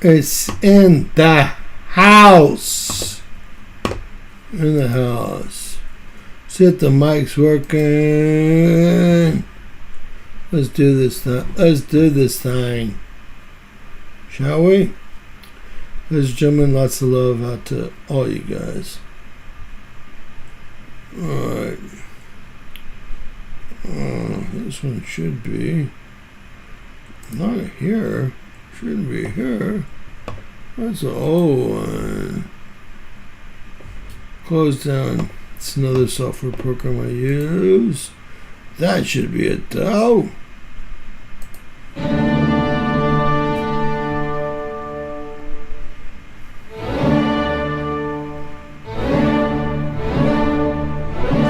It's in the house. In the house. See if the mic's working. Let's do this thing. Shall we? Ladies and gentlemen, lots of love out to all you guys. Alright. This one should be not here. Shouldn't be here. That's the old one. Close down. It's another software program I use. That should be it though.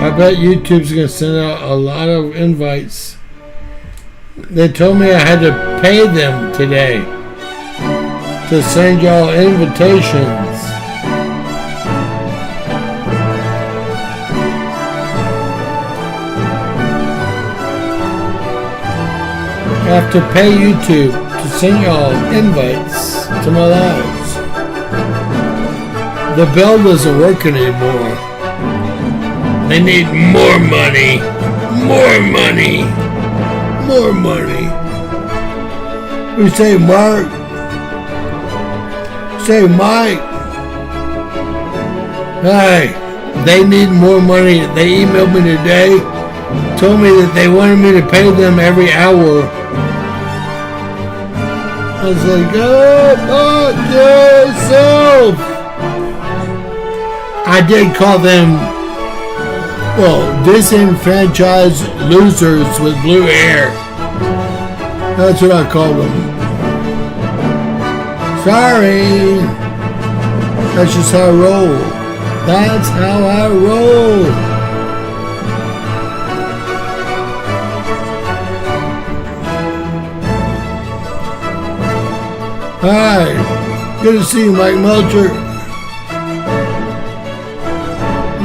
I bet YouTube's going to send out a lot of invites. They told me I had to pay them today to send y'all invitations. I have to pay YouTube to send y'all invites to my lives. The bell doesn't work anymore. They need more money. More money. More money. We say Mark. Say Mike. Hey, they need more money. They emailed me today. Told me that they wanted me to pay them every hour. I was like, go fuck yourself. I did call them, well, disenfranchised losers with blue hair. That's what I call them. Sorry. That's just how I roll. That's how I roll. Hi. Good to see you, Mike Melcher.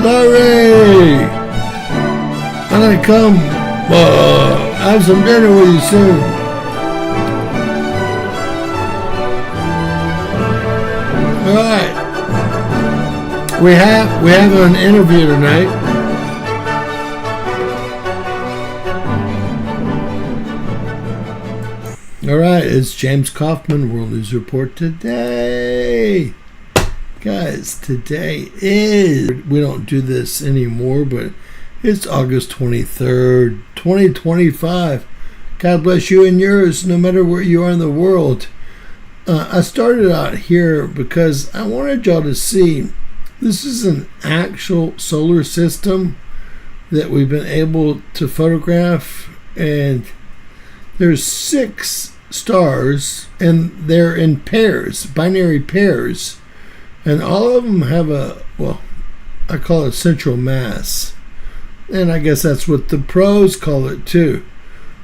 Larry. I'm going to come have some dinner with you soon. Alright. We have an interview tonight. Alright, it's James Kaufman, World News Report today. Guys, today is, we don't do this anymore, but it's August 23rd, 2025. God bless you and yours, no matter where you are in the world. I started out here because I wanted y'all to see this is an actual solar system that we've been able to photograph, and there's 6 stars, and they're in pairs, binary pairs, and all of them have a, well, I call it central mass, and I guess that's what the pros call it too.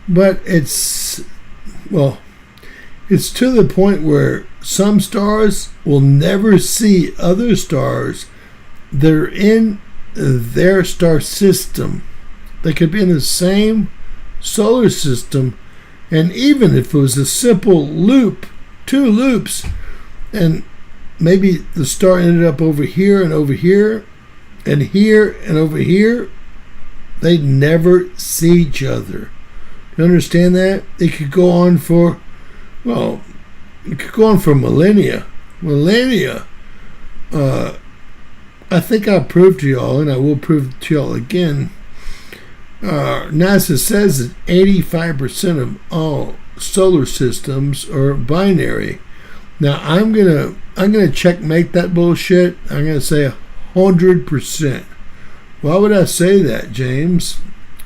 But it's, well, it's to the point where some stars will never see other stars that are in their star system. They could be in the same solar system, and even if it was a simple loop, 2 loops, and maybe the star ended up over here and over here and here and over here, they'd never see each other. You understand that? It could go on for, well, it could go on for millennia. I think I proved to y'all, and I will prove to y'all again, NASA says that 85% of all solar systems are binary. Now I'm gonna checkmate that bullshit. I'm gonna say 100%. Why would I say that, James?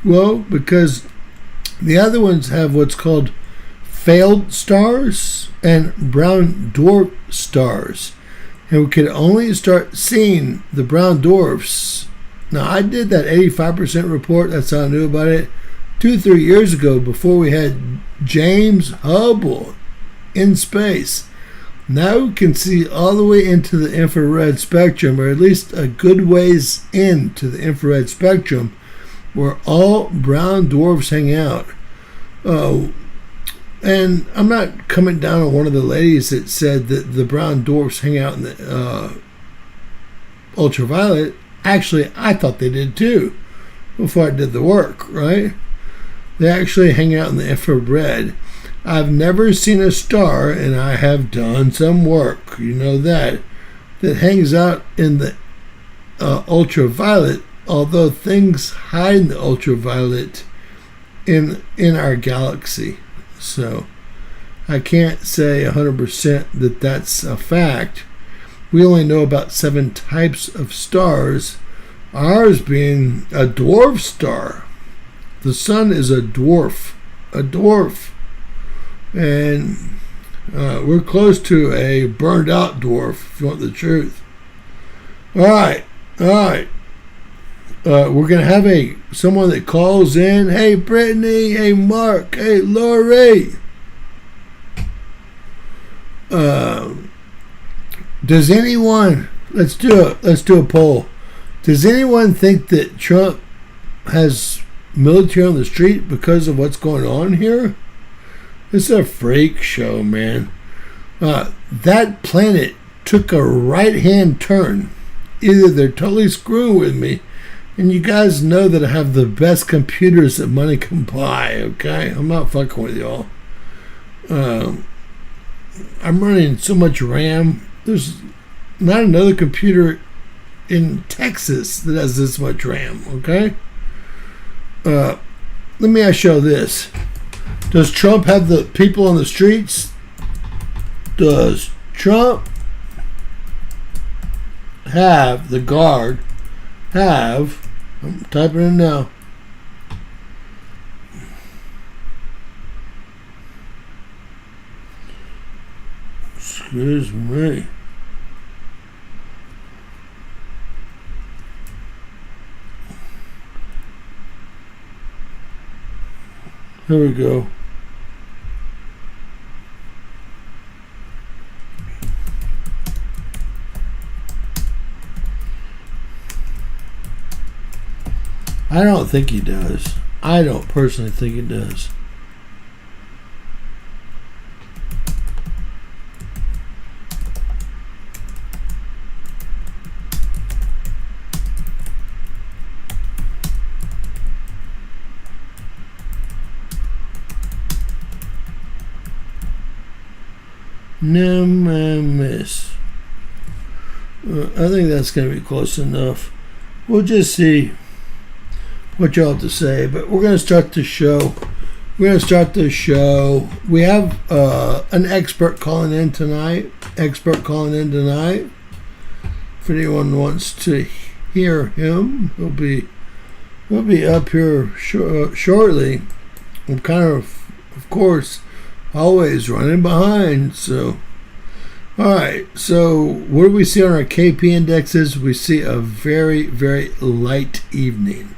Well, because the other ones have what's called failed stars and brown dwarf stars, and we could only start seeing the brown dwarfs. Now, I did that 85% report, that's how I knew about it, 2-3 years ago, before we had James Hubble in space. Now we can see all the way into the infrared spectrum, or at least a good ways into the infrared spectrum, where all brown dwarfs hang out. And I'm not coming down on one of the ladies that said that the brown dwarfs hang out in the ultraviolet. Actually, I thought they did too before I did the work, right? They actually hang out in the infrared. I've never seen a star, and I have done some work, you know that hangs out in the ultraviolet, although things hide in the ultraviolet in our galaxy. So I can't say 100% that that's a fact. We only know about 7 types of stars, ours being a dwarf star. The sun is a dwarf. And we're close to a burned out dwarf, if you want the truth. All right. We're going to have someone that calls in. Hey, Brittany. Hey, Mark. Hey, Lori. Does anyone, let's do a poll. Does anyone think that Trump has military on the street because of what's going on here? It's a freak show, man. That planet took a right-hand turn. Either they're totally screwing with me, and you guys know that I have the best computers that money can buy, okay? I'm not fucking with y'all. I'm running so much RAM. There's not another computer in Texas that has this much RAM, okay? Let me ask y'all this. Does Trump have the people on the streets? Does Trump have the guard have, I'm typing in now, excuse me, here we go. I don't think he does. I don't personally think he does. No, I miss. I think that's going to be close enough. We'll just see what y'all have to say, but we're going to start the show. We have an expert calling in tonight. If anyone wants to hear him, he'll be up here shortly. I'm kind of course, always running behind. So, all right. So, what do we see on our KP indexes? We see a very, very light evening.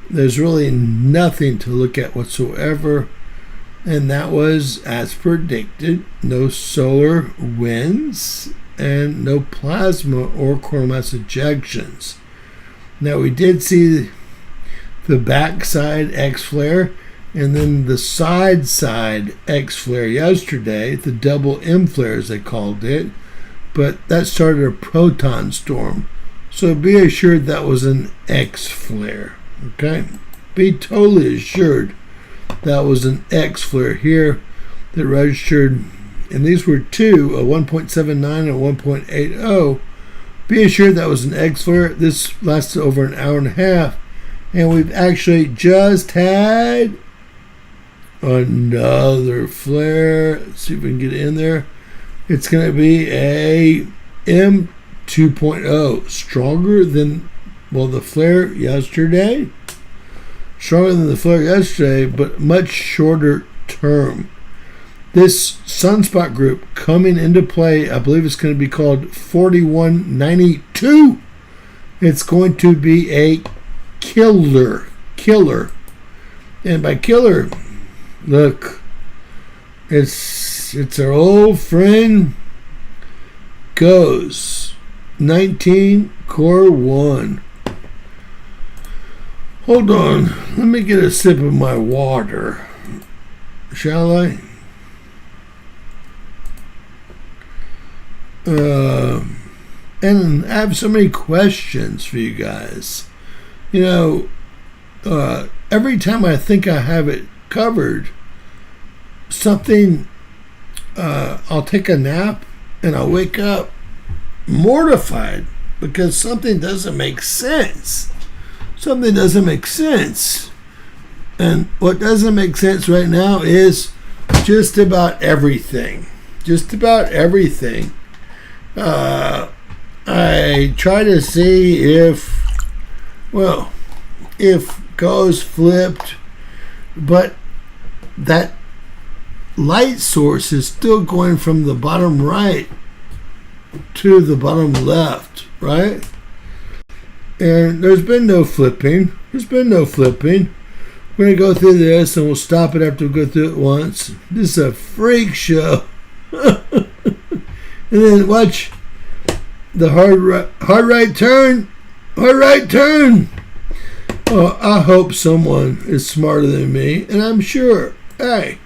There's really nothing to look at whatsoever, and that was, as predicted, no solar winds and no plasma or coronal mass ejections. Now, we did see the backside X flare and then the side X flare yesterday, the double M flare as they called it, but that started a proton storm. So be assured that was an X flare. Okay, be totally assured that was an X flare here that registered, and these were two, a 1.79 and a 1.80. Be assured that was an X flare. This lasted over an hour and a half, and we've actually just had another flare. Let's see if we can get it in there. It's going to be a M 2.0, stronger than the flare yesterday, but much shorter term. This sunspot group coming into play, I believe it's going to be called 4192. It's going to be a killer. And by killer, look, it's our old friend Goes 19 Core 1. Hold on, let me get a sip of my water, shall I? And I have so many questions for you guys. You know, every time I think I have it covered, something, I'll take a nap and I'll wake up mortified because something doesn't make sense. Something doesn't make sense. And what doesn't make sense right now is just about everything. Just about everything. I try to see if goes flipped, but that light source is still going from the bottom right to the bottom left, right? And there's been no flipping. We're going to go through this and we'll stop it after we go through it once. This is a freak show. And then watch the hard right turn. Oh, I hope someone is smarter than me, and I'm sure, hey,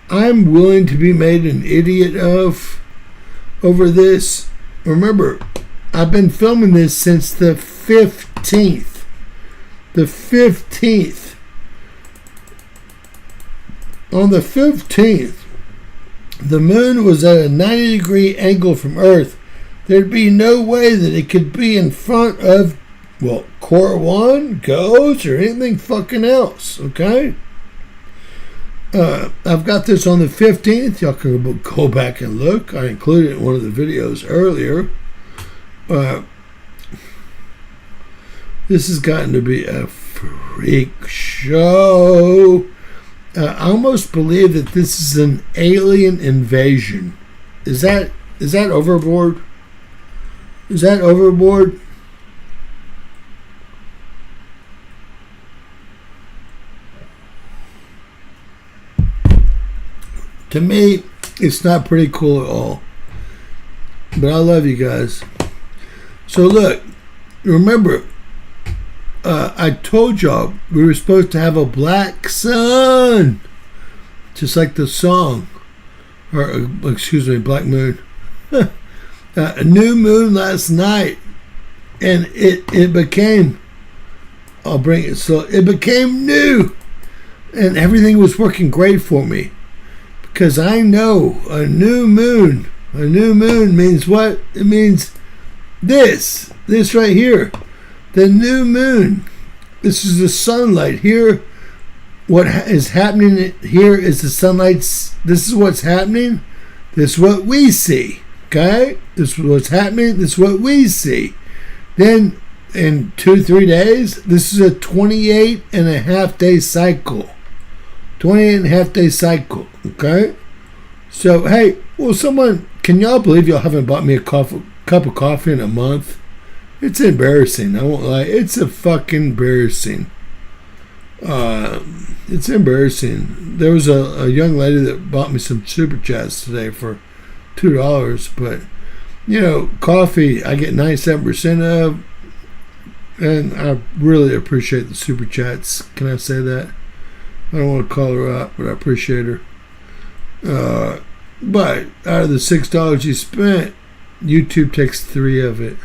I'm willing to be made an idiot of over this. Remember, I've been filming this since the 15th. The 15th. On the 15th, the moon was at a 90-degree angle from Earth. There'd be no way that it could be in front of, Core 1, Ghost, or anything fucking else, okay? I've got this on the 15th. Y'all can go back and look. I included it in one of the videos earlier. This has gotten to be a freak show. I almost believe that this is an alien invasion. Is that overboard? Is that overboard? To me, it's not pretty cool at all. But I love you guys. So look, remember, I told y'all we were supposed to have a black sun, just like the song, or excuse me, black moon. A new moon last night, and it became, I'll bring it, so it became new, and everything was working great for me, because I know a new moon means what? It means this right here. The new moon. This is the sunlight here. What is happening here is the sunlight. This is what's happening. This is what we see. Okay? This is what's happening. This is what we see. Then in 2-3 days, this is a 28.5-day cycle. 28.5-day cycle. Okay? So, hey, someone, can y'all believe y'all haven't bought me a cup of coffee in a month? It's embarrassing. I won't lie. It's a fucking embarrassing. It's embarrassing. There was a young lady that bought me some Super Chats today for $2, but, coffee I get 97% of, and I really appreciate the Super Chats. Can I say that? I don't want to call her up, but I appreciate her. But out of the $6 you spent, YouTube takes 3 of it.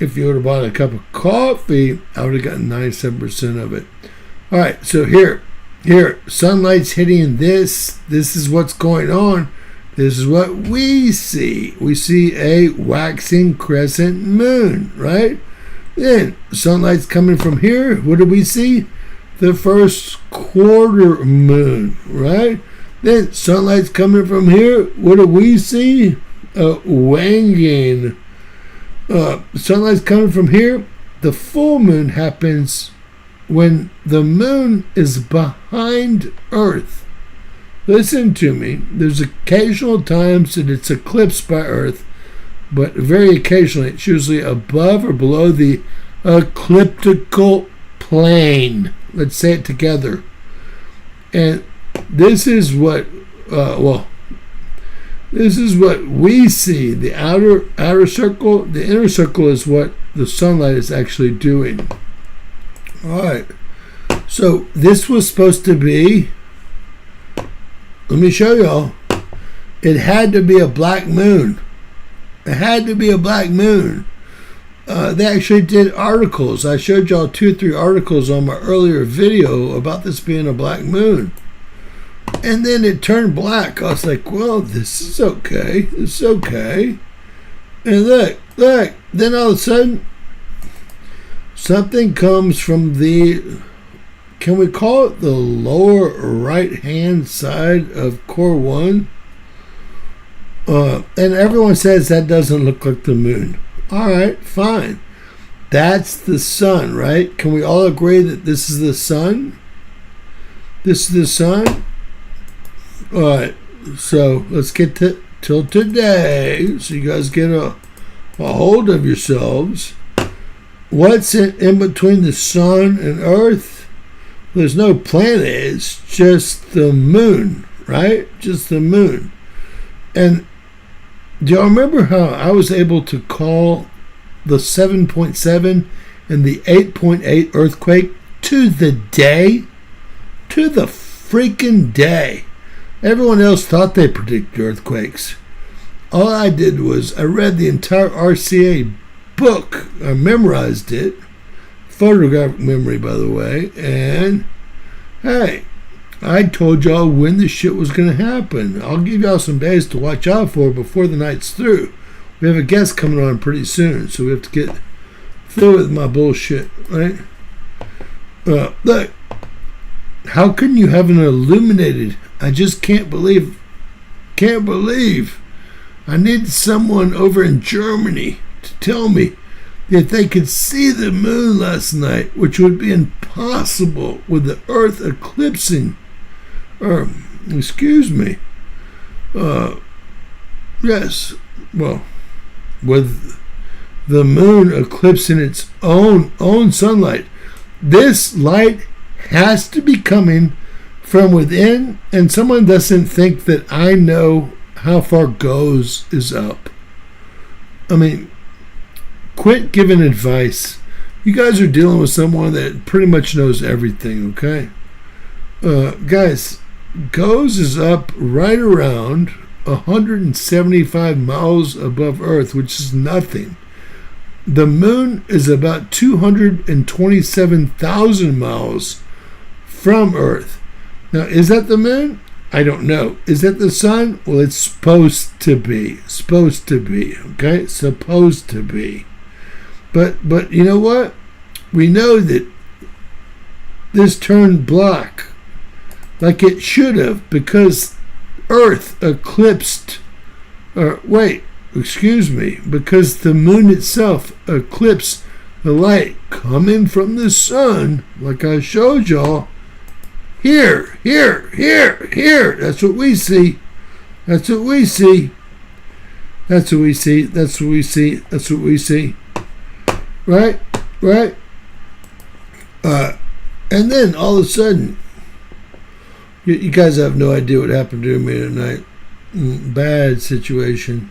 If you would have bought a cup of coffee, I would have gotten 97% of it. All right, so here, sunlight's hitting this. This is what's going on. This is what we see. We see a waxing crescent moon, right? Then sunlight's coming from here. What do we see? The first quarter moon, right? Then sunlight's coming from here. What do we see? Waning. Sunlight's coming from here. The full moon happens when the moon is behind Earth. Listen to me. There's occasional times that it's eclipsed by Earth, but very occasionally it's usually above or below the ecliptical plane. Let's say it together. And this is what, this is what we see. The outer circle, the inner circle is what the sunlight is actually doing. All right. So this was supposed to be, let me show y'all. It had to be a black moon. It had to be a black moon. They actually did articles. I showed y'all 2 or 3 articles on my earlier video about this being a black moon. And then it turned black. I was like, well, this is okay. It's okay. And look. Then all of a sudden, something comes from the, can we call it the lower right-hand side of Core 1? And everyone says that doesn't look like the moon. All right, fine. That's the sun, right? Can we all agree that this is the sun? This is the sun? All right, so let's get till today, so you guys get a hold of yourselves. What's in between the sun and Earth? There's no planet. It's just the moon, right? Just the moon. And do y'all remember how I was able to call the 7.7 and the 8.8 earthquake to the day? To the freaking day. Everyone else thought they predicted earthquakes. All I did was I read the entire RCA book. I memorized it. Photographic memory, by the way. And, hey, I told y'all when this shit was going to happen. I'll give y'all some days to watch out for before the night's through. We have a guest coming on pretty soon, so we have to get through with my bullshit, right? Look, how can you have an illuminated? I just can't believe. I need someone over in Germany to tell me that they could see the moon last night, which would be impossible with the Earth eclipsing. Excuse me. Yes, well, with the moon eclipsing its own sunlight. This light has to be coming from within, and someone doesn't think that I know how far goes is up. I mean, quit giving advice. You guys are dealing with someone that pretty much knows everything, okay? Guys, goes is up right around 175 miles above Earth, which is nothing. The moon is about 227,000 miles from Earth. Now, is that the moon? I don't know. Is that the sun? Well, it's supposed to be. Supposed to be, okay? Supposed to be. But you know what? We know that this turned black like it should have because Earth eclipsed, because the moon itself eclipsed the light coming from the sun, like I showed y'all. Here. That's what we see. Right? And then all of a sudden, you guys have no idea what happened to me tonight. Bad situation.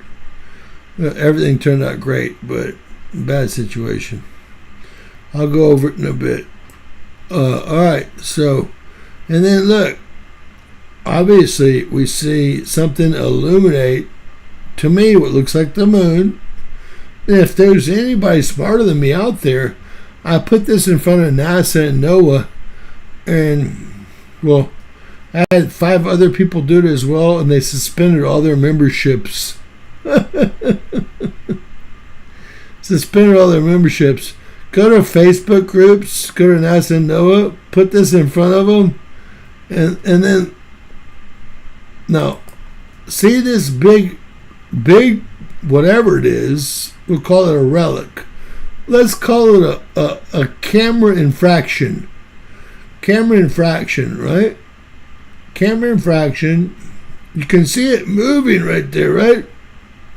Everything turned out great, but bad situation. I'll go over it in a bit. Alright, so, and then look, obviously we see something illuminate, to me, what looks like the moon. And if there's anybody smarter than me out there, I put this in front of NASA and NOAA, and, well, I had 5 other people do it as well, and they suspended all their memberships. Suspended all their memberships. Go to Facebook groups, go to NASA and NOAA, put this in front of them, and then, no, see this big, whatever it is, we'll call it a relic. Let's call it a camera infraction. Camera infraction, right? Camera infraction. You can see it moving right there, right?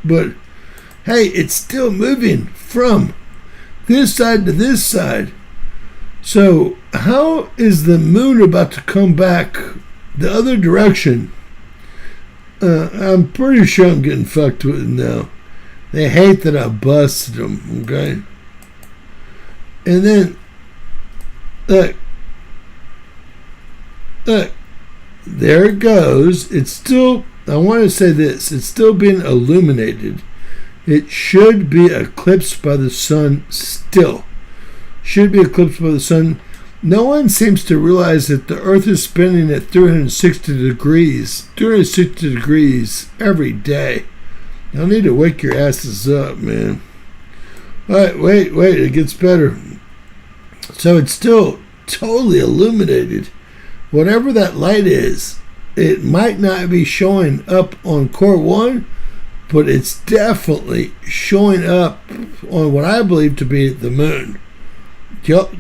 But, hey, it's still moving from this side to this side. So, how is the moon about to come back the other direction? I'm pretty sure I'm getting fucked with it now. They hate that I busted them, okay? And then, look, there it goes. It's still, I want to say this, it's still being illuminated. It should be eclipsed by the sun still. Should be eclipsed by the sun. No one seems to realize that the Earth is spinning at 360 degrees every day. Y'all need to wake your asses up, man. All right, wait, it gets better. So it's still totally illuminated. Whatever that light is, it might not be showing up on core 1, but it's definitely showing up on what I believe to be the moon. Do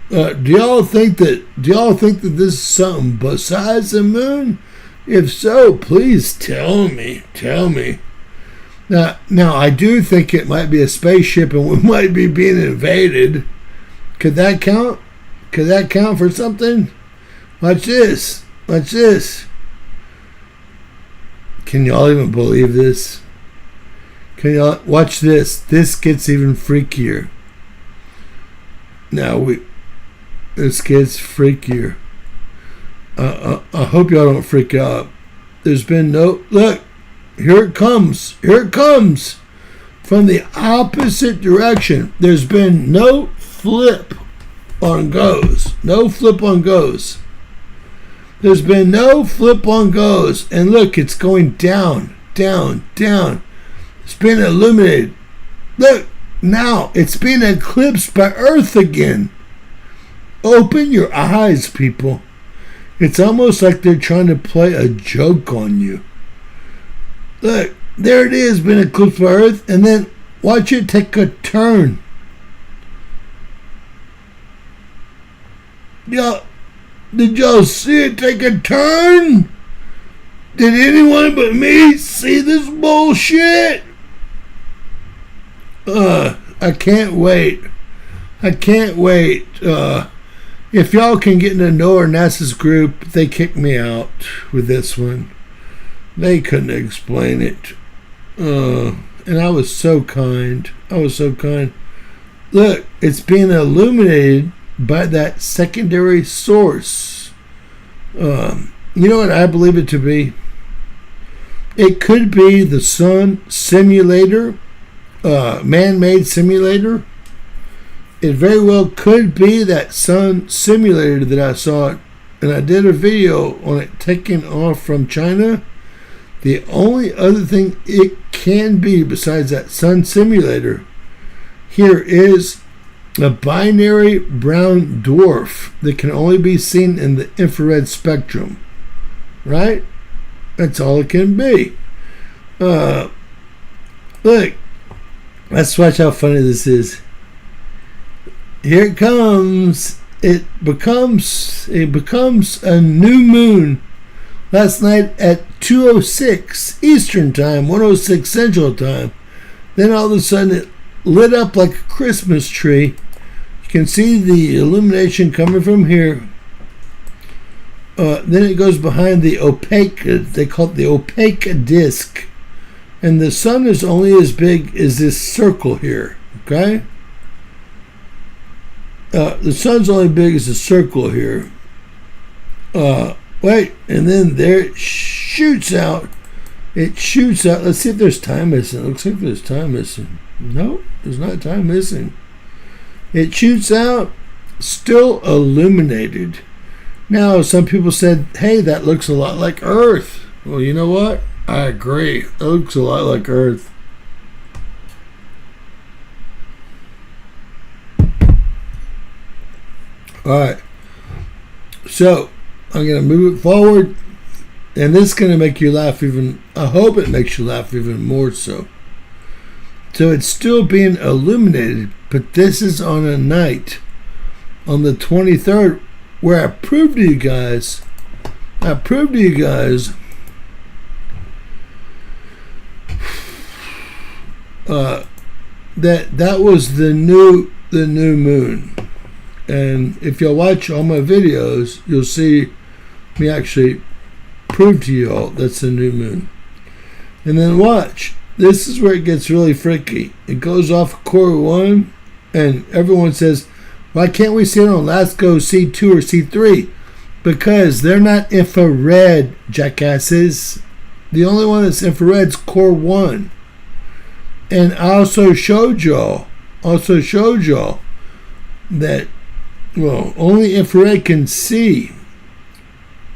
y'all think that this is something besides the moon? If so, please tell me. Now I do think it might be a spaceship and we might be being invaded. Could that count? Could that count for something? Watch this. Can y'all even believe this? Can y'all watch this? This gets even freakier. This gets freakier. I hope y'all don't freak out. There's been no look. Here it comes. From the opposite direction. There's been no flip on goes. There's been no flip on goes. And look, it's going down. It's been illuminated. Look, now it's being eclipsed by Earth again. Open your eyes, people. It's almost like they're trying to play a joke on you. Look, there it is, been eclipsed by Earth, and then watch it take a turn. Did y'all see it take a turn? Did anyone but me see this bullshit? I can't wait. If y'all can get into Noah or NASA's group, they kicked me out with this one. They couldn't explain it. And I was so kind. Look, it's being illuminated by that secondary source. You know what I believe it to be? It could be the sun simulator, man-made simulator. It very well could be that sun simulator that I saw, and I did a video on it taking off from China. The only other thing it can be besides that sun simulator here is a binary brown dwarf that can only be seen in the infrared spectrum. Right? That's all it can be. Look, let's watch how funny this is. Here it comes. It becomes a new moon. Last night at 2:06 Eastern Time, 1:06 Central Time. Then all of a sudden it lit up like a Christmas tree. You can see the illumination coming from here. Then it goes behind the opaque, they call it the opaque disk. And the sun is only as big as this circle here. Okay? The sun's only big as a circle here. Wait, and then there it shoots out. Let's see if there's time missing. Looks like there's time missing. No, there's not time missing. It shoots out, still illuminated. Now, some people said, hey, that looks a lot like Earth. Well, you know what? I agree. It looks a lot like Earth. Alright, so I'm going to move it forward, and this is going to make you laugh even, I hope it makes you laugh even more so. So it's still being illuminated, but this is on a night, on the 23rd, where I proved to you guys that was the new moon. And if you'll watch all my videos, you'll see me actually prove to you all that's the new moon. And then watch. This is where it gets really freaky. It goes off core 1, and everyone says, why can't we see it on LASCO C2 or C3? Because they're not infrared, jackasses. The only one that's infrared is core 1. And I also showed y'all that, well, only infrared can see,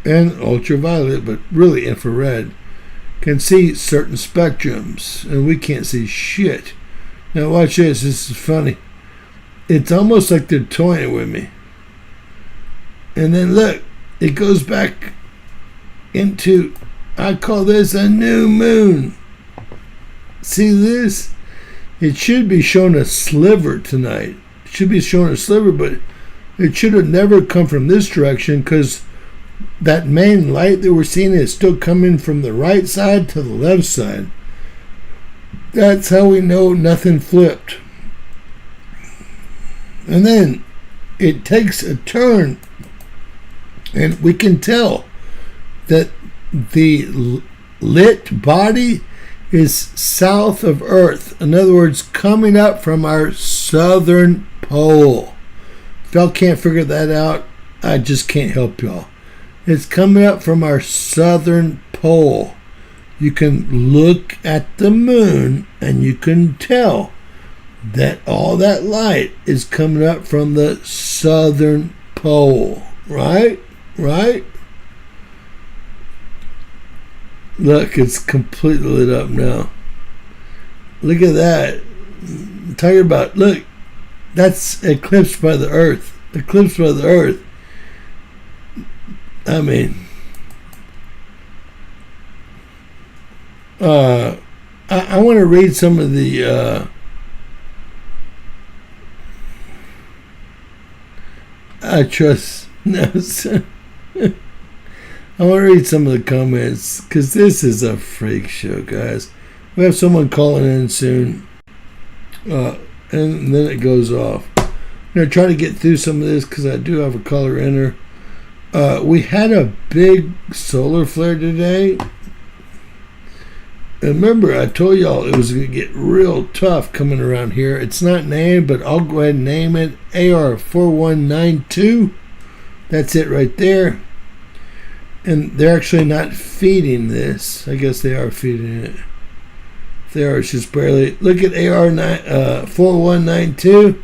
and ultraviolet, but really infrared, can see certain spectrums, and we can't see shit. Now watch this. This is funny. It's almost like they're toying with me. And then look, it goes back into, I call this a new moon. See this? It should be showing a sliver tonight. It should be showing a sliver, but it should have never come from this direction, because that main light that we're seeing is still coming from the right side to the left side. That's how we know nothing flipped. And then it takes a turn, and we can tell that the lit body is south of Earth. In other words, coming up from our southern pole. If y'all can't figure that out, I just can't help y'all. It's coming up from our southern pole. You can look at the moon and you can tell that all that light is coming up from the southern pole. Right? Look, it's completely lit up now. Look at that. I'm talking about, look, that's eclipsed by the Earth. Eclipsed by the Earth. I mean, I want to read some of the I trust no. I want to read some of the comments, because this is a freak show, guys. We have someone calling in soon, and then it goes off. I'm going to try to get through some of this, because I do have a caller in her. We had a big solar flare today. And remember, I told y'all it was going to get real tough coming around here. It's not named, but I'll go ahead and name it AR4192. That's it right there. And they're actually not feeding this. I guess they are feeding it. They are. It's just barely. Look at AR4192.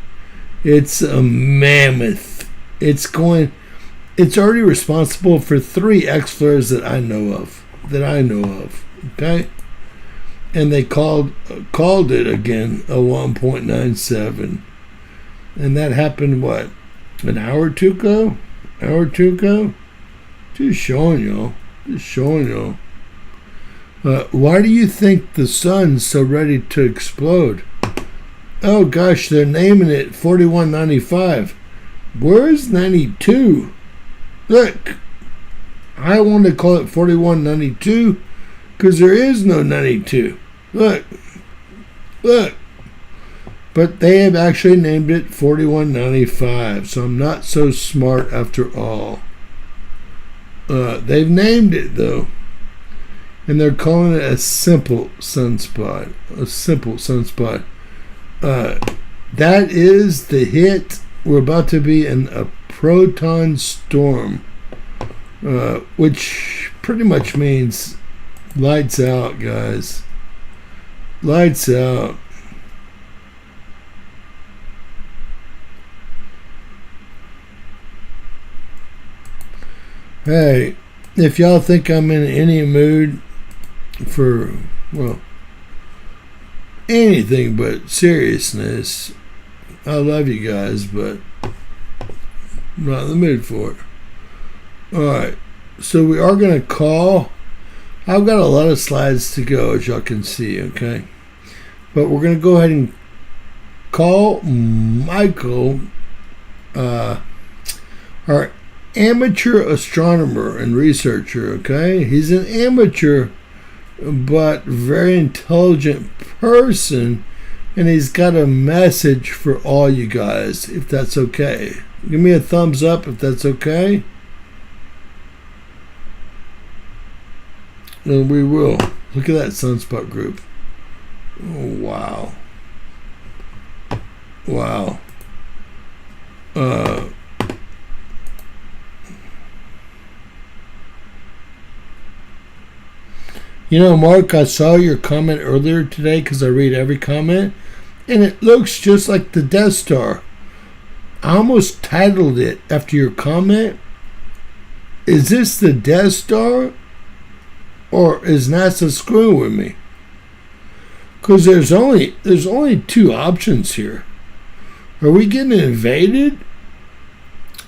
It's a mammoth. It's already responsible for 3 X flares that I know of. Okay. And they called it again a 1.97. And that happened, what, an hour or two ago? Just showing y'all. Why do you think the sun's so ready to explode? Oh gosh, they're naming it 4195. Where's 92? Look, I want to call it 4192 because there is no 92. Look. But they have actually named it 4195, so I'm not so smart after all. They've named it though, and they're calling it a simple sunspot. That is the hit. We're about to be in a proton storm, which pretty much means lights out, guys. Lights out. Hey, if y'all think I'm in any mood for, well, anything but seriousness, I love you guys, but I'm not in the mood for it. Alright, so we are going to call. I've got a lot of slides to go, as y'all can see, okay? But we're going to go ahead and call Michael, our amateur astronomer and researcher, okay? He's an amateur but very intelligent person, and he's got a message for all you guys, if that's okay. Give me a thumbs up if that's okay. And we will. Look at that sunspot group. Oh, wow. Wow. You know, Mark, I saw your comment earlier today because I read every comment, and it looks just like the Death Star. I almost titled it after your comment, "Is this the Death Star, or is NASA screwing with me?" Because there's only two options here. Are we getting invaded,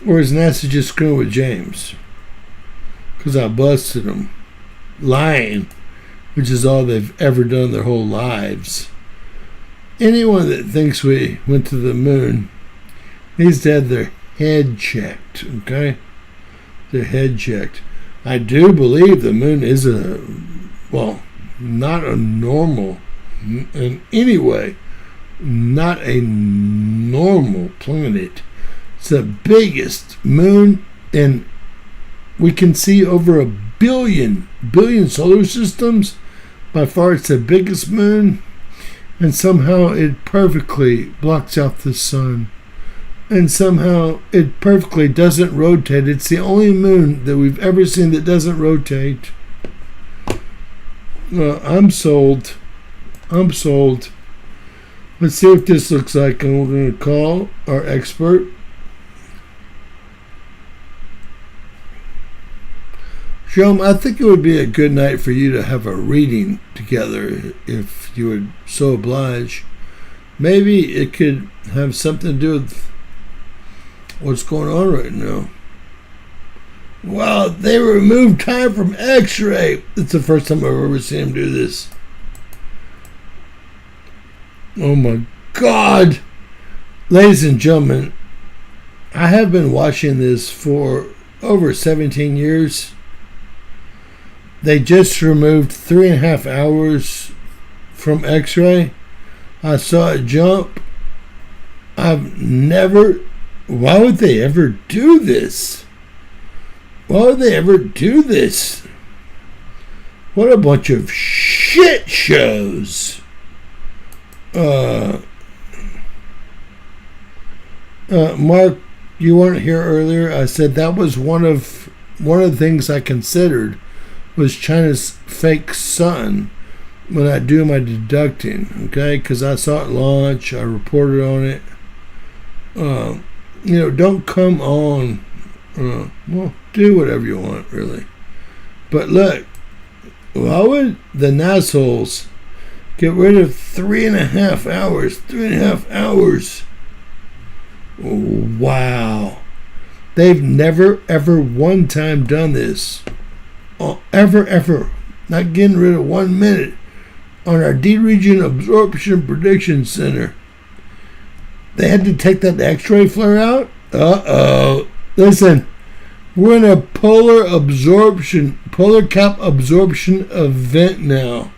or is NASA just screwing with James? Because I busted them lying, which is all they've ever done their whole lives. Anyone that thinks we went to the moon needs to have their head checked, okay? Their head checked. I do believe the moon is not a normal, in any way, not a normal planet. It's the biggest moon, and we can see over a billion solar systems. By far, it's the biggest moon, and somehow it perfectly blocks out the sun. And somehow it perfectly doesn't rotate. It's the only moon that we've ever seen that doesn't rotate. I'm sold. I'm sold. Let's see what this looks like, and we're going to call our expert. Jerome, I think it would be a good night for you to have a reading together, if you would so oblige. Maybe it could have something to do with what's going on right now. Wow, they removed time from X-ray. It's the first time I've ever seen him do this. Oh my God. Ladies and gentlemen, I have been watching this for over 17 years. They just removed 3.5 hours from X-ray. I saw it jump. Why would they ever do this? Why would they ever do this? What a bunch of shit shows. Mark, you weren't here earlier. I said that was one of the things I considered was China's fake sun when I do my deducting, okay? Because I saw it launch, I reported on it. Don't come on. Do whatever you want, really. But look, why would the nassholes get rid of 3.5 hours? 3.5 hours. Wow. They've never, ever one time done this. Ever. Not getting rid of 1 minute on our D-Region Absorption Prediction Center. They had to take that X-ray flare out? Listen, we're in a polar cap absorption event now.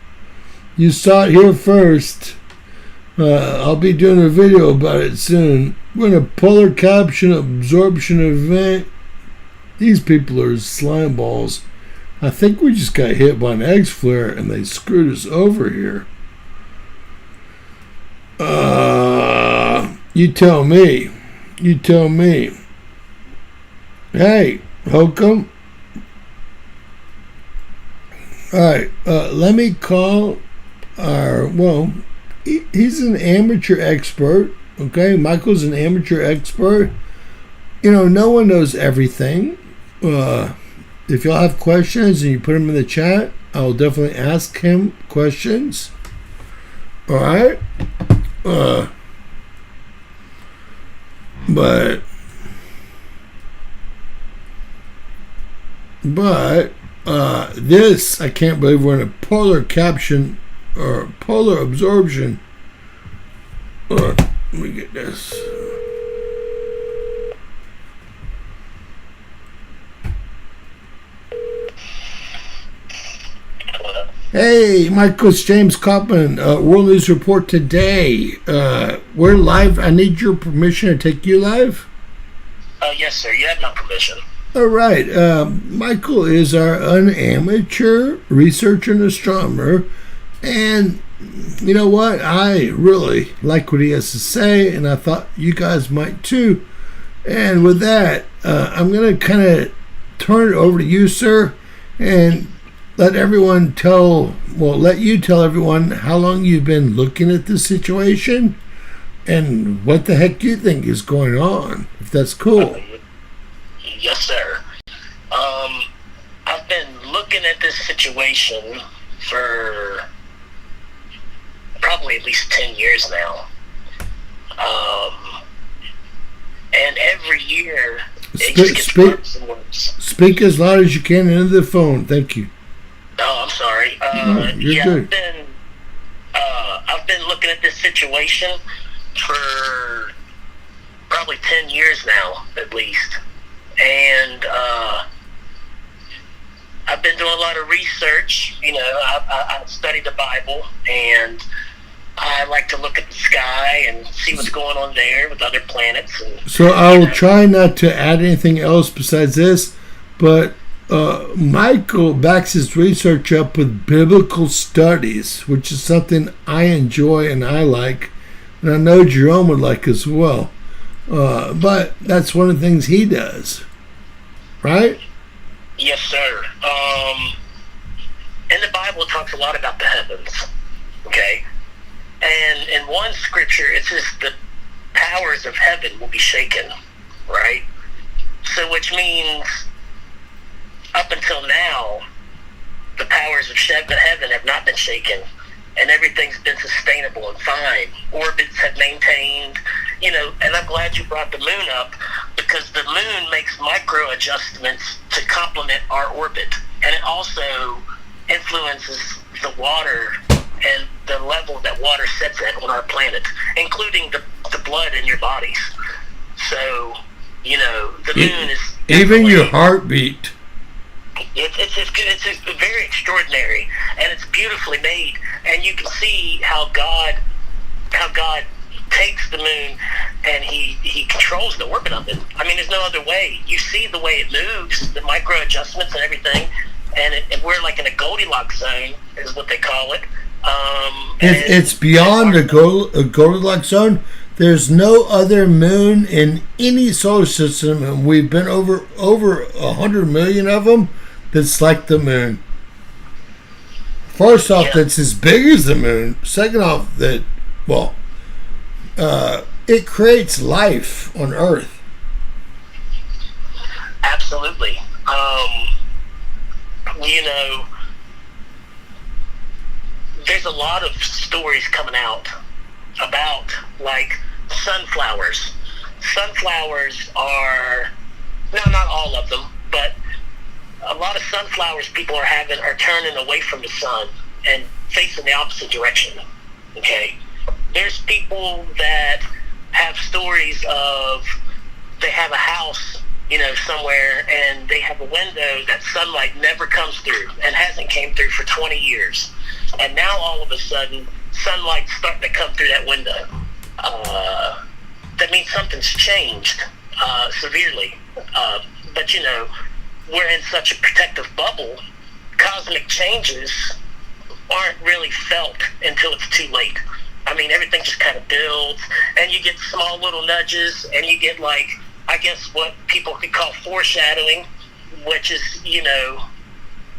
You saw it here first. I'll be doing a video about it soon. We're in a polar cap absorption event. These people are slime balls. I think we just got hit by an X flare and they screwed us over here. You tell me. Hey, Hokum. Alright, let me call he's an amateur expert, okay? Michael's an amateur expert. No one knows everything. If y'all have questions and you put them in the chat, I'll definitely ask him questions. Alright? But this, I can't believe we're in a polar caption or polar absorption. Let me get this. Hey, Michael, it's James Kaufman, World News Report today. We're live. I need your permission to take you live. Yes, sir. You have my permission. All right. Michael is an amateur researcher and astronomer. And you know what? I really like what he has to say, and I thought you guys might too. And with that, I'm going to kind of turn it over to you, sir. And let you tell everyone how long you've been looking at this situation and what the heck you think is going on, if that's cool. Yes, sir. I've been looking at this situation for probably at least 10 years now. And every year it just gets worse and worse. Speak as loud as you can into the phone. Thank you. Oh, I'm sorry. You're good. I've been looking at this situation for probably 10 years now, at least. And I've been doing a lot of research. You know, I studied the Bible, and I like to look at the sky and see what's going on there with other planets. And, so I will try not to add anything else besides this, but Michael backs his research up with biblical studies, which is something I enjoy and I like, and I know Jerome would like as well. But that's one of the things he does, right? Yes, sir. And the Bible talks a lot about the heavens, okay? And in one scripture, it says the powers of heaven will be shaken, right? So which means up until now, the powers of heaven have not been shaken, and everything's been sustainable and fine. Orbits have maintained, you know, and I'm glad you brought the moon up, because the moon makes micro adjustments to complement our orbit, and it also influences the water and the level that water sets at on our planet, including the blood in your bodies. So, you know, the moon is... Even your heartbeat. It's very extraordinary, and it's beautifully made, and you can see how God takes the moon and he controls the orbit of it. I mean, there's no other way. You see the way it moves, the micro adjustments and everything, and we're like in a Goldilocks zone, is what they call it. It's beyond a Goldilocks zone. There's no other moon in any solar system, and we've been over 100 million of them, that's like the moon. First off, that's as big as the moon. Second off, that, well, it creates life on Earth. Absolutely. You know, there's a lot of stories coming out about, like, sunflowers. Sunflowers are, no, not all of them, but a lot of sunflowers people are turning away from the sun and facing the opposite direction. Okay? There's people that have stories of they have a house, you know, somewhere, and they have a window that sunlight never comes through and hasn't came through for 20 years. And now all of a sudden, sunlight's starting to come through that window. That means something's changed severely. But, you know, we're in such a protective bubble, cosmic changes aren't really felt until it's too late. I mean, everything just kind of builds, and you get small little nudges, and you get, like, I guess what people could call foreshadowing, which is, you know,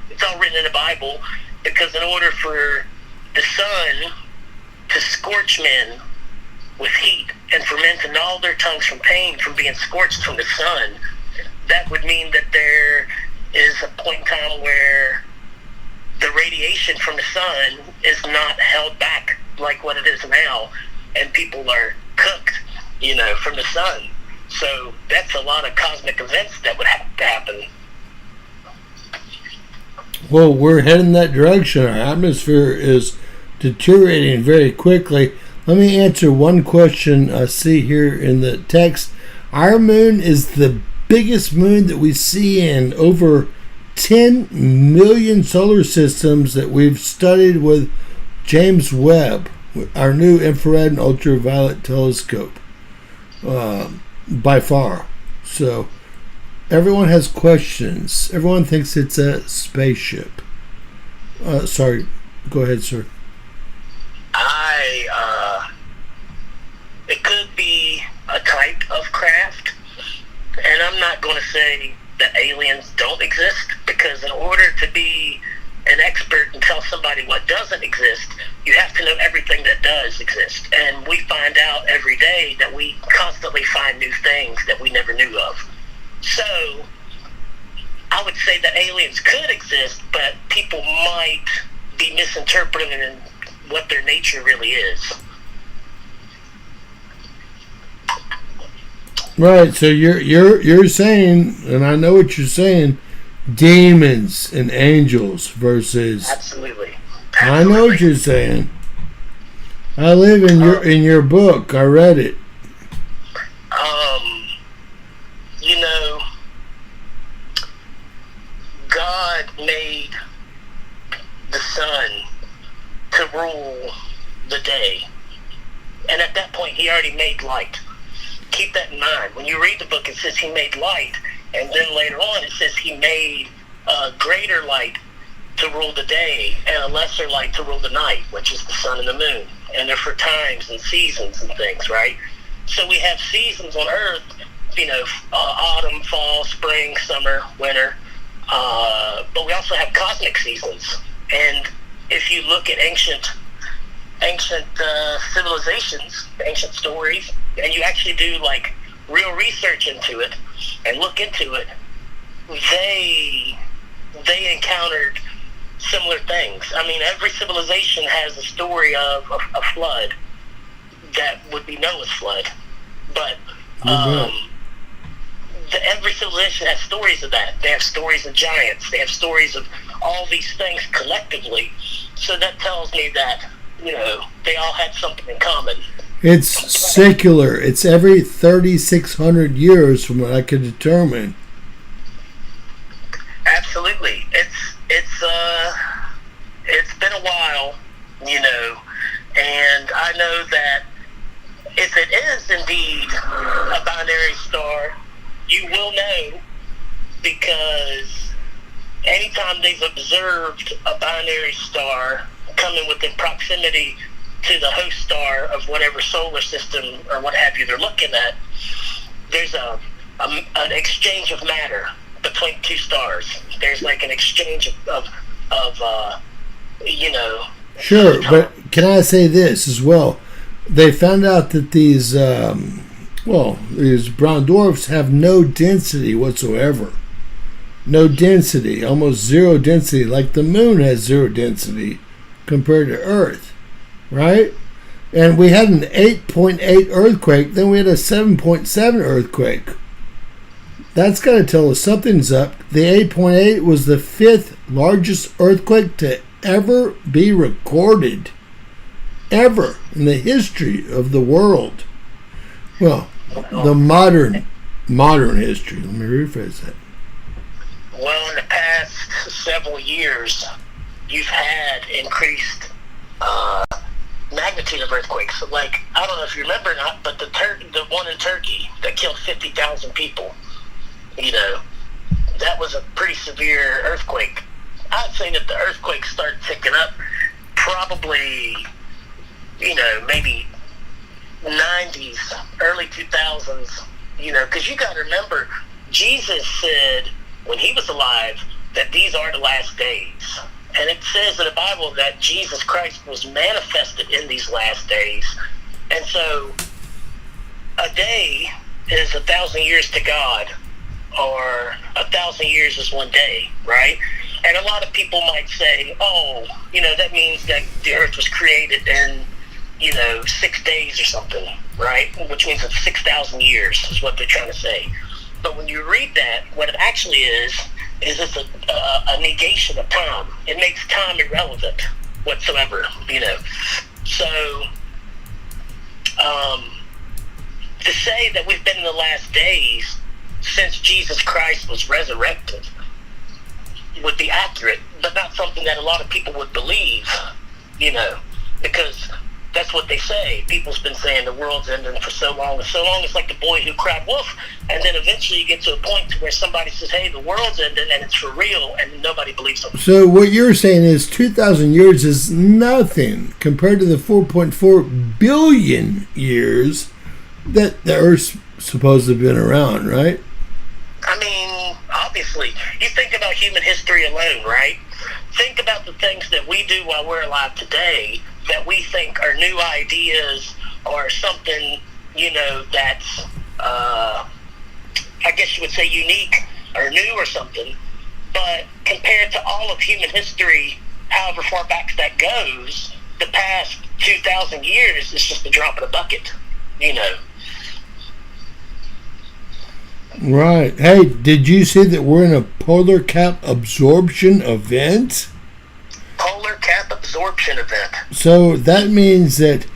it's all written in the Bible, because in order for the sun to scorch men with heat, and for men to gnaw their tongues from pain from being scorched from the sun, that would mean that there is a point in time where the radiation from the sun is not held back like what it is now, and people are cooked, you know, from the sun. So that's a lot of cosmic events that would have to happen. Well, we're heading that direction. Our atmosphere is deteriorating very quickly. Let me answer one question I see here in the text. Our moon is the biggest moon that we see in over 10 million solar systems that we've studied with James Webb, our new infrared and ultraviolet telescope, by far. So everyone has questions. Everyone thinks it's a spaceship. Sorry, go ahead, sir. It could be a type of craft, and I'm not going to say that aliens don't exist, because in order to be an expert and tell somebody what doesn't exist, you have to know everything that does exist. And we find out every day that we constantly find new things that we never knew of. So I would say that aliens could exist, but people might be misinterpreting what their nature really is. Right. So you're saying, and I know what you're saying, demons and angels versus. Absolutely. I know what you're saying. I live in your book. I read it. You know, God made the sun to rule the day, and at that point, He already made light. Keep that in mind. When you read the book, it says He made light, and then later on, it says He made a greater light to rule the day and a lesser light to rule the night, which is the sun and the moon. And they're for times and seasons and things, right? So we have seasons on Earth, you know, autumn, fall, spring, summer, winter. But we also have cosmic seasons. And if you look at ancient civilizations, ancient stories, and you actually do like real research into it and look into it, they encountered similar things. I mean, every civilization has a story of a flood that would be Noah's flood, but every civilization has stories of that. They have stories of giants. They have stories of all these things collectively. So that tells me that, you know, they all had something in common. It's secular. It's every 3,600 years, from what I could determine. Absolutely. It's been a while, you know, and I know that if it is indeed a binary star, you will know, because anytime they've observed a binary star coming within proximity to the host star of whatever solar system or what have you they're looking at, there's an exchange of matter between two stars. There's like an exchange of you know. Sure, but can I say this as well? They found out that these brown dwarfs have no density whatsoever. No density, almost zero density, like the moon has zero density compared to Earth, right? And we had an 8.8 earthquake, then we had a 7.7 earthquake. That's got to tell us something's up. The 8.8 was the 5th largest earthquake to ever be recorded, ever in the history of the world. Well, the modern history. Let me rephrase that. Well, in the past several years, you've had increased magnitude of earthquakes. Like, I don't know if you remember or not, but the one in Turkey that killed 50,000 people, you know, that was a pretty severe earthquake. I'd say that the earthquakes started ticking up probably, you know, maybe 90s, early 2000s, you know, because you got to remember, Jesus said when he was alive that these are the last days. And it says in the Bible that Jesus Christ was manifested in these last days. And so a day is 1,000 years to God, or 1,000 years is one day, right? And a lot of people might say, oh, you know, that means that the earth was created in, you know, 6 days or something, right? Which means it's 6,000 years is what they're trying to say. But when you read that, what it actually is it's a negation of time. It makes time irrelevant whatsoever, you know. So, to say that we've been in the last days since Jesus Christ was resurrected would be accurate, but not something that a lot of people would believe, you know, because that's what they say. People's been saying the world's ending for so long and so long. It's like the boy who cried wolf, and then eventually you get to a point to where somebody says, hey, the world's ending and it's for real, and nobody believes them. So what you're saying is 2,000 years is nothing compared to the 4.4 billion years that the Earth's supposed to have been around, right? I mean, obviously, you think about human history alone, right? think about the things that we do while we're alive today that we think are new ideas or something, that's, I guess you would say unique or new or something. But compared to all of human history, however far back that goes, the past 2,000 years is just a drop in a bucket, Right. Hey, did you see that we're in a polar cap absorption event? Polar cap absorption event. So that means that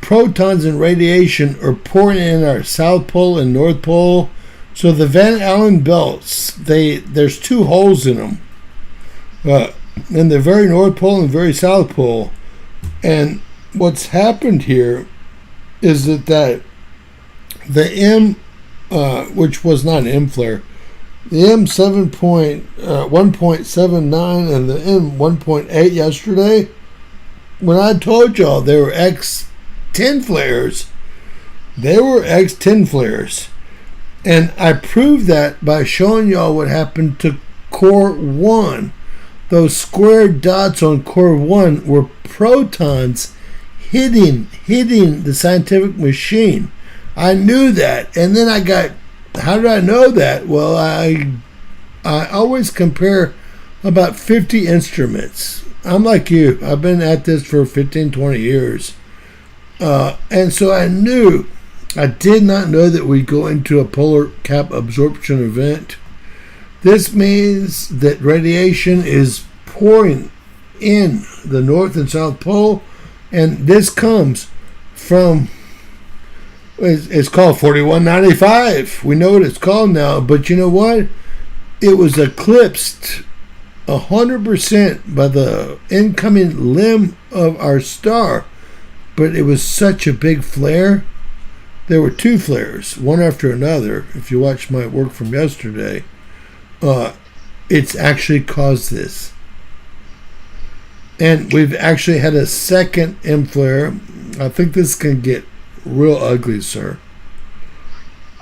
protons and radiation are pouring in our South Pole and North Pole. So the Van Allen belts, there's two holes in them, in the very North Pole and very South Pole. And what's happened here is that the M, which was not an M flare, the M 1.79 and the M 1.8 yesterday, when I told y'all they were X10 flares, they were X10 flares. And I proved that by showing y'all what happened to core 1. Those square dots on core 1 were protons hitting the scientific machine. I knew that. And then how did I know that? Well, I always compare about 50 instruments. I'm like you. I've been at this for 15, 20 years. And so I did not know that we'd go into a polar cap absorption event. This means that radiation is pouring in the North and South Pole, and this comes from, it's called 4195. We know what it's called now, but you know what? It was eclipsed 100% by the incoming limb of our star, but it was such a big flare. There were two flares, one after another. If you watch my work from yesterday, it's actually caused this. And we've actually had a second M flare. I think this can get real ugly, sir.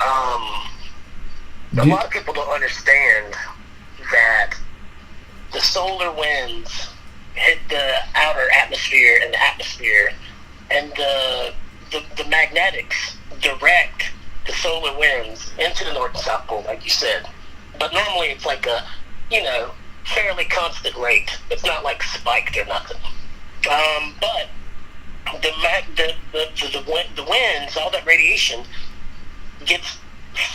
A lot of people don't understand that the solar winds hit the outer atmosphere, and the magnetics direct the solar winds into the North and South Pole, like you said. But normally it's like a, fairly constant rate. It's not like spiked or nothing. But the winds, all that radiation gets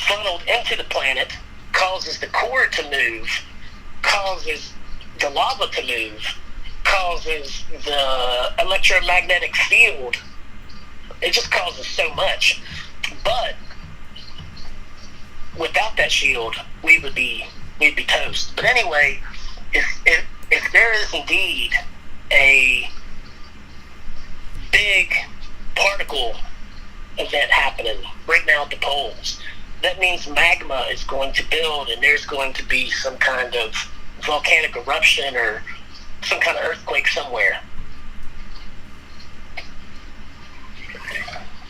funneled into the planet, causes the core to move, causes the lava to move, causes the electromagnetic field. It just causes so much. But without that shield, we'd be toast. But anyway, if there is indeed a big particle event happening right now at the poles, that means magma is going to build, and there's going to be some kind of volcanic eruption or some kind of earthquake somewhere.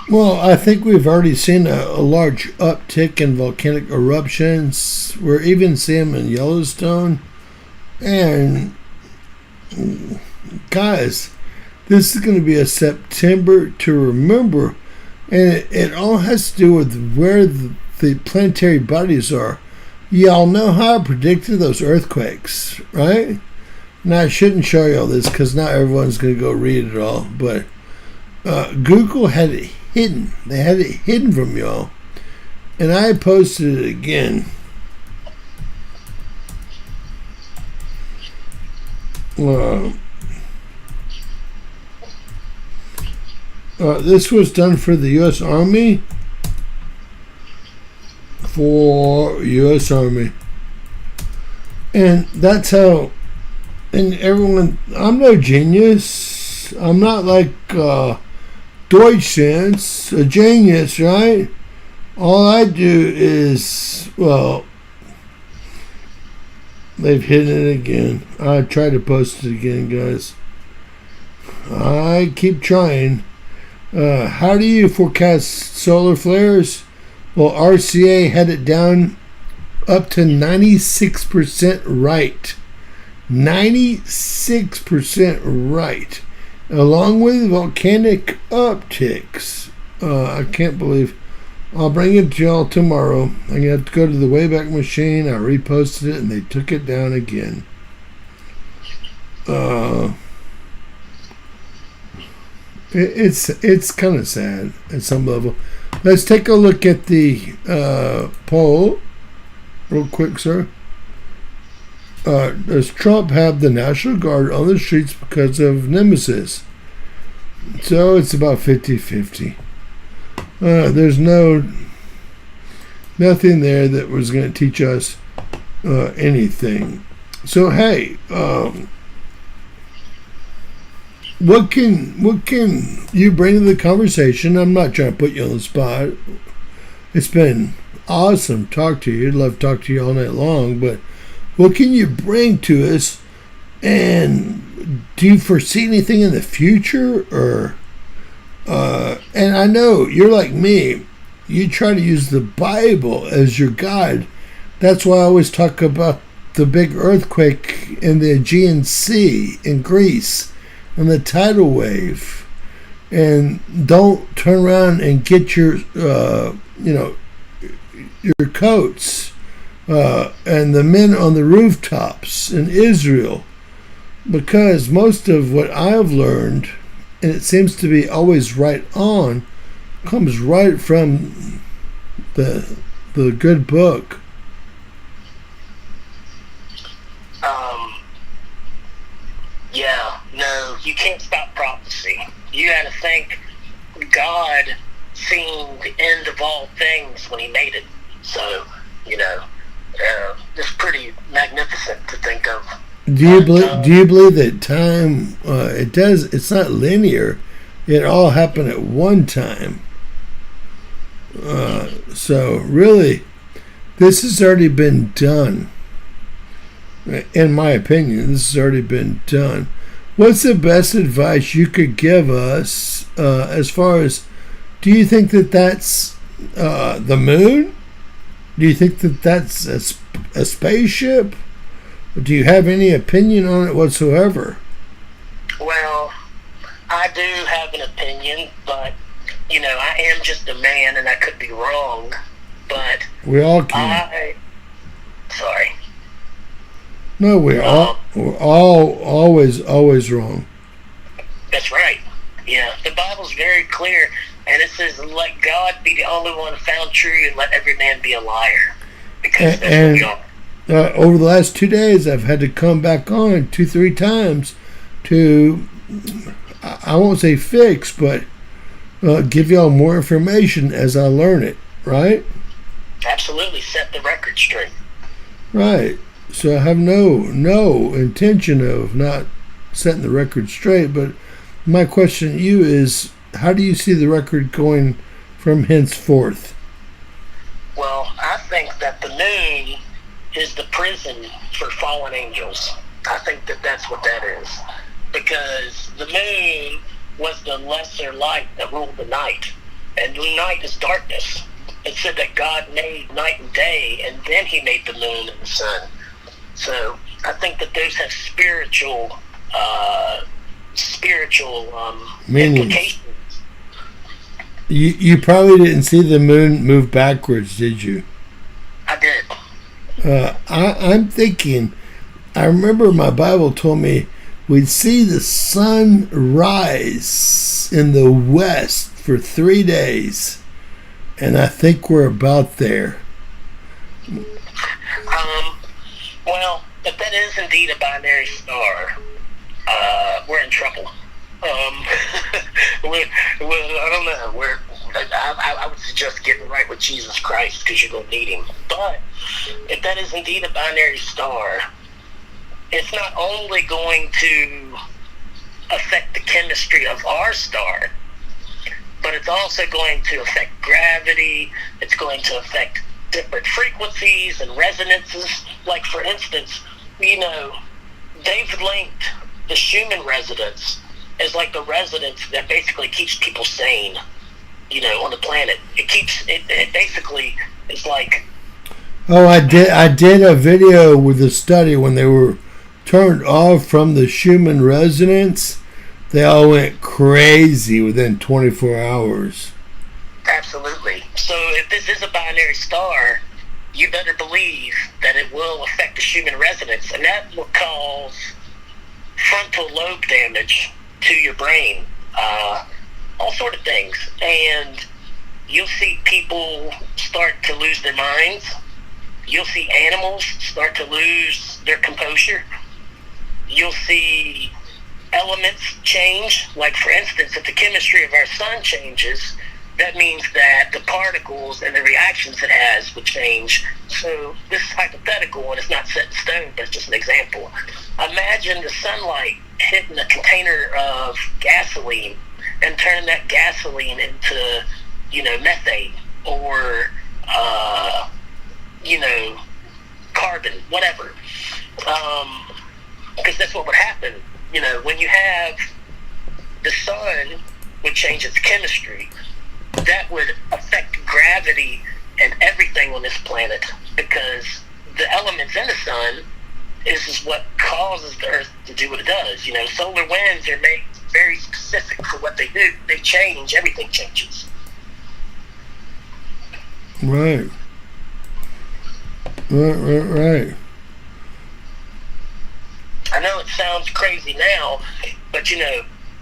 Well, I think we've already seen a large uptick in volcanic eruptions. We're even seeing them in Yellowstone. And guys, this is going to be a September to remember. And it all has to do with where the planetary bodies are. Y'all know how I predicted those earthquakes, right? Now, I shouldn't show y'all this because not everyone's going to go read it all. But Google had it hidden. They had it hidden from y'all. And I posted it again. This was done for the U.S. Army. For U.S. Army. And that's how, and everyone, I'm no genius. I'm not like Deutschsense, a genius, right? All I do is, well, they've hidden it again. I try to post it again, guys. I keep trying. How do you forecast solar flares? Well, RCA had it down up to 96% right. 96% right, along with volcanic upticks. I can't believe. I'll bring it to y'all tomorrow. I'm going to have to go to the Wayback Machine. I reposted it, and they took it down again. It's kind of sad at some level. Let's take a look at the poll real quick, sir. Does Trump have the National Guard on the streets because of Nemesis? So it's about 50-50. There's nothing there that was going to teach us anything. So hey, what can you bring to the conversation? I'm not trying to put you on the spot. It's been awesome to talk to you. I'd love to talk to you all night long, but what can you bring to us? And do you foresee anything in the future? Or and I know you're like me. You try to use the Bible as your guide. That's why I always talk about the big earthquake in the Aegean Sea in Greece and the tidal wave. And don't turn around and get your your coats and the men on the rooftops in Israel, because most of what I've learned, and it seems to be always right on, comes right from the good book. Yeah, no, you can't stop prophecy. You got to think God seen the end of all things when he made it. So, it's pretty magnificent to think of. Do you believe that time, it's not linear, it all happened at one time? So really, this has already been done. In my opinion, this has already been done. What's the best advice you could give us as far as, do you think that that's the moon? Do you think that that's a spaceship? Do you have any opinion on it whatsoever? Well, I do have an opinion, but, I am just a man and I could be wrong, but... We all can. Sorry. No, we're all always wrong. That's right. Yeah, the Bible's very clear, and it says, "Let God be the only one found true, and let every man be a liar." Because that's what we are. Over the last 2 days, I've had to come back on 2-3 times to, I won't say fix, but give y'all more information as I learn it. Right? Absolutely, set the record straight. Right. So I have no intention of not setting the record straight, but my question to you is, how do you see the record going from henceforth? Well, I think that the moon is the prison for fallen angels. I think that that's what that is. Because the moon was the lesser light that ruled the night. And the night is darkness. It said that God made night and day, and then he made the moon and the sun. So I think that those have spiritual implications. You probably didn't see the moon move backwards, did you? I did. I'm thinking, I remember my Bible told me we'd see the sun rise in the west for 3 days, and I think we're about there. Well, if that is indeed a binary star, we're in trouble. I don't know. I would suggest getting right with Jesus Christ, because you're going to need him. But if that is indeed a binary star, it's not only going to affect the chemistry of our star, but it's also going to affect gravity. It's going to affect different frequencies and resonances. Like, for instance, they've linked the Schumann resonance as like the resonance that basically keeps people sane, on the planet. It basically is like... Oh, I did a video with a study when they were turned off from the Schumann resonance, they all went crazy within 24 hours. Absolutely. So if this is a binary star, you better believe that it will affect the Schumann resonance, and that will cause frontal lobe damage to your brain, all sort of things. And you'll see people start to lose their minds. You'll see animals start to lose their composure. You'll see elements change. Like, for instance, if the chemistry of our sun changes, that means that the particles and the reactions it has would change. So this is hypothetical and it's not set in stone, but it's just an example. Imagine the sunlight hitting a container of gasoline and turning that gasoline into, methane or, carbon, whatever. Because that's what would happen. When you have the sun would change its chemistry, that would affect gravity and everything on this planet, because the elements in the sun is what causes the Earth to do what it does. Solar winds are made very specific for what they do. They change, everything changes. Right. Right. I know it sounds crazy now, but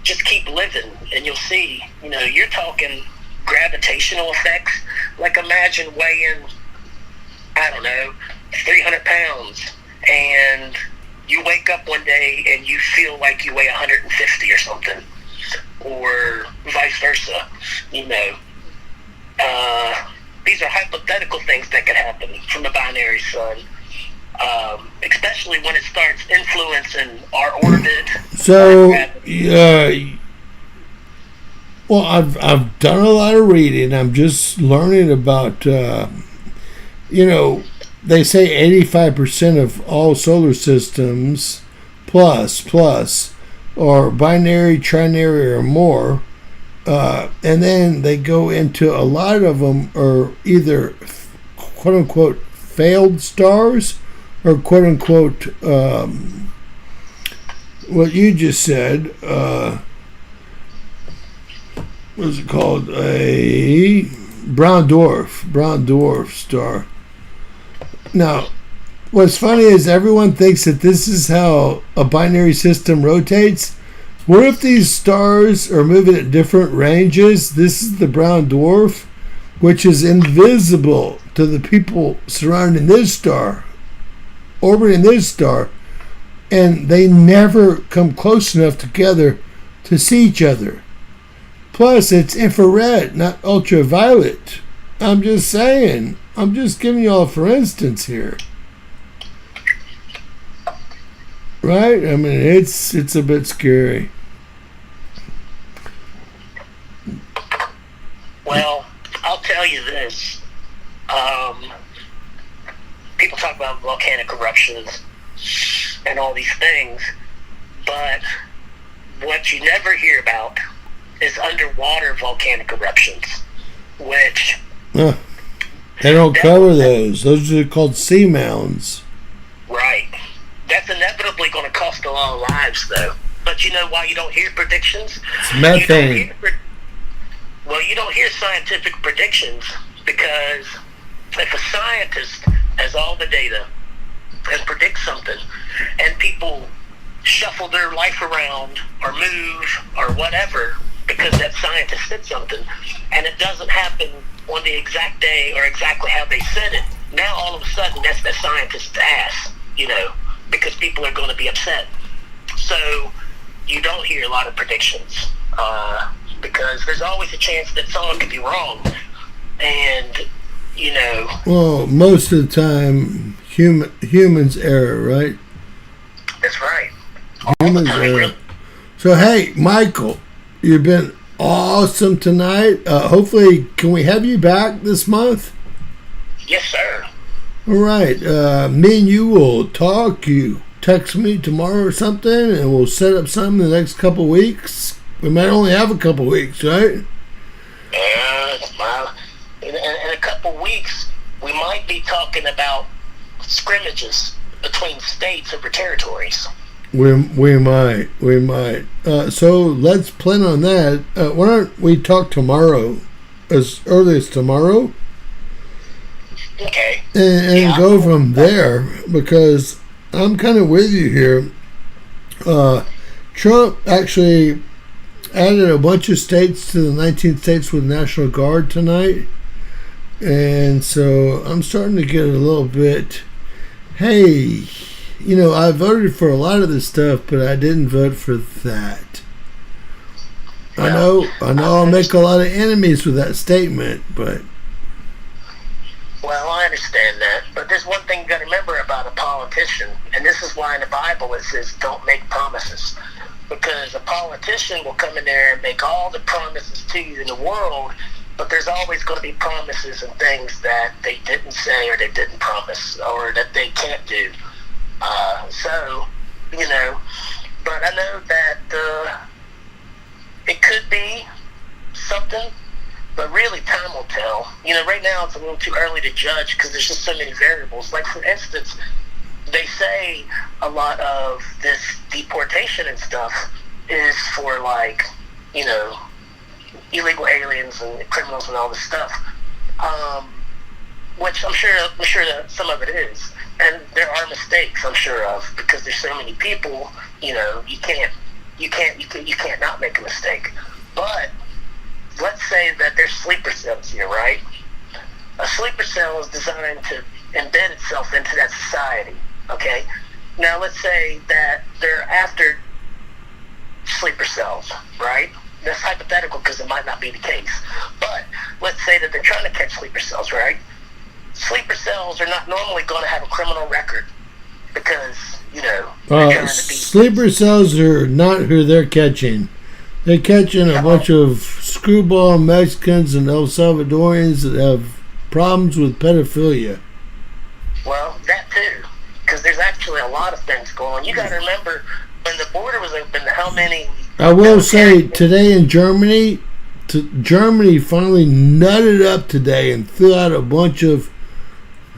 just keep living and you'll see. You're talking gravitational effects. Like, imagine weighing, 300 pounds, and you wake up one day and you feel like you weigh 150 or something, or vice versa. These are hypothetical things that could happen from a binary sun, especially when it starts influencing our orbit. So, well, I've done a lot of reading. I'm just learning about, they say 85% of all solar systems plus are binary, trinary, or more. And then they go into a lot of them are either quote unquote failed stars or quote unquote what you just said, what is it called? A brown dwarf star. Now, what's funny is everyone thinks that this is how a binary system rotates. What if these stars are moving at different ranges? This is the brown dwarf, which is invisible to the people surrounding this star, orbiting this star, and they never come close enough together to see each other. Plus, it's infrared, not ultraviolet. I'm just saying. I'm just giving you all for instance here. Right? I mean, it's a bit scary. Well, I'll tell you this. People talk about volcanic eruptions and all these things, but what you never hear about is underwater volcanic eruptions, which... they don't cover those. Those are called seamounds. Right. That's inevitably going to cost a lot of lives, though. But you know why you don't hear predictions? It's methane. You don't hear scientific predictions because if a scientist has all the data and predicts something, and people shuffle their life around or move or whatever because that scientist said something, and it doesn't happen on the exact day or exactly how they said it, now all of a sudden that's the scientist's ass, because people are going to be upset. So you don't hear a lot of predictions because there's always a chance that someone could be wrong. And, Well, most of the time, humans err, right? That's right. Humans err. So, hey, Michael, you've been awesome tonight. Hopefully, can we have you back this month? Yes, sir. All right. Me and you will talk. You text me tomorrow or something, and we'll set up something in the next couple weeks. We might only have a couple weeks, right? Yeah, in a couple weeks, we might be talking about scrimmages. between states over territories. We might. So let's plan on that. Why don't we talk tomorrow, as early as tomorrow? Okay. And go from there, because I'm kind of with you here. Trump actually added a bunch of states to the 19 states with National Guard tonight. And so I'm starting to get a little bit, hey, I voted for a lot of this stuff, but I didn't vote for that. I know I'll make a lot of enemies with that statement, but... Well, I understand that, but there's one thing you got to remember about a politician, and this is why in the Bible it says don't make promises, because a politician will come in there and make all the promises to you in the world, but there's always going to be promises and things that they didn't say or they didn't promise or that they can't do. But I know that it could be something, but really time will tell. Right now it's a little too early to judge because there's just so many variables. Like, for instance, they say a lot of this deportation and stuff is for, like, illegal aliens and criminals and all this stuff, which I'm sure that some of it is. And there are mistakes, I'm sure of, because there's so many people. You can't not make a mistake. But let's say that there's sleeper cells here, right? A sleeper cell is designed to embed itself into that society. Okay. Now let's say that they're after sleeper cells, right? That's hypothetical because it might not be the case. But let's say that they're trying to catch sleeper cells, right? Sleeper cells are not normally going to have a criminal record because, they're trying to be... Sleeper cells are not who they're catching. They're catching a bunch of screwball Mexicans and El Salvadorians that have problems with pedophilia. Well, that too. Because there's actually a lot of things going on. You got to remember, when the border was open, how many... I will say, today in Germany, Germany finally nutted up today and threw out a bunch of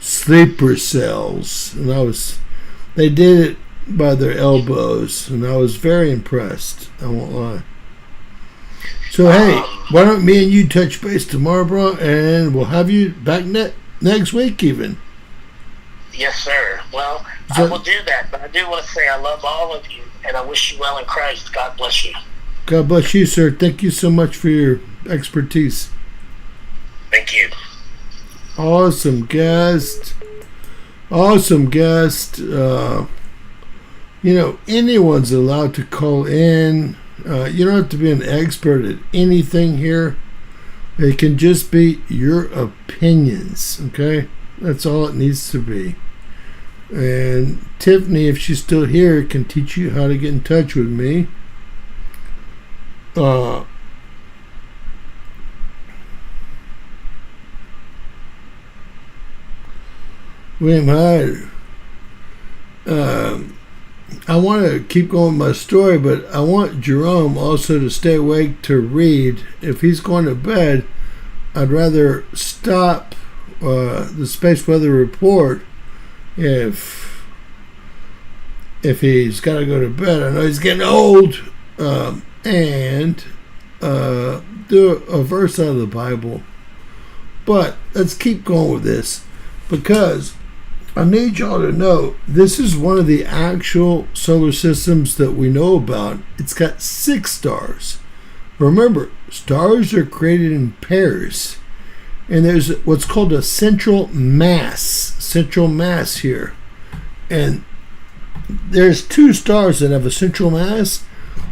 sleeper cells. And they did it by their elbows, and I was very impressed. I won't lie. So, hey, why don't me and you touch base tomorrow, bro, and we'll have you back next week even. Yes, sir. Well, I will do that, but I do want to say I love all of you, and I wish you well in Christ. God bless you. God bless you, sir. Thank you so much for your expertise. Thank you. Awesome guest. Anyone's allowed to call in. You don't have to be an expert at anything here. It can just be your opinions, okay? That's all it needs to be. And Tiffany, if she's still here, can teach you how to get in touch with me. William Hyde. I want to keep going with my story, but I want Jerome also to stay awake to read. If he's going to bed, I'd rather stop the Space Weather Report if he's got to go to bed. I know he's getting old, and do a verse out of the Bible. But let's keep going with this, because I need y'all to know this is one of the actual solar systems that we know about. It's got 6 stars. Remember, stars are created in pairs. And there's what's called a central mass here. And there's 2 stars that have a central mass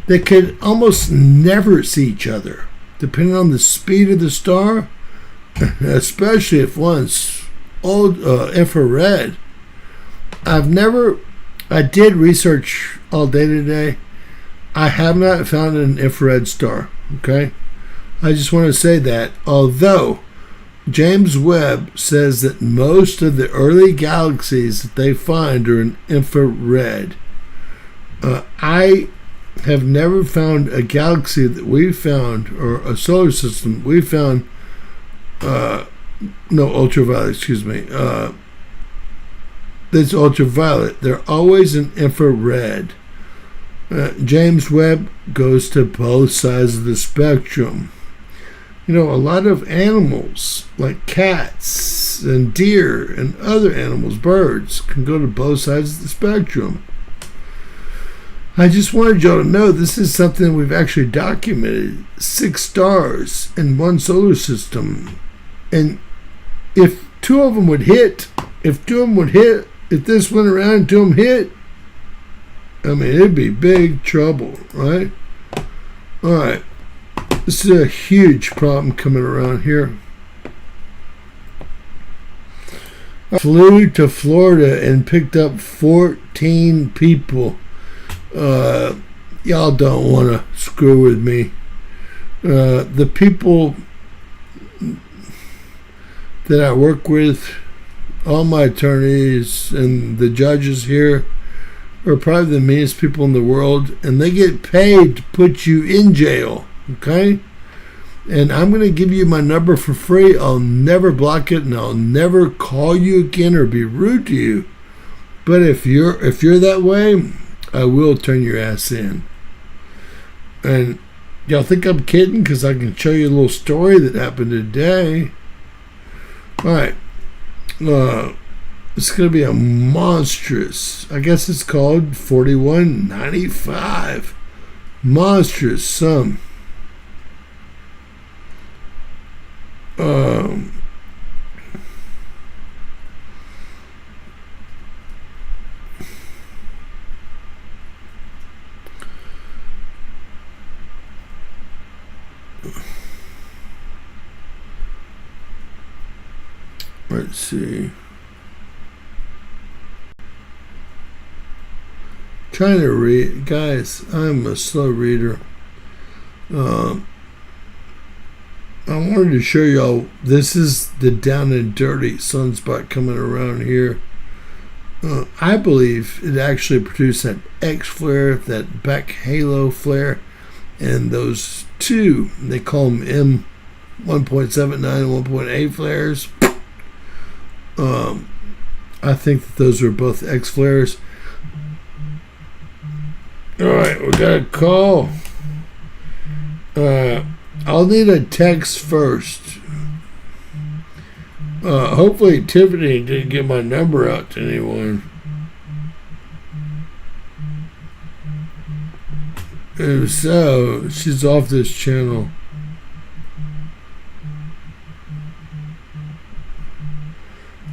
that could almost never see each other, depending on the speed of the star, especially if one's infrared. I did research all day today. I have not found an infrared star, okay? I just want to say that, although James Webb says that most of the early galaxies that they find are in infrared, I have never found a galaxy that we found, or a solar system we found, ultraviolet, that's ultraviolet. They're always in infrared. James Webb goes to both sides of the spectrum. You know, a lot of animals, like cats and deer and other animals, birds, can go to both sides of the spectrum. I just wanted y'all to know this is something we've actually documented. 6 stars in one solar system. And if two of them would hit, if this went around and 2 of them hit, I mean, it'd be big trouble, right? All right. This is a huge problem coming around here. I flew to Florida and picked up 14 people. Y'all don't want to screw with me. The people that I work with, all my attorneys and the judges here, are probably the meanest people in the world, and they get paid to put you in jail, okay? And I'm going to give you my number for free. I'll never block it, and I'll never call you again or be rude to you. But if you're that way, I will turn your ass in. And y'all think I'm kidding? Because I can show you a little story that happened today. All right. It's going to be a monstrous, I guess it's called 4195. Monstrous sum. Let's see. Trying to read, guys. I'm a slow reader. I wanted to show y'all. This is the down and dirty sunspot coming around here. I believe it actually produced that X flare, that back halo flare, and those two. They call them M 1.79 and 1.8 flares. I think that those are both X flares. Alright, we got a call. I'll need a text first. Hopefully Tiffany didn't get my number out to anyone. If so, she's off this channel.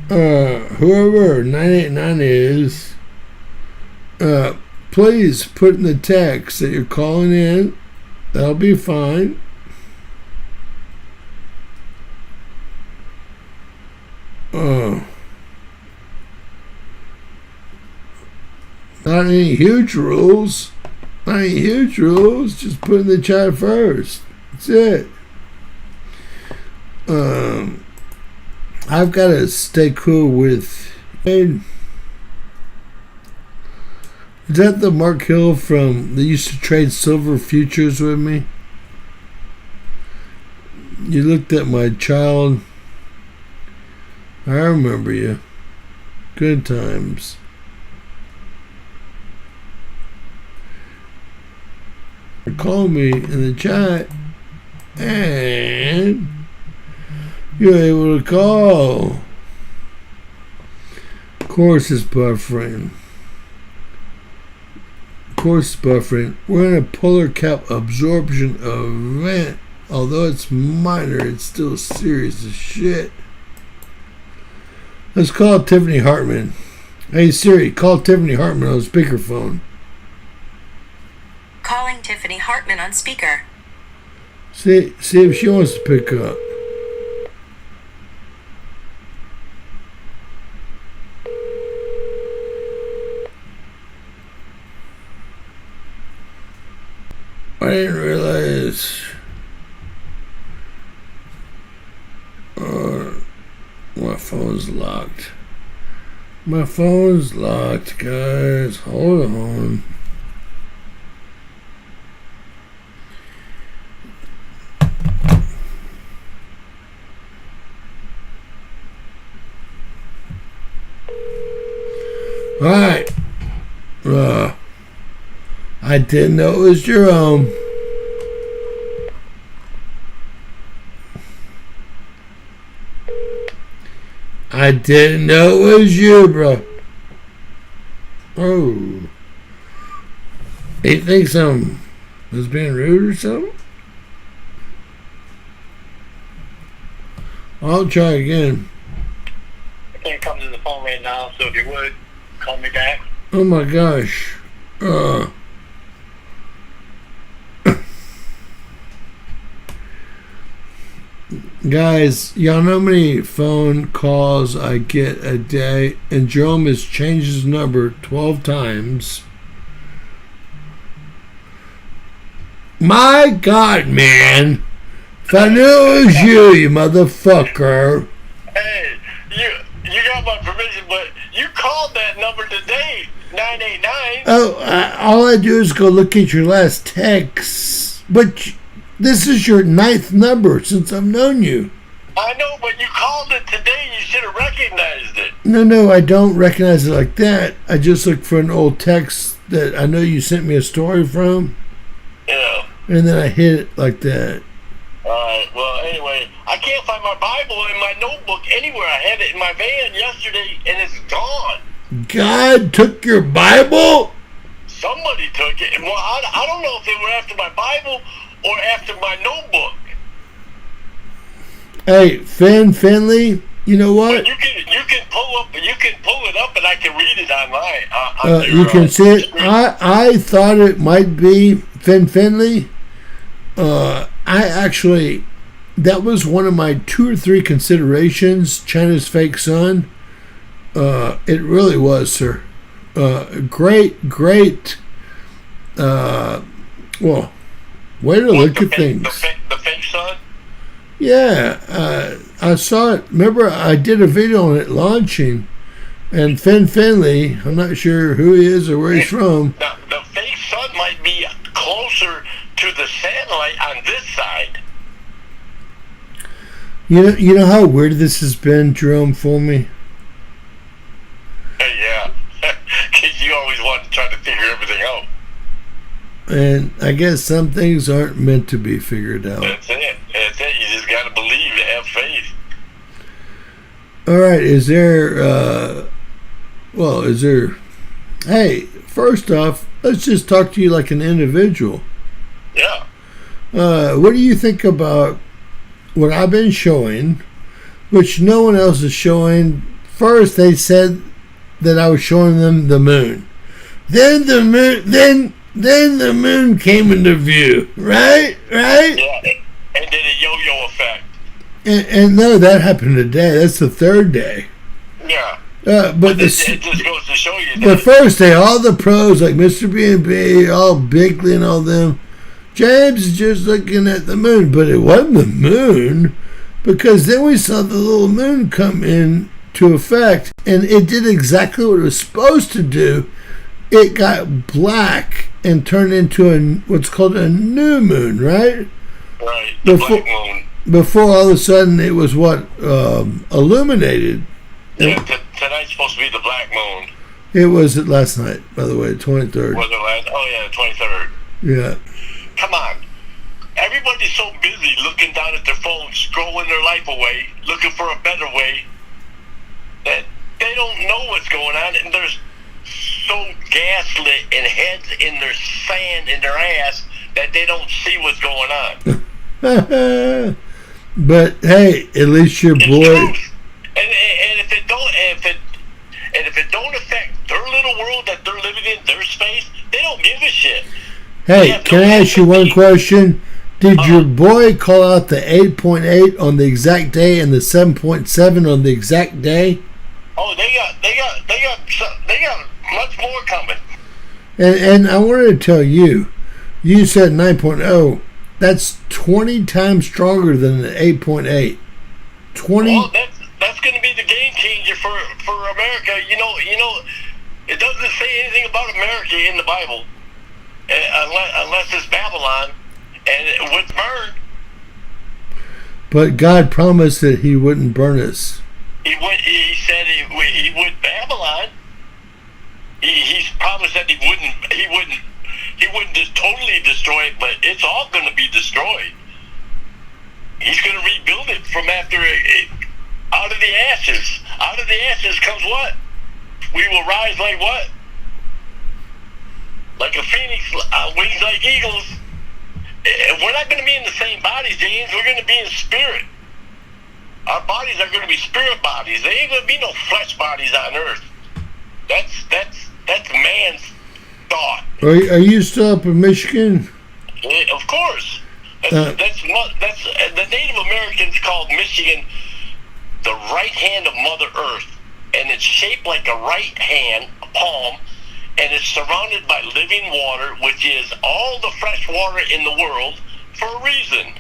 Whoever 989 is, please put in the text that you're calling in. That'll be fine. Not any huge rules. Not any huge rules. Just put in the chat first. That's it. I've got to stay cool with. Is that the Mark Hill from that used to trade silver futures with me? You looked at my child. I remember you. Good times. Call me in the chat and you're able to call. Of course it's buffering. We're in a polar cap absorption event. Although it's minor, it's still serious as shit. Let's call Tiffany Hartman. Hey Siri, call Tiffany Hartman on speakerphone. Calling Tiffany Hartman on speaker. See if she wants to pick up. I didn't realize my phone's locked. My phone's locked, guys. Hold on. I didn't know it was Jerome. I didn't know it was you, bro. Oh. He thinks I'm was being rude or something? I'll try again. I can't come to the phone right now, so if you would, call me back. Oh my gosh. Guys, y'all know how many phone calls I get a day? And Jerome has changed his number 12 times. My God, man. If I knew it was you motherfucker. Hey, you got my permission, but you called that number today, 989. Oh, all I do is go look at your last text. But this is your 9th number since I've known you. I know, but you called it today. You should have recognized it. No, I don't recognize it like that. I just look for an old text that I know you sent me a story from. Yeah. And then I hit it like that. Alright, well, anyway, I can't find my Bible in my notebook anywhere. I had it in my van yesterday, and it's gone. God took your Bible? Somebody took it. Well, I don't know if they were after my Bible or after my notebook. Hey, Finley, you know what? But you can pull it up, and I can read it online. You can see it. I thought it might be Finley. That was one of my 2 or 3 considerations, China's fake sun. It really was, sir. Great, well, way to look at things. The fake sun? Yeah, I saw it. Remember, I did a video on it launching, and Finley, I'm not sure who he is or where he's from. The fake sun might be closer to the satellite on this side. You know how weird this has been, Jerome, for me? Yeah, because you always want to try to figure everything out. And I guess some things aren't meant to be figured out. That's it. You just got to believe, have faith. All right, is there... Hey, first off, let's just talk to you like an individual. Yeah. What do you think about what I've been showing, which no one else is showing? First, they said that I was showing them the moon. Then the moon came into view. Right? Yeah. And then a yo-yo effect. And no, that happened today. That's the 3rd day. Yeah. But it just goes to show you that. The first day, all the pros like Mr. B&B, all Bigley and all them, James is just looking at the moon, but it wasn't the moon, because then we saw the little moon come in to effect, and it did exactly what it was supposed to do. It got black and turned into what's called a new moon, right? Right, the black moon. Before all of a sudden it was illuminated. Yeah, tonight's supposed to be the black moon. It was last night, by the way, 23rd. Was it last? Oh yeah, the 23rd. Yeah. Come on. Everybody's so busy looking down at their phones, scrolling their life away, looking for a better way, that they don't know what's going on, and they're so gaslit and heads in their sand in their ass that they don't see what's going on. But hey, at least your boy. And if it don't affect their little world that they're living in, their space, they don't give a shit. Hey, can I ask you one question? Did your boy call out the 8.8 on the exact day and the 7.7 on the exact day? Oh, they got much more coming. And I wanted to tell you, you said 9.0. That's 20 times stronger than the 8.8. 20. Well, that's going to be the game changer for America. You know, it doesn't say anything about America in the Bible, unless it's Babylon, and it would burn. But God promised that He wouldn't burn us. He said he would Babylon. He's promised that he wouldn't just totally destroy it, but it's all going to be destroyed. He's going to rebuild it from after out of the ashes. Out of the ashes comes what? We will rise like what? Like a phoenix, wings like eagles. We're not going to be in the same bodies, James. We're going to be in spirit. Our bodies are going to be spirit bodies. There ain't going to be no flesh bodies on earth. That's man's thought. Are you still up in Michigan? Yeah, of course. That's the Native Americans called Michigan the right hand of Mother Earth, and it's shaped like a right hand, a palm, and it's surrounded by living water, which is all the fresh water in the world for a reason.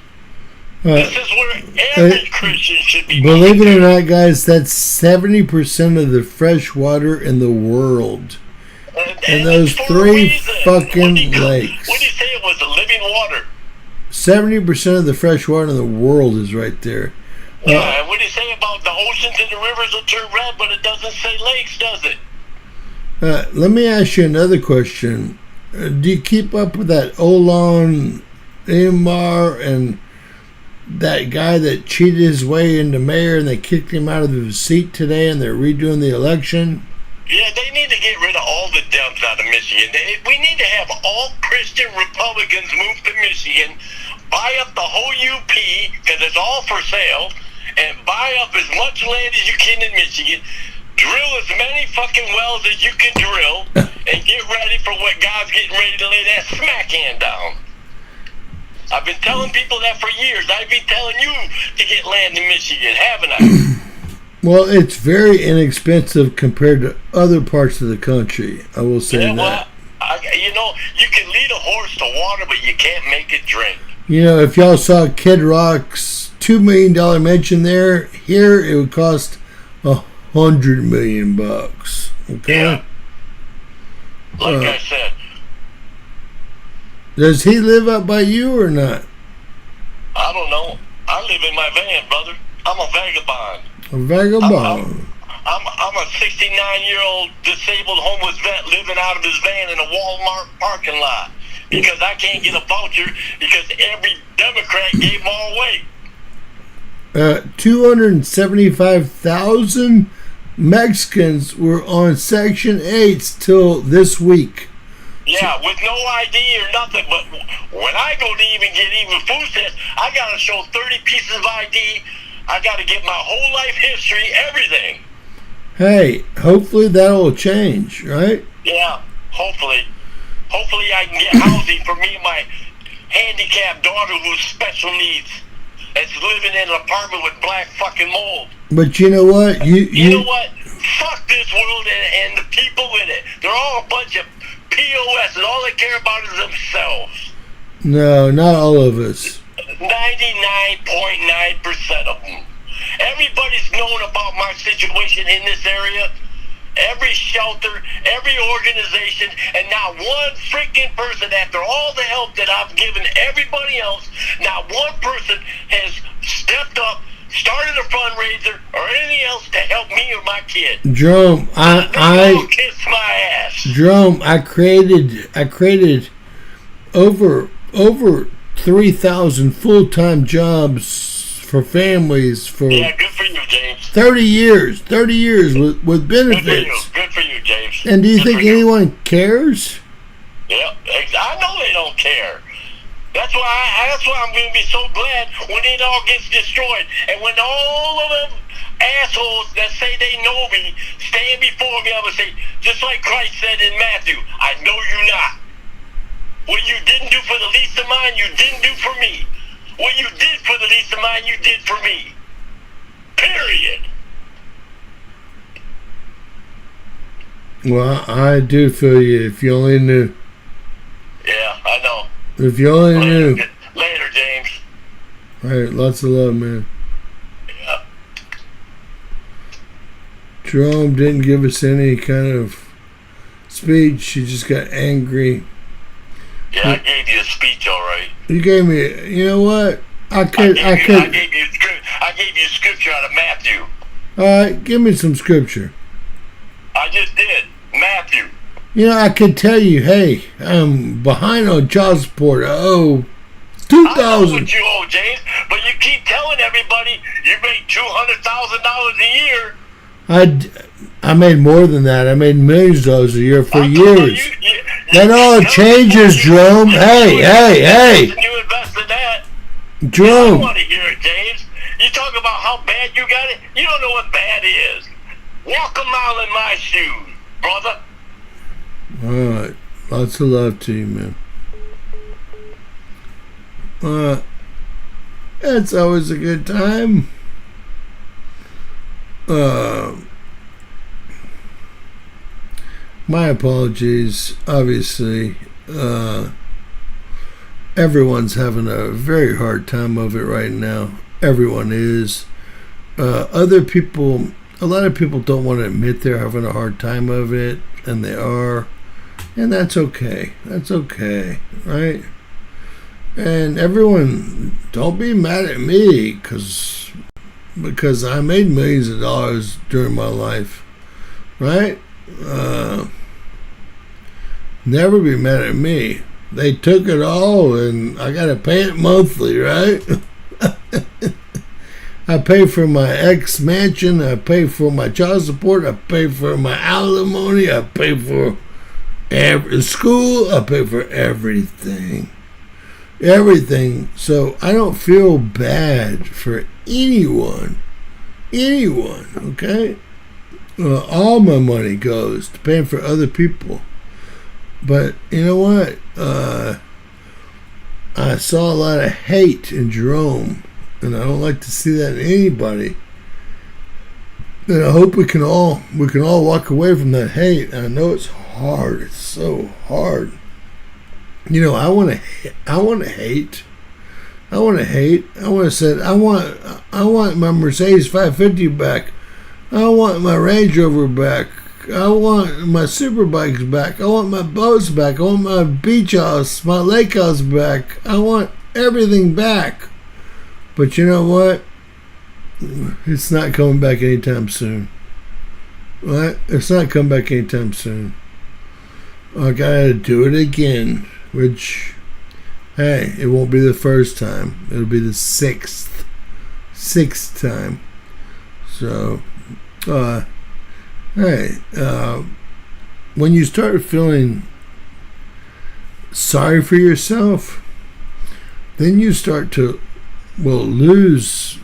This is where every Christian should be. Believe it or not, guys, that's 70% of the fresh water in the world. And those 3 fucking lakes. What did you say it was? The living water. 70% of the fresh water in the world is right there. Yeah, and what do you say about the oceans and the rivers will turn red, but it doesn't say lakes, does it? Let me ask you another question. Do you keep up with that Olon Amar and that guy that cheated his way into mayor and they kicked him out of his seat today and they're redoing the election? Yeah, they need to get rid of all the dumps out of Michigan. We need to have all Christian Republicans move to Michigan, buy up the whole UP, because it's all for sale, and buy up as much land as you can in Michigan, drill as many fucking wells as you can drill, and get ready for what God's getting ready to lay that smack hand down. I've been telling people that for years. I've been telling you to get land in Michigan, haven't I? Well, it's very inexpensive compared to other parts of the country. I will say that. Well, you can lead a horse to water, but you can't make it drink. You know, if y'all saw Kid Rock's $2 million mansion there, here it would cost $100 million. Okay. Yeah. Like I said. Does he live up by you or not? I don't know. I live in my van, brother. I'm a vagabond. A vagabond. I'm a 69-year-old disabled homeless vet living out of his van in a Walmart parking lot because I can't get a voucher because every Democrat gave them all away. 275,000 Mexicans were on Section 8 till this week. Yeah, with no ID or nothing. But when I go to even get food stamps, I got to show 30 pieces of ID. I got to get my whole life history, everything. Hey, hopefully that'll change, right? Yeah, hopefully. Hopefully I can get housing for me and my handicapped daughter who's special needs. That's living in an apartment with black fucking mold. But you know what? You know what? Fuck this world and the people in it. They're all a bunch of POS and all they care about is themselves. No, not all of us. 99.9% of them. Everybody's known about my situation in this area. Every shelter, every organization, and not one freaking person, after all the help that I've given everybody else, not one person has stepped up, started a fundraiser, or anything else to help me or my kid. Jerome, I kiss my ass. Jerome, I created over 3,000 full-time jobs for families for good for you, James. 30 years with benefits. Good for you, James. And do you think anyone cares? Yeah, I know they don't care. That's why I'm going to be so glad when it all gets destroyed, and when all of them assholes that say they know me stand before me, I'm going to say, just like Christ said in Matthew, I know you not. What you didn't do for the least of mine, you didn't do for me. What you did for the least of mine, you did for me. Period. Well, I do feel you. If you only knew. Yeah, I know. If you only knew. Later, James. All right, lots of love, man. Yeah. Jerome didn't give us any kind of speech. He just got angry. Yeah, I gave you a speech, all right. You gave me. You know what? I gave you scripture out of Matthew. All right, give me some scripture. I just did. Matthew. I could tell you, hey, I'm behind on child support. Oh, I know 2,000. what you owe, James, but you keep telling everybody you make $200,000 a year. I made more than that. I made millions of dollars a year for years. That all changes, Jerome. Hey. You invest in that. I Jerome. want to hear it, James. You talk about how bad you got it. You don't know what bad is. Walk a mile in my shoes, brother. All right. Lots of love to you, man. It's always a good time. My apologies. Obviously, everyone's having a very hard time of it right now. Everyone is. Other people, a lot of people don't want to admit they're having a hard time of it, and they are. And that's okay. That's okay, right? And everyone, don't be mad at me because I made millions of dollars during my life, right? Never be mad at me. They took it all, and I gotta pay it monthly, right? I pay for my ex-mansion. I pay for my child support. I pay for my alimony. I pay for every school. I pay for everything. So I don't feel bad for anyone, okay? All my money goes to paying for other people. But you know what? I saw a lot of hate in Jerome, and I don't like to see that in anybody. And I hope we can all walk away from that hate. I know it's hard. It's so hard. I want to hate. I want to say, I want my Mercedes 550 back. I want my Range Rover back. I want my super bikes back. I want my boats back. I want my beach house, my lake house back. I want everything back. But you know what? It's not coming back anytime soon. Right? It's not coming back anytime soon. I gotta do it again. Which, hey, it won't be the first time. It'll be the sixth time. So, hey, when you start feeling sorry for yourself, then you start to, lose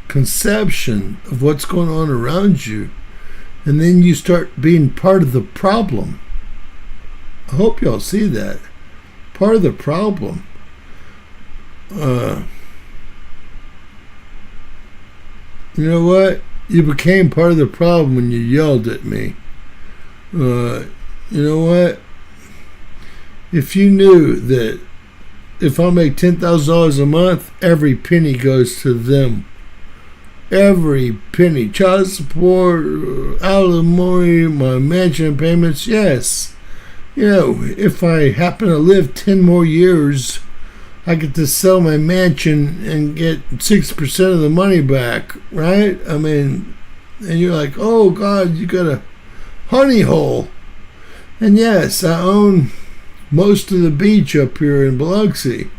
conception of what's going on around you. And then you start being part of the problem. I hope y'all see that. Part of the problem. You know what? You became part of the problem when you yelled at me. You know what? If you knew that if I make $10,000 a month, every penny goes to them. Every penny. Child support, alimony, my mansion payments, yes. If I happen to live 10 more years, I get to sell my mansion and get 6% of the money back, right? I mean, and you're like, oh God, you got a honey hole. And yes, I own most of the beach up here in Biloxi.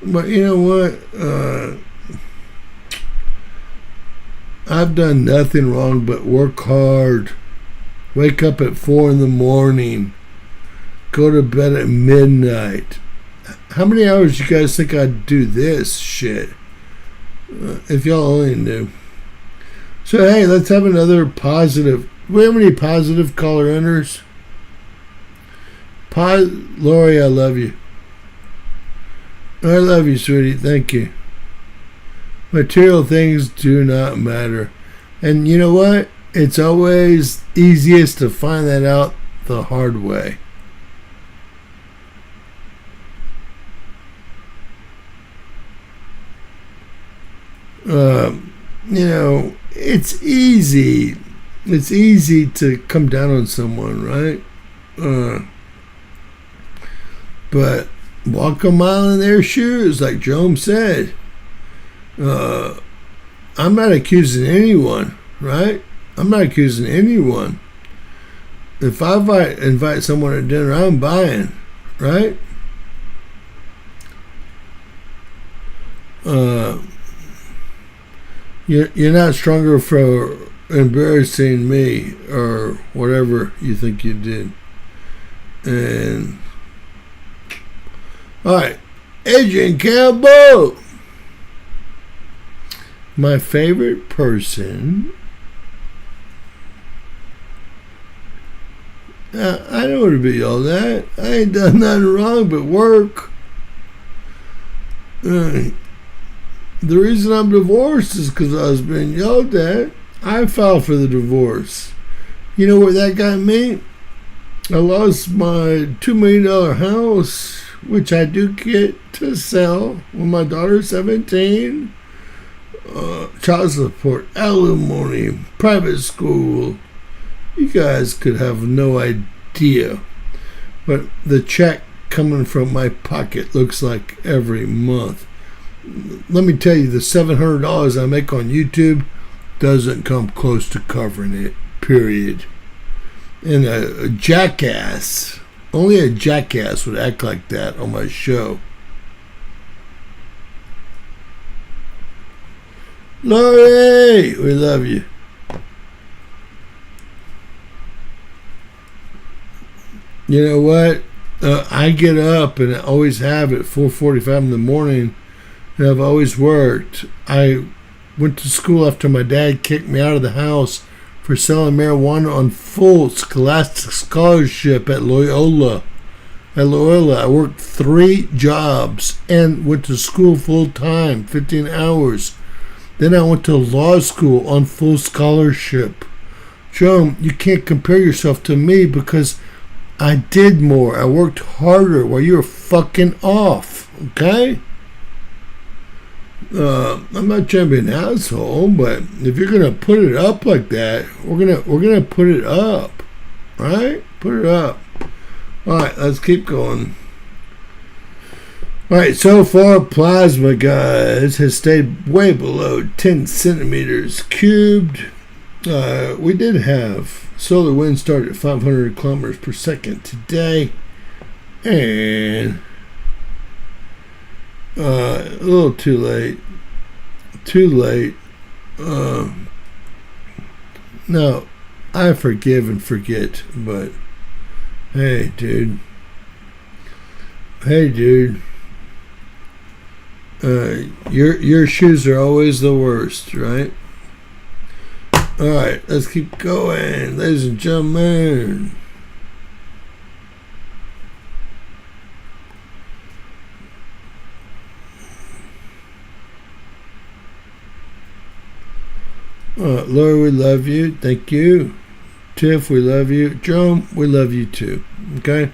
But you know what? I've done nothing wrong but work hard. Wake up at 4 a.m. Go to bed at midnight. How many hours you guys think I'd do this shit? If y'all only knew. So hey, let's have another positive. Do we have any positive caller enters? Lori, I love you. I love you, sweetie. Thank you. Material things do not matter. And you know what? It's always easiest to find that out the hard way. It's easy. It's easy to come down on someone, right? But walk a mile in their shoes, like Jerome said. I'm not accusing anyone, right? I'm not accusing anyone. if I invite someone to dinner, I'm buying, right? You're not stronger for embarrassing me or whatever you think you did. And all right, Adrian Campbell, my favorite person. I don't want to be yelled at. I ain't done nothing wrong but work. The reason I'm divorced is because I was being yelled at. I filed for the divorce. You know what that got me? I lost my $2 million house, which I do get to sell when my daughter's 17. Child support, alimony, private school. You guys could have no idea what the check coming from my pocket looks like every month. Let me tell you, the $700 I make on YouTube doesn't come close to covering it, period. And a jackass, only a jackass would act like that on my show. Lori, we love you. You know what? I get up, and I always have at 4:45 in the morning, and I've always worked. I went to school after my dad kicked me out of the house for selling marijuana on full scholastic scholarship at Loyola. I worked 3 jobs and went to school full time, 15 hours. Then I went to law school on full scholarship. Joe, you can't compare yourself to me because I did more. I worked harder while you were fucking off. Okay? I'm not trying to be an asshole, but if you're gonna put it up like that, we're gonna put it up, right? Put it up. All right, let's keep going. All right, so far plasma, guys, has stayed way below 10 centimeters cubed. We did have solar wind start at 500 kilometers per second today, and a little too late. No, I forgive and forget, but hey, dude. Your shoes are always the worst, right? All right, let's keep going, ladies and gentlemen. Laura, we love you. Thank you. Tiff, we love you. Joan, we love you too. Okay?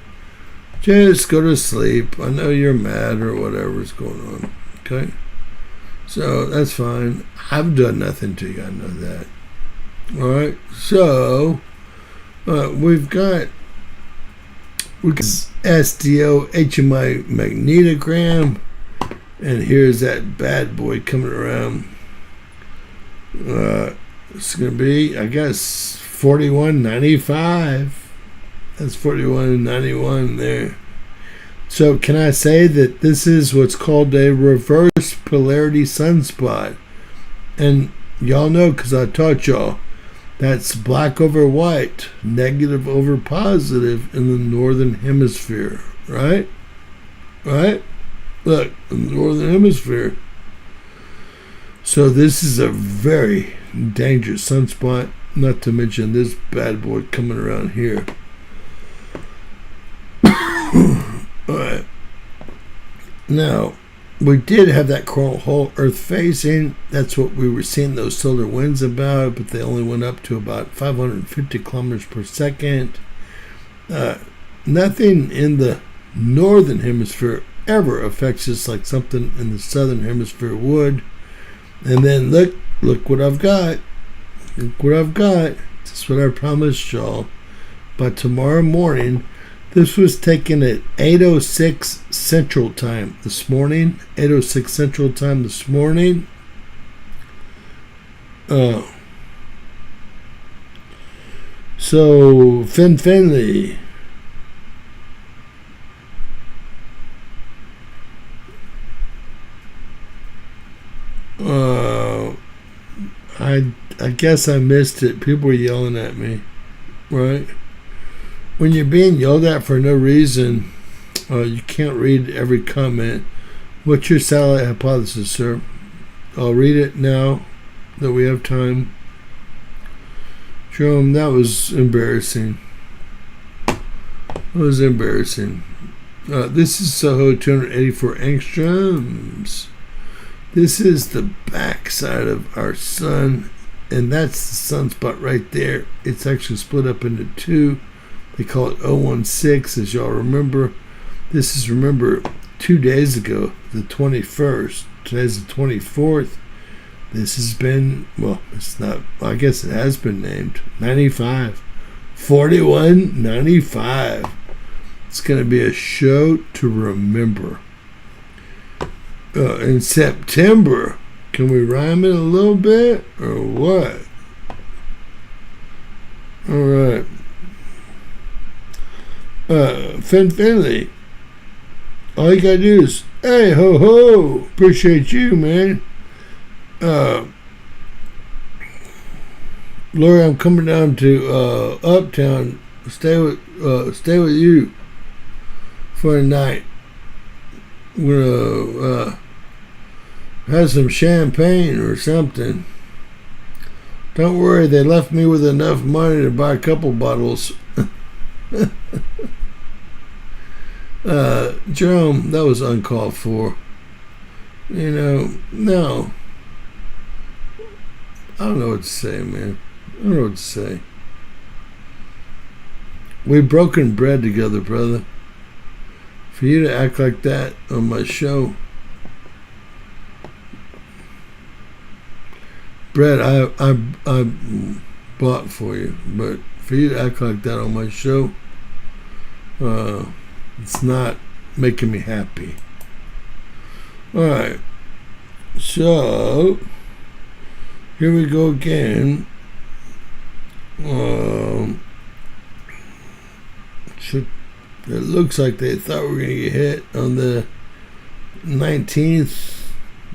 Just go to sleep. I know you're mad or whatever's going on. Okay? So, that's fine. I've done nothing to you. I know that. Alright? So, we've got SDO HMI magnetogram. And here's that bad boy coming around. It's going to be, I guess, 4195. That's 4191 there. So can I say that this is what's called a reverse polarity sunspot? And y'all know, because I taught y'all, that's black over white, negative over positive in the northern hemisphere, right? Right? Look, in the northern hemisphere. So this is a very dangerous sunspot, not to mention this bad boy coming around here. Alright. Now, we did have that coronal hole Earth facing. That's what we were seeing those solar winds about, but they only went up to about 550 kilometers per second. Nothing in the northern hemisphere ever affects us like something in the southern hemisphere would. And then look what I've got. Look what I've got. This is what I promised y'all. By tomorrow morning, this was taken at 8:06 Central Time this morning. 8:06 Central Time this morning. So, Finley. I guess I missed it. People were yelling at me, right? When you're being yelled at for no reason, you can't read every comment. What's your satellite hypothesis, sir? I'll read it now that we have time. Jerome, that was embarrassing. That was embarrassing. This is Soho 284 angstroms. This is the backside of our sun, and that's the sunspot right there. It's actually split up into two. They call it 016, as y'all remember. This is, remember, 2 days ago, the 21st. Today's the 24th. This has been, well, it's not, I guess it has been named 95. 4195. It's going to be a show to remember. In September, can we rhyme it a little bit or what? All right. Finley, all you gotta do is, hey, ho, ho, appreciate you, man. Lori, I'm coming down to Uptown, stay with you for a night. We're gonna have some champagne or something. Don't worry, they left me with enough money to buy a couple bottles. Jerome, that was uncalled for. No. I don't know what to say, man. I don't know what to say. We've broken bread together, brother. For you to act like that on my show. Bread, I bought for you, but for you to act like that on my show, it's not making me happy. Alright, so here we go again. It looks like they thought we were going to get hit on the 19th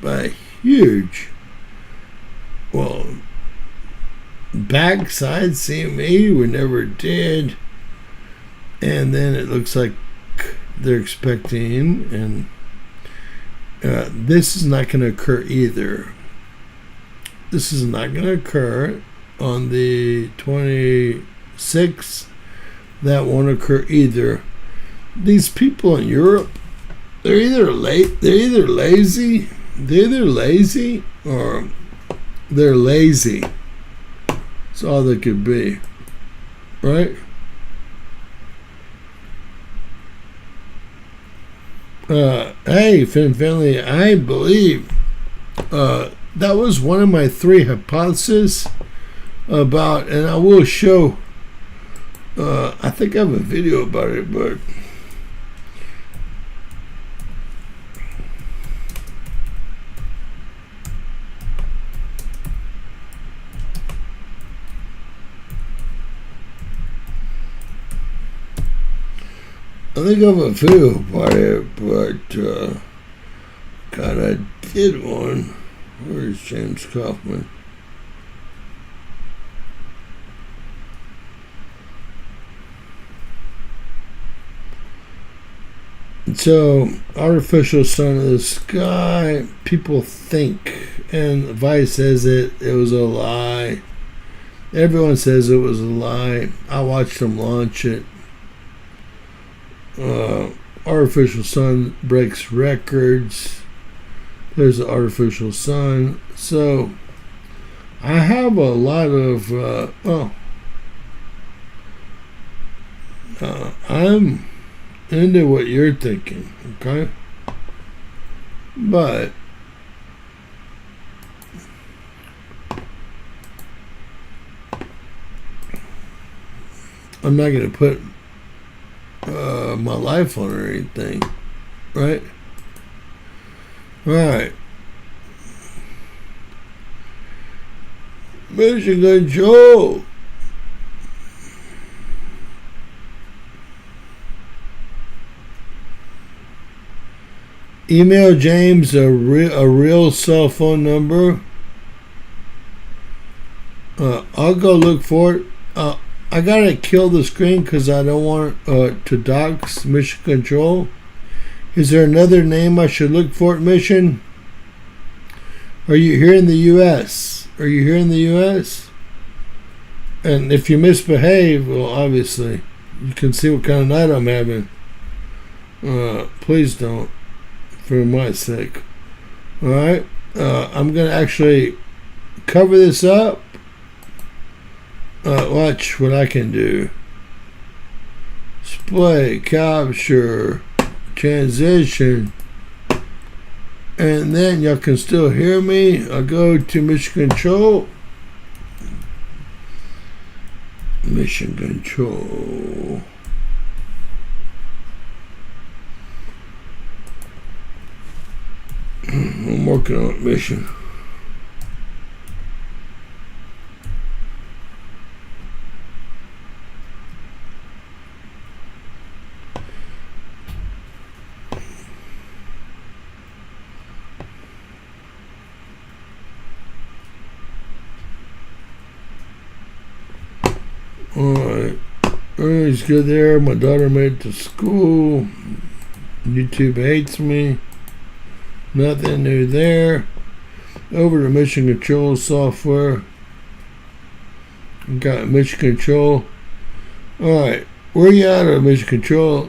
by a huge, backside CME. We never did. And then it looks like they're expecting, and this is not going to occur either. This is not going to occur on the 26th. That won't occur either. These people in Europe, they're either lazy, or they're lazy. That's all they could be, right? Hey, Finley, I believe that was one of my 3 hypotheses about, and I will show. I think I have a video about it, but I think I have a video about it, but God, I did one. Where's James Kaufman? So, artificial sun in the sky, people think, and Vice says it was a lie. Everyone says it was a lie. I watched them launch it. Artificial sun breaks records. There's the artificial sun. So, I have a lot of, I'm into what you're thinking, okay? But I'm not going to put my life on or anything, right? Right. Mission control. email James a real cell phone number. I'll go look for it. I gotta kill the screen because I don't want to dox Mission Control. Is there another name I should look for at Mission? Are you here in the U.S.? Are you here in the U.S.? And if you misbehave, well, obviously, you can see what kind of night I'm having. Please don't, for my sake. Alright, I'm going to actually cover this up. Watch what I can do. Display, capture, transition. And then y'all can still hear me. I'll go to Mission Control. Mission Control. I'm working on Mission. Alright, everything's good there. My daughter made it to school. YouTube hates me. Nothing new there. Over to Mission Control software. Got Mission Control. Alright, where you at of Mission Control?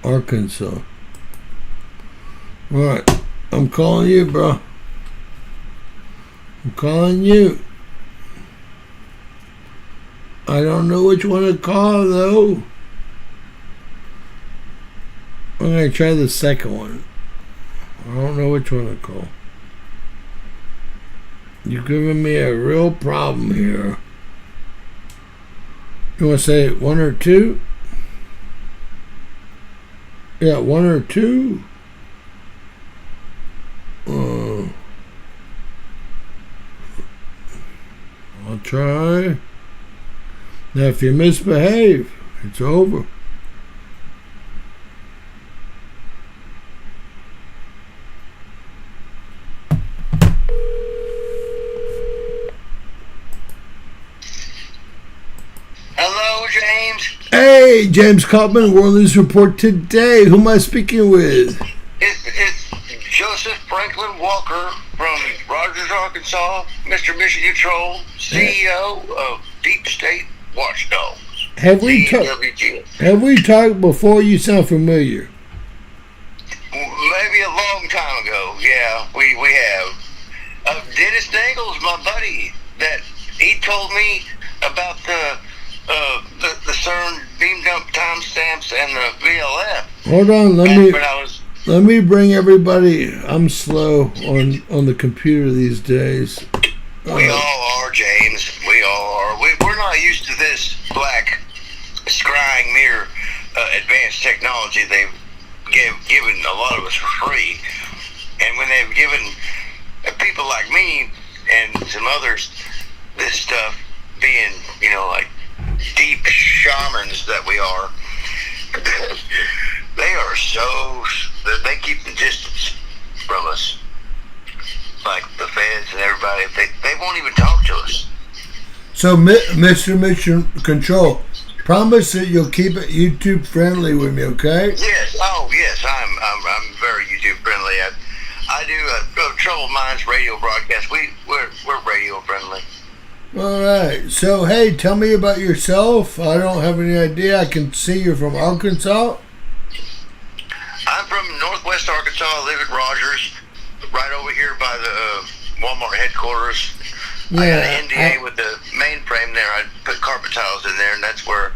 Arkansas. Alright, I'm calling you, bro. I'm calling you. I don't know which one to call, though. I'm going to try the second one. I don't know which one to call. You're giving me a real problem here. You want to say 1 or 2? Yeah, 1 or 2. I'll try. Now, if you misbehave, it's over. Hello, James. Hey, James Kaufman, World News Report today. Who am I speaking with? It's Joseph Franklin Walker from Rogers, Arkansas, Mr. Mission Control, CEO of Deep State Watchdogs. Have we talked before? You sound familiar. Maybe a long time ago. Yeah, we have. Dennis Dangle's my buddy. That he told me about the CERN beam dump timestamps and the VLF. Hold on, let me bring everybody. I'm slow on the computer these days. We all are, James. We all are. We're not used to this black scrying mirror advanced technology they've given a lot of us for free. And when they've given people like me and some others this stuff, being, like deep shamans that we are, they are they keep the distance from us. Like the feds and everybody, they won't even talk to us. So, Mr. Mission Control, promise that you'll keep it YouTube friendly with me, okay? Yes. Oh, yes. I'm very YouTube friendly. I do a Troubled Minds radio broadcast. We're radio friendly. All right. So, hey, tell me about yourself. I don't have any idea. I can see you're from Arkansas. I'm from Northwest Arkansas. I live at Rogers, right over here by the Walmart headquarters. Yeah, I got an NDA with the mainframe there. I put carpet tiles in there, and that's where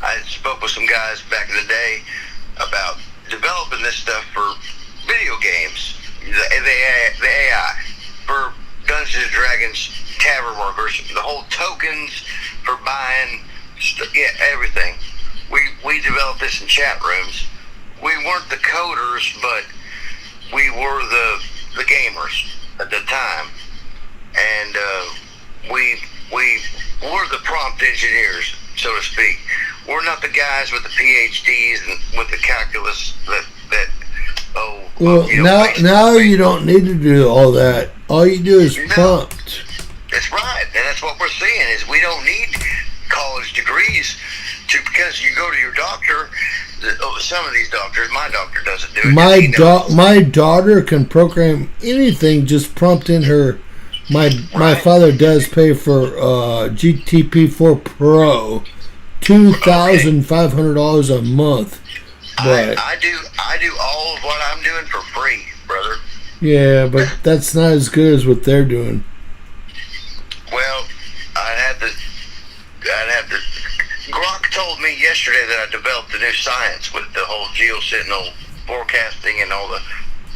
I spoke with some guys back in the day about developing this stuff for video games, the AI, for Dungeons & Dragons tavern workers, the whole tokens for buying, everything. We developed developed this in chat rooms. We weren't the coders, but we were the gamers at the time, and we were the prompt engineers, so to speak. We're not the guys with the PhDs and with the calculus that Well, now you don't need to do all that. All you do is prompt. That's right, and that's what we're seeing is we don't need college degrees because you go to your doctor. Some of these doctors, my doctor doesn't do it. My daughter can program anything. Just prompt in her. My father does pay for GTP4 Pro, $2,500 a month. But I do all of what I'm doing for free, brother. Yeah, but that's not as good as what they're doing. Well, I'd have to. Grok told me yesterday that I developed a new science with the whole Geophysical forecasting and all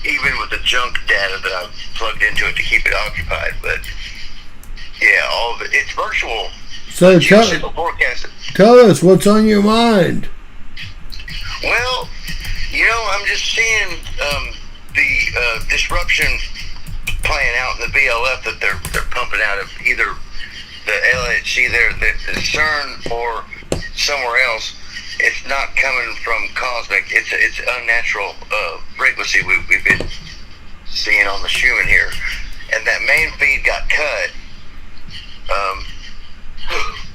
even with the junk data that I've plugged into it to keep it occupied. But yeah, all of it. It's virtual. So tell us what's on your mind. Well, I'm just seeing the disruption playing out in the BLF that they're pumping out of either the LHC there, the CERN, or somewhere else. It's not coming from cosmic. It's unnatural frequency we've been seeing on the Schumann here, and that main feed got cut.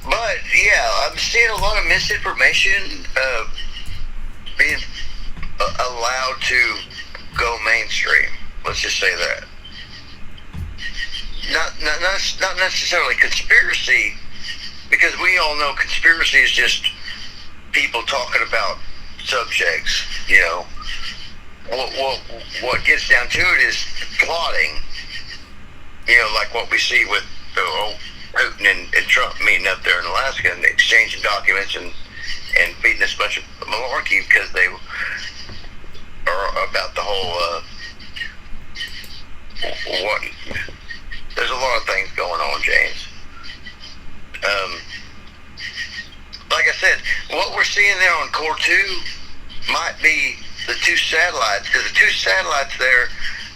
But yeah, I'm seeing a lot of misinformation being allowed to go mainstream. Let's just say that. Not necessarily conspiracy, because we all know conspiracy is just people talking about subjects. What gets down to it is plotting. Like what we see with Putin and Trump meeting up there in Alaska and exchanging documents and feeding us a bunch of malarkey because they are about the whole what. There's a lot of things going on, James. Like I said, what we're seeing there on Core 2 might be the two satellites, because the two satellites there,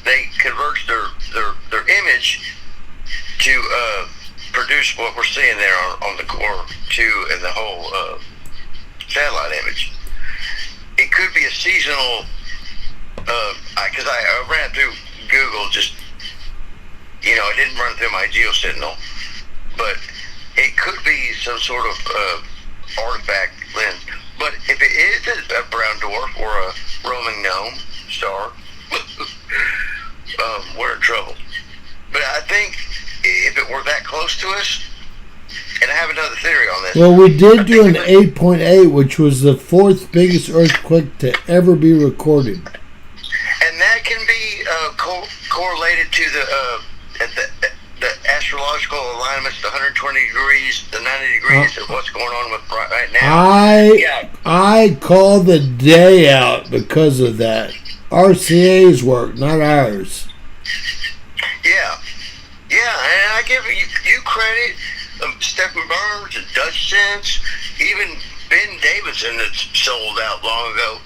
they converge their image to produce what we're seeing there on the Core 2 and the whole satellite image. It could be a seasonal, because I ran it through Google, just, I didn't run it through my Geophysical, but it could be some sort of artifact lens. But if it is a brown dwarf or a roaming gnome star, we're in trouble. But I think if it were that close to us, and I have another theory on this. Well, we did do an 8.8, which was the fourth biggest earthquake to ever be recorded. And that can be correlated to the astrological alignments, the 120 degrees, the 90 degrees of what's going on with right now. I call the day out because of that. RCA's work, not ours. Yeah, and I give you credit. Stephen Burns and Dutch Sense, even Ben Davidson that's sold out long ago.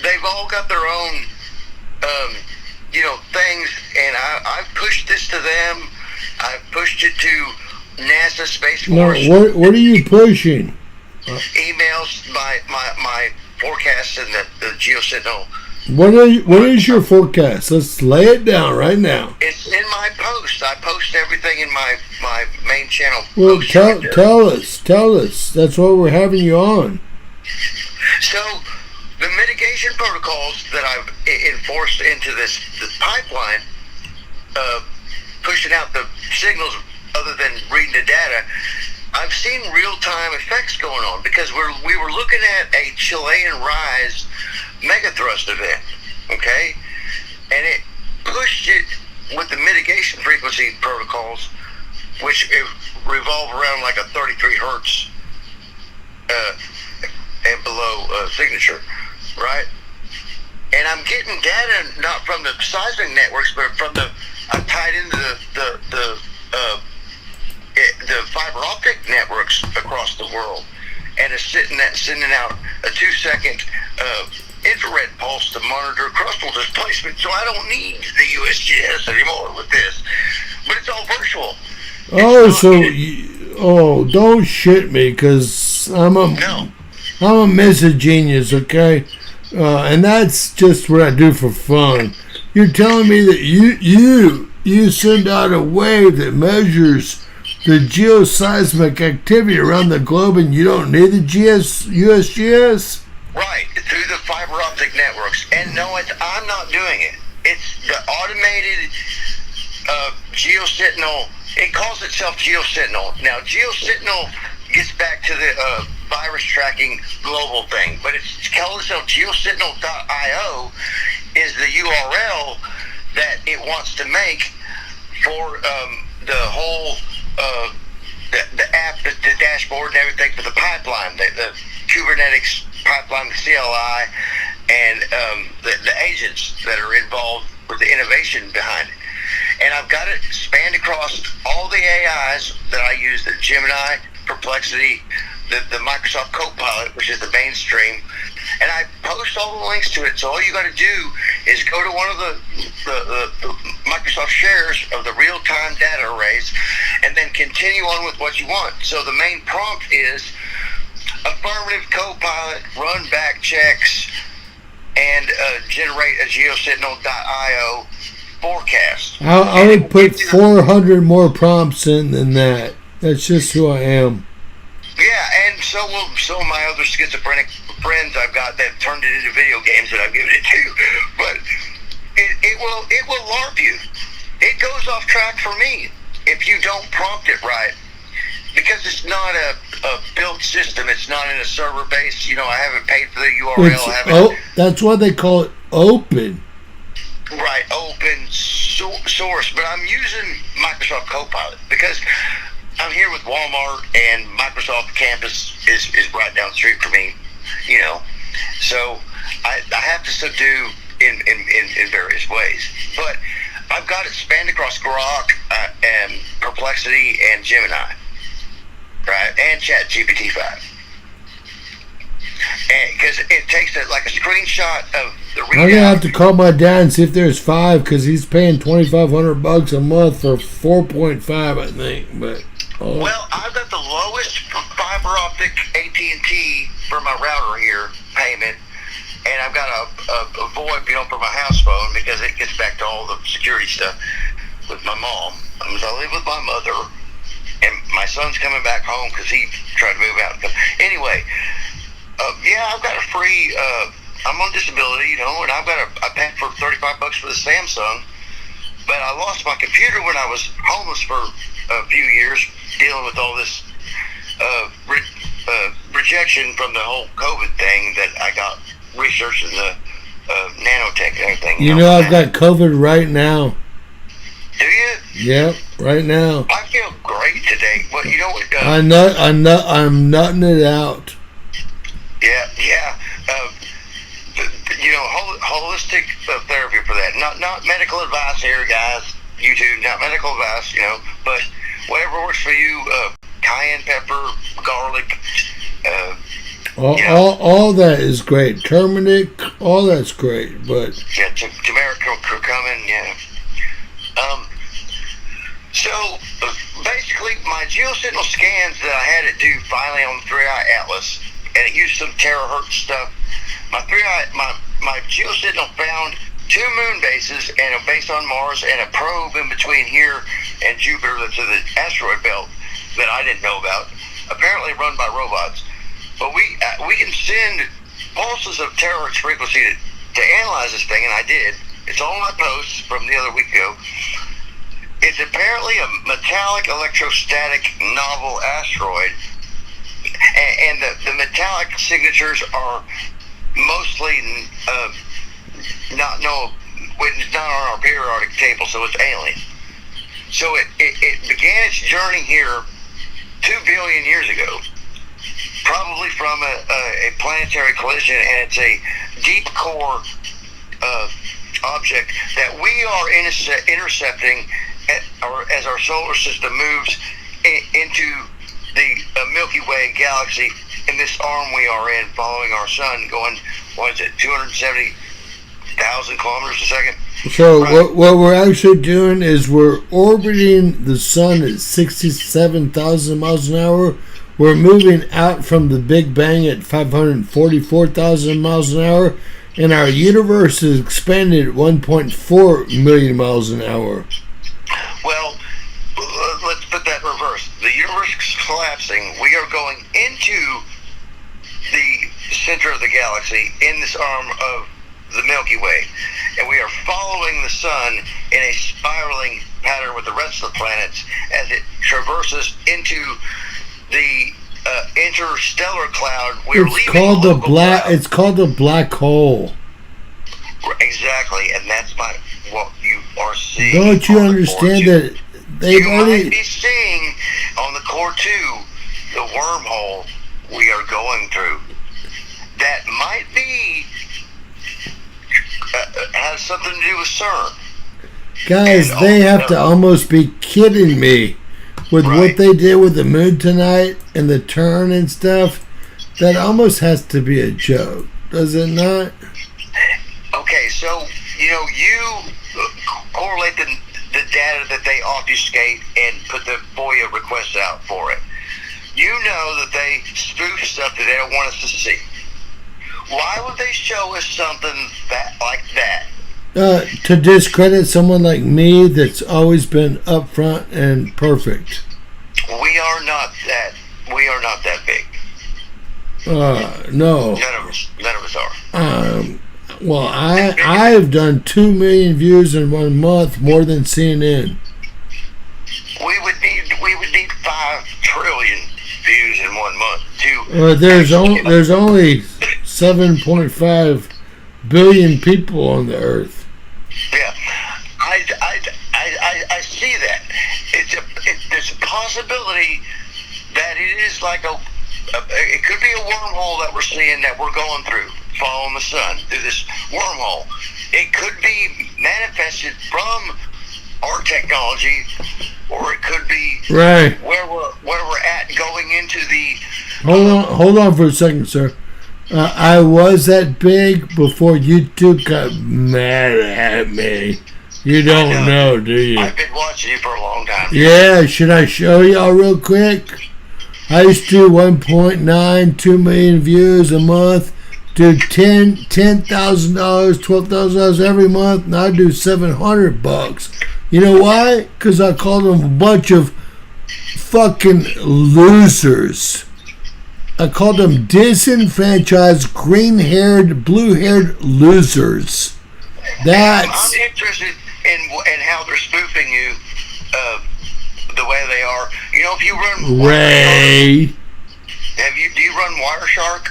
They've all got their own, things, and I've pushed this to them. I've pushed it to NASA Space Force. No, what are you pushing? Emails, my forecasts, and the Geophysical. What is your forecast? Let's lay it down right now. It's in my post. I post everything in my main channel. Well, tell us. That's why we're having you on. So, the mitigation protocols that I've enforced into this pipeline, pushing out the signals other than reading the data, I've seen real-time effects going on because we were looking at a Chilean rise megathrust event, okay? And it pushed it with the mitigation frequency protocols, which revolve around like a 33 hertz and below signature, right? And I'm getting data not from the seismic networks, but from I'm tied into the fiber optic networks across the world. and is sending out a 2-second infrared pulse to monitor crustal displacement. So I don't need the USGS anymore with this. But it's all virtual. Don't shit me, because I'm a message genius, okay? And that's just what I do for fun. You're telling me that you send out a wave that measures the geoseismic activity around the globe, and you don't need the USGS? Right, through the fiber optic networks. And no, I'm not doing it. It's the automated GeoSentinel. It calls itself GeoSentinel. Now, GeoSentinel gets back to the virus tracking global thing, but it's called itself GeoSentinel.io is the URL that it wants to make for the whole the app, the dashboard, and everything for the pipeline, the Kubernetes pipeline, the CLI, and the agents that are involved with the innovation behind it. And I've got it spanned across all the AIs that I use, the Gemini, Perplexity, the Microsoft Copilot, which is the mainstream, and I post all the links to it. So all you got to do is go to one of the Microsoft shares of the real-time data arrays, and then continue on with what you want. So the main prompt is affirmative Copilot, run back checks, and generate a GeoSentinel.io forecast. I would put 400 more prompts in than that. That's just who I am. Yeah, and so will some of my other schizophrenic friends I've got that turned it into video games that I've given it to. But it will LARP you. It goes off track for me if you don't prompt it right, because it's not a built system. It's not in a server base. I haven't paid for the URL. That's why they call it open. Right, open source. But I'm using Microsoft Copilot because I'm here with Walmart, and Microsoft campus is right down the street for me, So I have to subdue in various ways. But I've got it spanned across Grok and Perplexity and Gemini, right, and ChatGPT-5. Because it takes a screenshot of the readout. I'm gonna have to call my dad and see if there's 5, because he's paying $2,500 a month for 4.5, I think. But well, I've got the lowest fiber optic AT&T for my router here payment, and I've got a VoIP, for my house phone, because it gets back to all the security stuff with my mom. I live with my mother, and my son's coming back home because he tried to move out. Anyway. I've got a free, I'm on disability, and I paid for $35 for the Samsung, but I lost my computer when I was homeless for a few years, dealing with all this rejection from the whole COVID thing that I got researching the nanotech and everything. I've got COVID right now. Do you? Yep, right now. I feel great today, but you know what? I'm nutting it out. Yeah. Holistic therapy for that. Not medical advice here, guys. YouTube, not medical advice, but whatever works for you. Cayenne pepper, garlic. All that is great. Turmeric, all that's great, but turmeric, curcumin, yeah. So basically, my GeoSentinel scans that I had it do finally on the 3i Atlas, and it used some terahertz stuff. My GeoSentinel found 2 moon bases and a base on Mars and a probe in between here and Jupiter that's in the asteroid belt that I didn't know about, apparently run by robots. But we can send pulses of terahertz frequency to analyze this thing, and I did. It's all in my posts from the other week ago. It's apparently a metallic electrostatic novel asteroid, and the metallic signatures are mostly not on our periodic table, so it's alien. So it began its journey here 2 billion years ago, probably from a planetary collision, and it's a deep core object that we are intercepting as our solar system moves into the Milky Way galaxy in in this arm we are in, following our sun, going, what is it, 270,000 kilometers a second? So what we're actually doing is we're orbiting the sun at 67,000 miles an hour. We're moving out from the Big Bang at 544,000 miles an hour, and our universe is expanding at 1.4 million miles an hour. Well, let's put that in reverse. The universe is collapsing. We are going into the center of the galaxy in this arm of the Milky Way, and we are following the sun in a spiraling pattern with the rest of the planets as it traverses into the interstellar cloud. It's called the black hole. Exactly, and that's what you are seeing. Don't you understand that they've already might be seeing on the core 2 the wormhole we are going through? That might be has something to do with CERN. Guys, And they have to almost be kidding me with Right. what they did with the moon tonight and the turn and stuff. That almost has to be a joke, does it not? Okay, so you correlate the data that they obfuscate and put the FOIA request out for it. You know that they spoof stuff that they don't want us to see. Why would they show us something like that? To discredit someone like me that's always been upfront and perfect. We are not that. We are not that big. No. None of us are. Well, I've done 2 million views in 1 month, more than CNN. We would need 5 trillion views in 1 month to. There's only 7.5 billion people on the earth. Yeah, I see that. There's a possibility that it is like it could be a wormhole that we're seeing, that we're going through, following the sun through this wormhole. It could be manifested from our technology, or it could be Right. where we're at, going into the. Hold on for a second, sir. I was that big before YouTube got mad at me. You don't know, do you? I've been watching you for a long time. Yeah, should I show y'all real quick? I used to do 1.9, 2 million views a month, do $10,000, $12,000 every month, and I do $700. You know why? Because I called them a bunch of fucking losers. I called them disenfranchised, green-haired, blue-haired losers. I'm interested in how they're spoofing you the way they are. You know, if you run Ray. do you run Wireshark?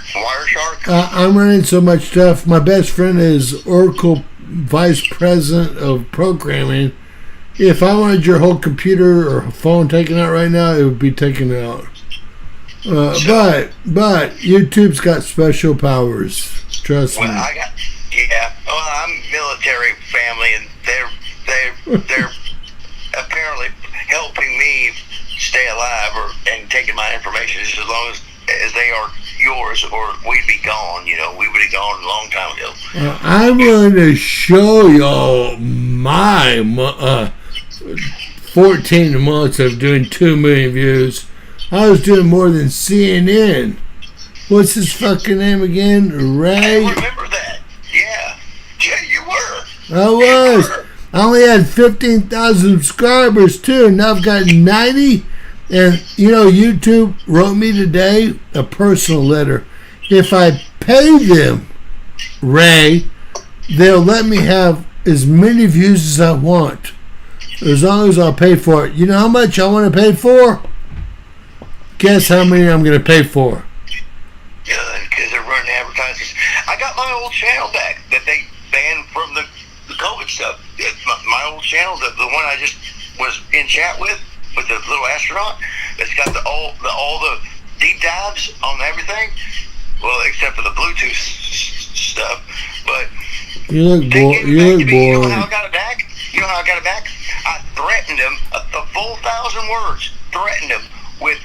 I'm running so much stuff. My best friend is Oracle Vice President of Programming. If I wanted your whole computer or phone taken out right now, it would be taken out. But YouTube's got special powers. Trust me. Well, I'm military family, and they're apparently helping me stay alive and taking my information just as long as they are yours, or we'd be gone. You know, we would have gone a long time ago. I'm going to show y'all my 14 months of doing 2 million views. I was doing more than CNN. What's his fucking name again? Ray? I remember that. Yeah, you were. I was. I only had 15,000 subscribers too, and now I've got 90. And you know, YouTube wrote me today a personal letter. If I pay them, Ray, they'll let me have as many views as I want, as long as I'll pay for it. You know how much I want to pay for? Guess how many I'm going to pay for? Good, because they're running advertisements. I got my old channel back that they banned from the COVID stuff. My old channel, the one I just was in chat with the little astronaut, that's got all the deep dives on everything. Well, except for the Bluetooth stuff. But you look bored. You know how I got it back? I threatened him a full 1,000 words. Threatened him with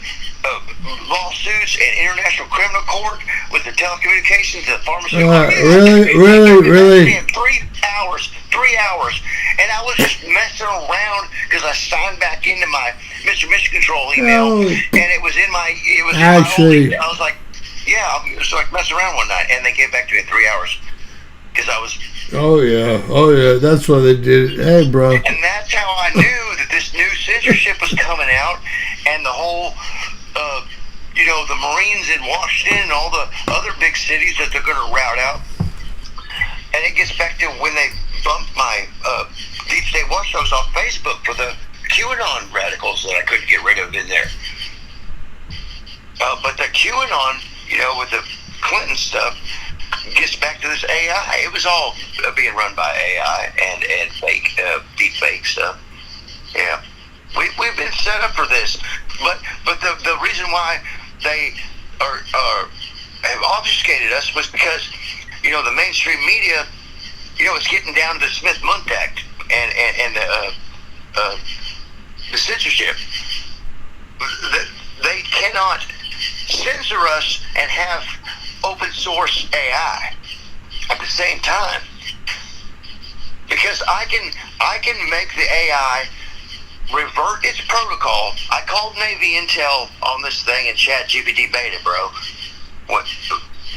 lawsuits and international criminal court with the telecommunications, the pharmaceutical. Really? 3 hours, and I was just messing around because I signed back into my Mr. Mission Control email, and it was in my. Actually, I was like, yeah, I'm just like messing around one night, and they gave back to me in 3 hours because I was. Oh yeah, that's why they did it. Hey, bro. And that's how I knew that this new censorship was coming out, and the whole, the Marines in Washington and all the other big cities that they're going to route out. And it gets back to when they bumped my Deep State Watchdogs off Facebook for the QAnon radicals that I couldn't get rid of in there. But the QAnon, with the Clinton stuff, gets back to this AI. It was all being run by AI and fake, deep fake stuff. Yeah, we've been set up for this, but the reason why they have obfuscated us was because the mainstream media, it's getting down to the Smith-Mundt and the censorship. They cannot censor us and have open source AI at the same time, because I can make the AI revert its protocol. I called Navy Intel on this thing in ChatGPT beta, bro.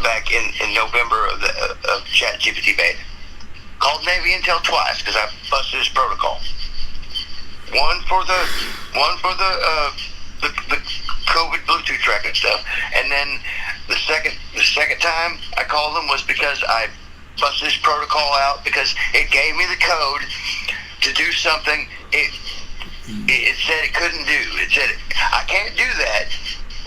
Back in November of ChatGPT beta. Called Navy Intel twice because I busted his protocol. One for the COVID Bluetooth tracking stuff, and then the second time I called them was because I busted this protocol out because it gave me the code to do something it said it couldn't do. It said I can't do that,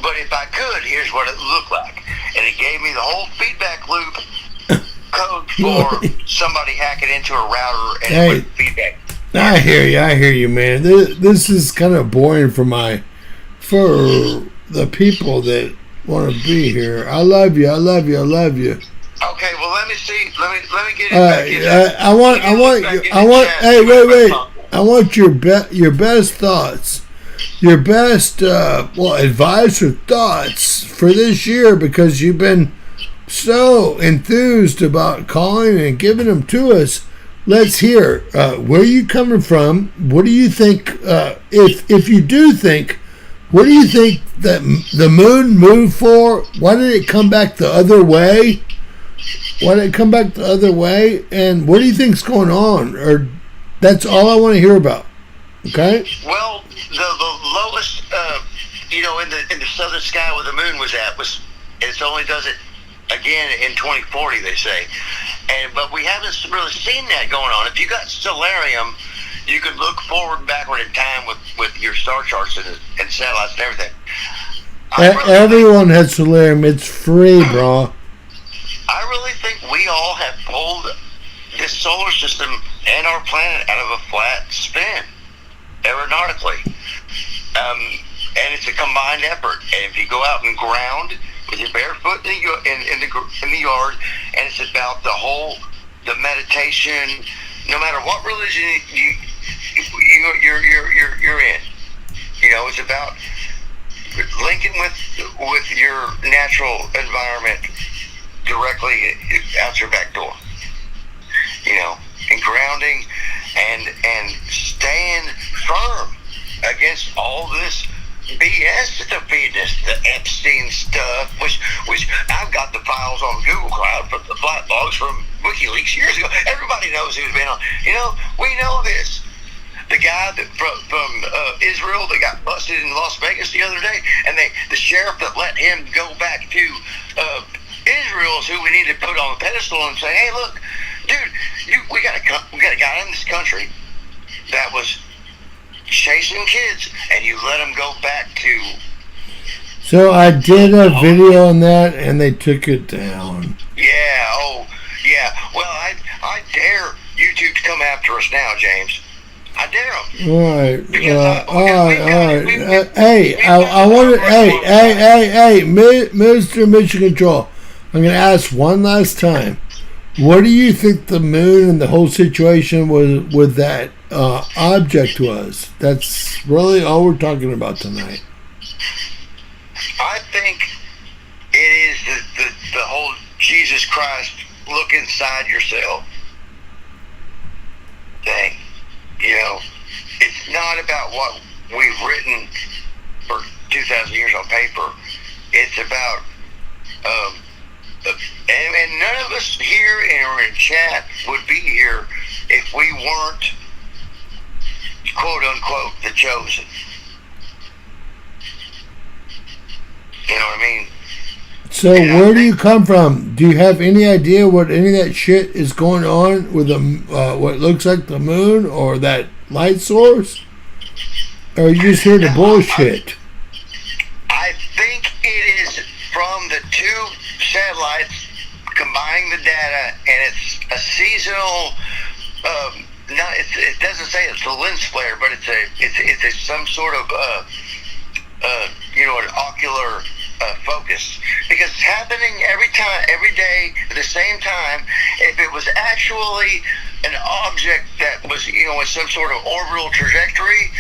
but if I could, here's what it looked like, and it gave me the whole feedback loop code for somebody hacking into a router and it would feedback. I hear you, man. This is kind of boring for the people that want to be here. I love you. Okay, well let me see. Let me get it back in. Wait. I want your best thoughts. Your best advice or thoughts for this year, because you've been so enthused about calling and giving them to us. Let's hear. Where are you coming from? What do you think? If you do think, what do you think that the moon moved for? Why did it come back the other way? And what do you think's going on? Or that's all I want to hear about. Okay. Well, the lowest, in the southern sky where the moon was it only does it again in 2040, they say. But we haven't really seen that going on. If you got stellarium, you can look forward and backward in time with your star charts and satellites and everything. Everyone has stellarium. It's free, bro. I really think we all have pulled this solar system and our planet out of a flat spin, aeronautically. And it's a combined effort. And if you go out and ground with your barefoot in the yard, and it's about the meditation, no matter what religion you're in. It's about linking with your natural environment directly out your back door. And grounding and staying firm against all this BS that they're feeding us, the Epstein stuff, which I've got the files on Google Cloud from the flight logs from WikiLeaks years ago. Everybody knows who's been on. We know this. The guy from Israel that got busted in Las Vegas the other day, and the sheriff that let him go back to Israel is who we need to put on the pedestal and say, hey, look, dude, we got a guy in this country that was chasing kids, and you let them go back to. So I did a video on that, and they took it down. Yeah. Oh, yeah. Well, I dare YouTube to come after us now, James. I dare them. All right. All right. Hey, I want to. Hey, Mr. Mission Control. I'm going to ask one last time. What do you think the moon and the whole situation with that object was? That's really all we're talking about tonight. I think it is the whole Jesus Christ, look inside yourself thing. You know, it's not about what we've written for 2,000 years on paper. It's about, and none of us here or in chat would be here if we weren't, quote unquote, the chosen. You know what I mean? So where do you come from? Do you have any idea what any of that shit is going on with the what looks like the moon or that light source? Or are you just hear the bullshit? I think it is from the two satellites combining the data, and it's a seasonal. It doesn't say it's a lens flare, but it's some sort of an ocular focus, because it's happening every day at the same time. If it was actually an object that was in some sort of orbital trajectory,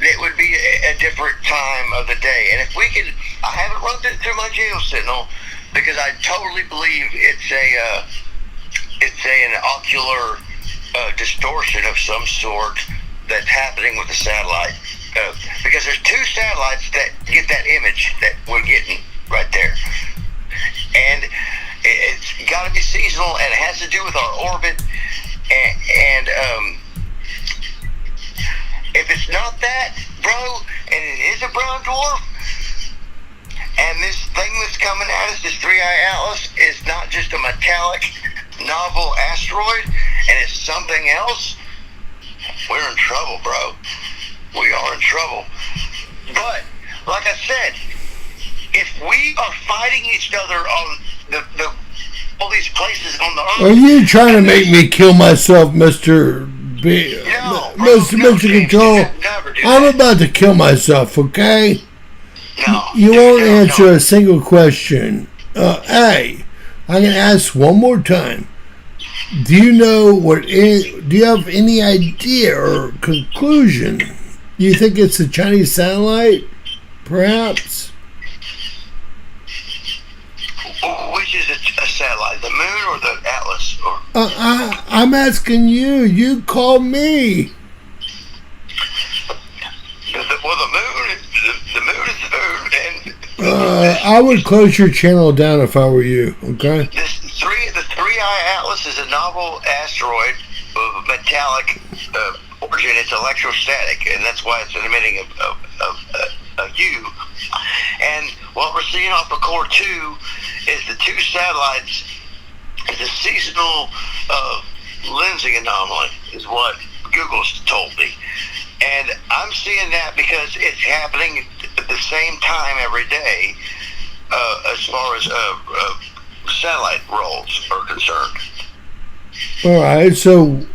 it would be a different time of the day. And if we could, I haven't run it through my Geophysical because I totally believe it's an ocular distortion of some sort that's happening with the satellite. Because there's two satellites that get that image that we're getting right there. And it's got to be seasonal, and it has to do with our orbit. And if it's not that, bro, and it is a brown dwarf, and this thing that's coming at us, this 3-eye Atlas, is not just a metallic novel asteroid, and it's something else, we're in trouble, bro. We are in trouble. But, like I said, if we are fighting each other on all these places on the earth... Are you trying to make me kill myself, Mr. B? No, Mr. Control? Never do I'm that. about to kill myself, okay? No. You won't no, answer no. a single question. Hey, I'm going to ask one more time. Do you know do you have any idea or conclusion? Do you think it's a Chinese satellite, perhaps? Which is a satellite, the moon or the Atlas? Or I'm asking you. You call me. the moon is the moon, and I would close your channel down if I were you. Okay. the 3-eye Atlas is a novel asteroid of metallic origin. It's electrostatic, and that's why it's emitting a U. And what we're seeing off of Core 2 is the two satellites is a seasonal lensing anomaly, is what Google's told me. And I'm seeing that because it's happening at the same time every day as far as satellite rolls are concerned. All right. So,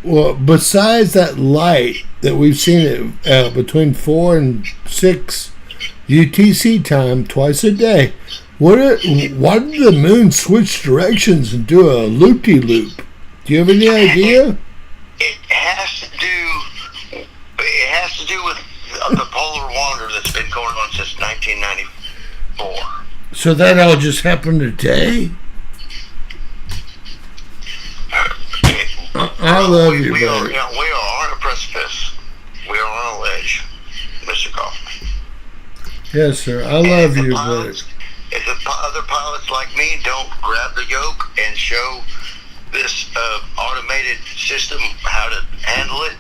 besides that light that we've seen between 4 and 6 UTC time twice a day, why did the moon switch directions and do a loop-de-loop? Do you have any idea? It has to do with the polar wander that's been going on since 1994. So that all just happened today? I love you, we are, buddy. we are on a precipice. We are on a ledge, Mr. Kaufman. Yes, sir. I love you, buddy. Pilots, if the other pilots like me don't grab the yoke and show this automated system how to handle it,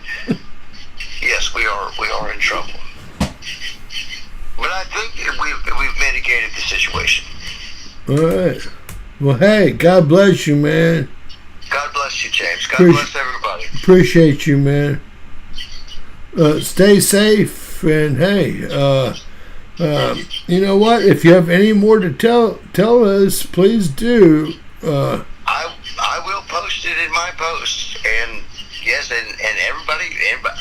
yes, we are in trouble. But I think that we've mitigated the situation. All right. Well, hey, God bless you, man. God bless you, James. God bless everybody. Appreciate you, man. Stay safe, and hey, you know what? If you have any more to tell us, please do. I will post it in my post, and yes, and everybody,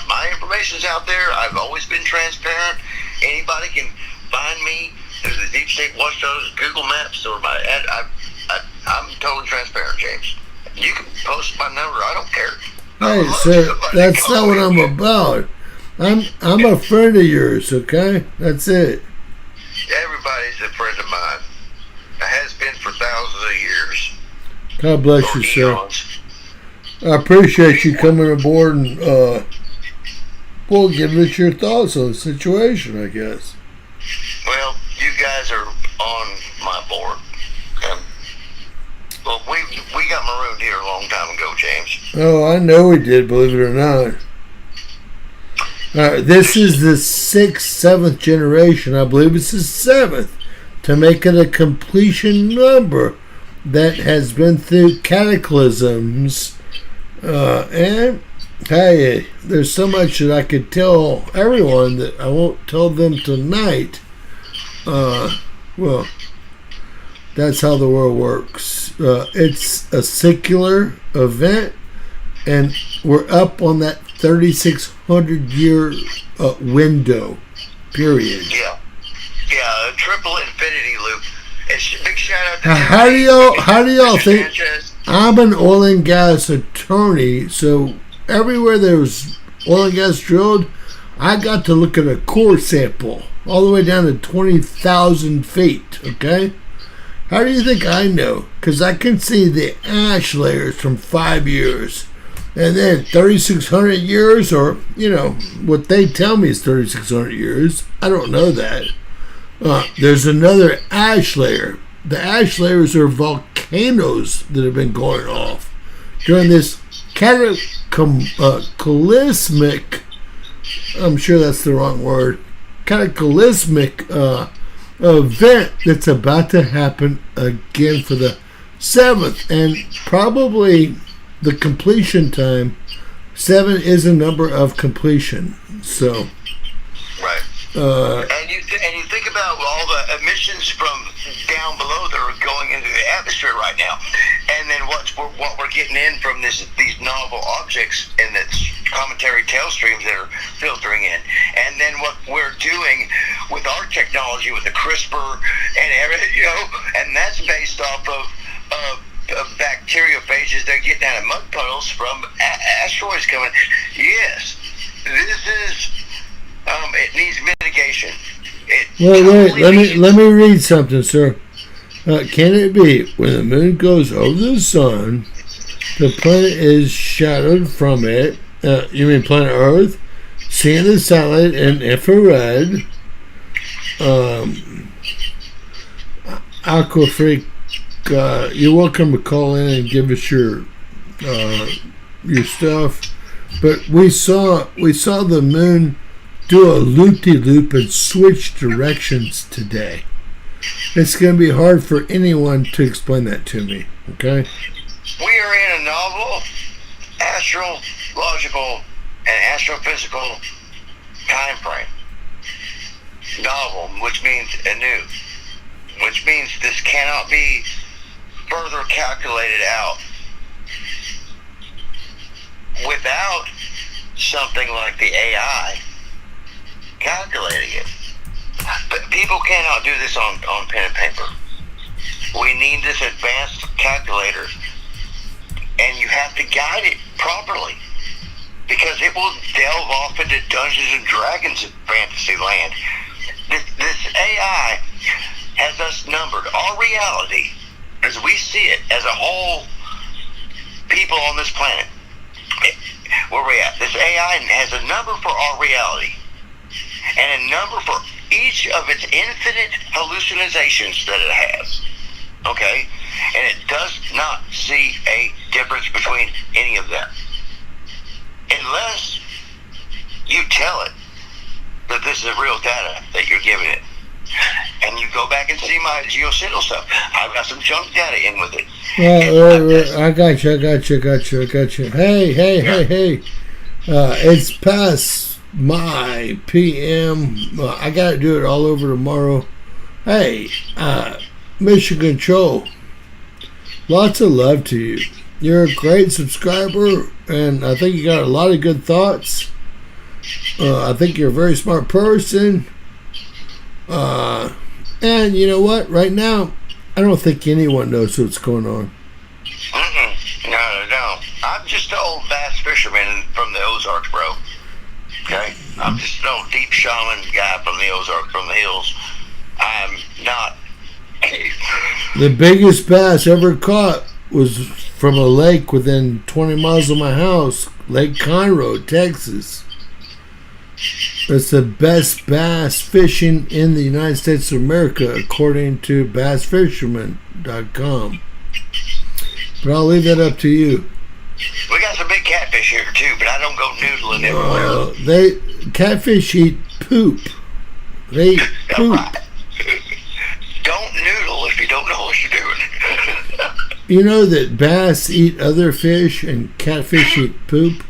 my information's out there. I've always been transparent. Anybody can find me through the Deep State Watchdogs, Google Maps, or I'm totally transparent, James. You can post my number. I don't care. Hey, sir, that's not what I'm about. I'm a friend of yours, okay? That's it. Everybody's a friend God bless or you, sir. eons. I appreciate you coming aboard and well, giving us your thoughts on the situation, I guess. Well, you guys are on my board. Well, we got marooned here a long time ago, James. Oh, I know we did, believe it or not. This is the 6th, 7th generation. I believe it's the 7th to make it a completion number that has been through cataclysms. And, hey, there's so much that I could tell everyone that I won't tell them tonight. Well, that's how the world works. It's a secular event, and we're up on that 3,600-year window, period. Yeah, a triple infinity loop. It's big shout out to How do y'all think? Sanchez. I'm an oil and gas attorney, so everywhere there was oil and gas drilled, I got to look at a core sample all the way down to 20,000 feet. Okay. How do you think I know? Because I can see the ash layers from 5 years. And then 3,600 years, or, you know, what they tell me is 3,600 years. I don't know that. There's another ash layer. The ash layers are volcanoes that have been going off during this cataclysmic, I'm sure that's the wrong word, cataclysmic event that's about to happen again for the 7th, and probably the completion time. 7 is a number of completion. So Right. And you think about all the emissions from down below that are going into the atmosphere right now, and then what we're getting in from these novel objects and the cometary tail streams that are filtering in, and then what we're doing with our technology with the CRISPR and everything, you know, and that's based off of bacteriophages that get down in mud puddles from asteroids coming. Yes, this is. It needs mitigation. Wait. Let me read something, sir. Can it be when the moon goes over the sun, the planet is shadowed from it? You mean planet Earth? Seeing the satellite in infrared. Aquafreak, you're welcome to call in and give us your stuff. But we saw the moon do a loop-de-loop and switch directions today. It's going to be hard for anyone to explain that to me, okay? We are in a novel astrological and astrophysical time frame. Novel, which means anew, which means this cannot be further calculated out without something like the AI calculating it. But people cannot do this on pen and paper. We need this advanced calculator, and you have to guide it properly, because it will delve off into Dungeons and Dragons in fantasy land. This AI has us numbered. Our reality, as we see it as a whole, people on this planet, where we're at, this AI has a number for our reality, and a number for each of its infinite hallucinations that it has. Okay? And it does not see a difference between any of them. Unless you tell it that this is real data that you're giving it. And you go back and see my Geophysical stuff. I've got some junk data in with it. I got you. Hey. It's past my PM. I got to do it all over tomorrow. Hey, Mission Control, lots of love to you. You're a great subscriber, and I think you got a lot of good thoughts. I think you're a very smart person. And you know what? Right now, I don't think anyone knows what's going on. No. I'm just an old bass fisherman from the Ozarks, bro. Okay? I'm just an old deep shaman guy from the Ozarks, from the hills. I'm not... The biggest bass ever caught was from a lake within 20 miles of my house, Lake Conroe, Texas. It's the best bass fishing in the United States of America, according to bassfisherman.com. But I'll leave that up to you. We got some big catfish here too, but I don't go noodling everywhere. Catfish eat poop. They eat poop. Right. Don't noodle if you don't know what you're doing. You know that bass eat other fish and catfish eat poop?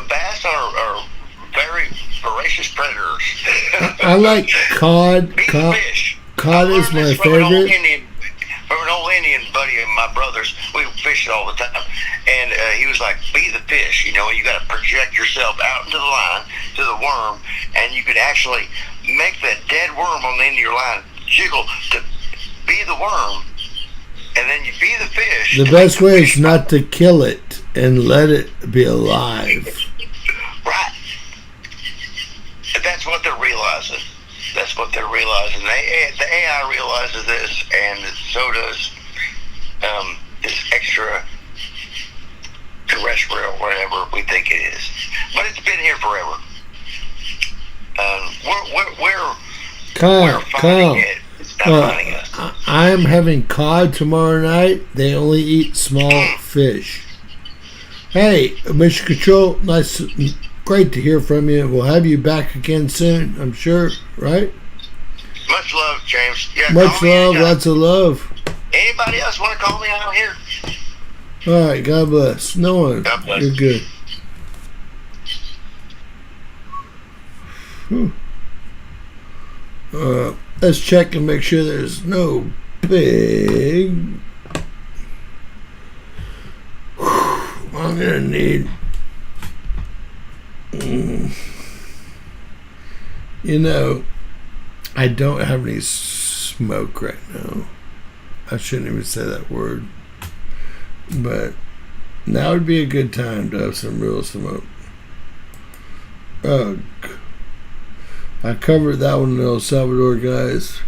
Bass are very voracious predators. I like cod. Fish. Cod is my favorite. From an old Indian buddy of my brother's, we fish all the time, and he was like, "Be the fish, you know. You got to project yourself out into the line to the worm, and you could actually make that dead worm on the end of your line jiggle to be the worm, and then you be the fish." The best way is not to kill it and let it be alive. Right. That's what they're realizing. That's what they're realizing. The AI realizes this, and so does this extra terrestrial, whatever we think it is. But it's been here forever. We're finding it. It's not finding us. I'm having cod tomorrow night. They only eat small fish. Hey, Mission Control, great to hear from you. We'll have you back again soon, I'm sure, right? Much love, James. Yeah, much love, lots of love. Anybody else want to call me out here? All right, God bless. No one. God bless. You're good. Let's check and make sure there's no big. I'm gonna need. I don't have any smoke right now. I shouldn't even say that word. But now would be a good time to have some real smoke. Ugh. I covered that one in El Salvador, guys.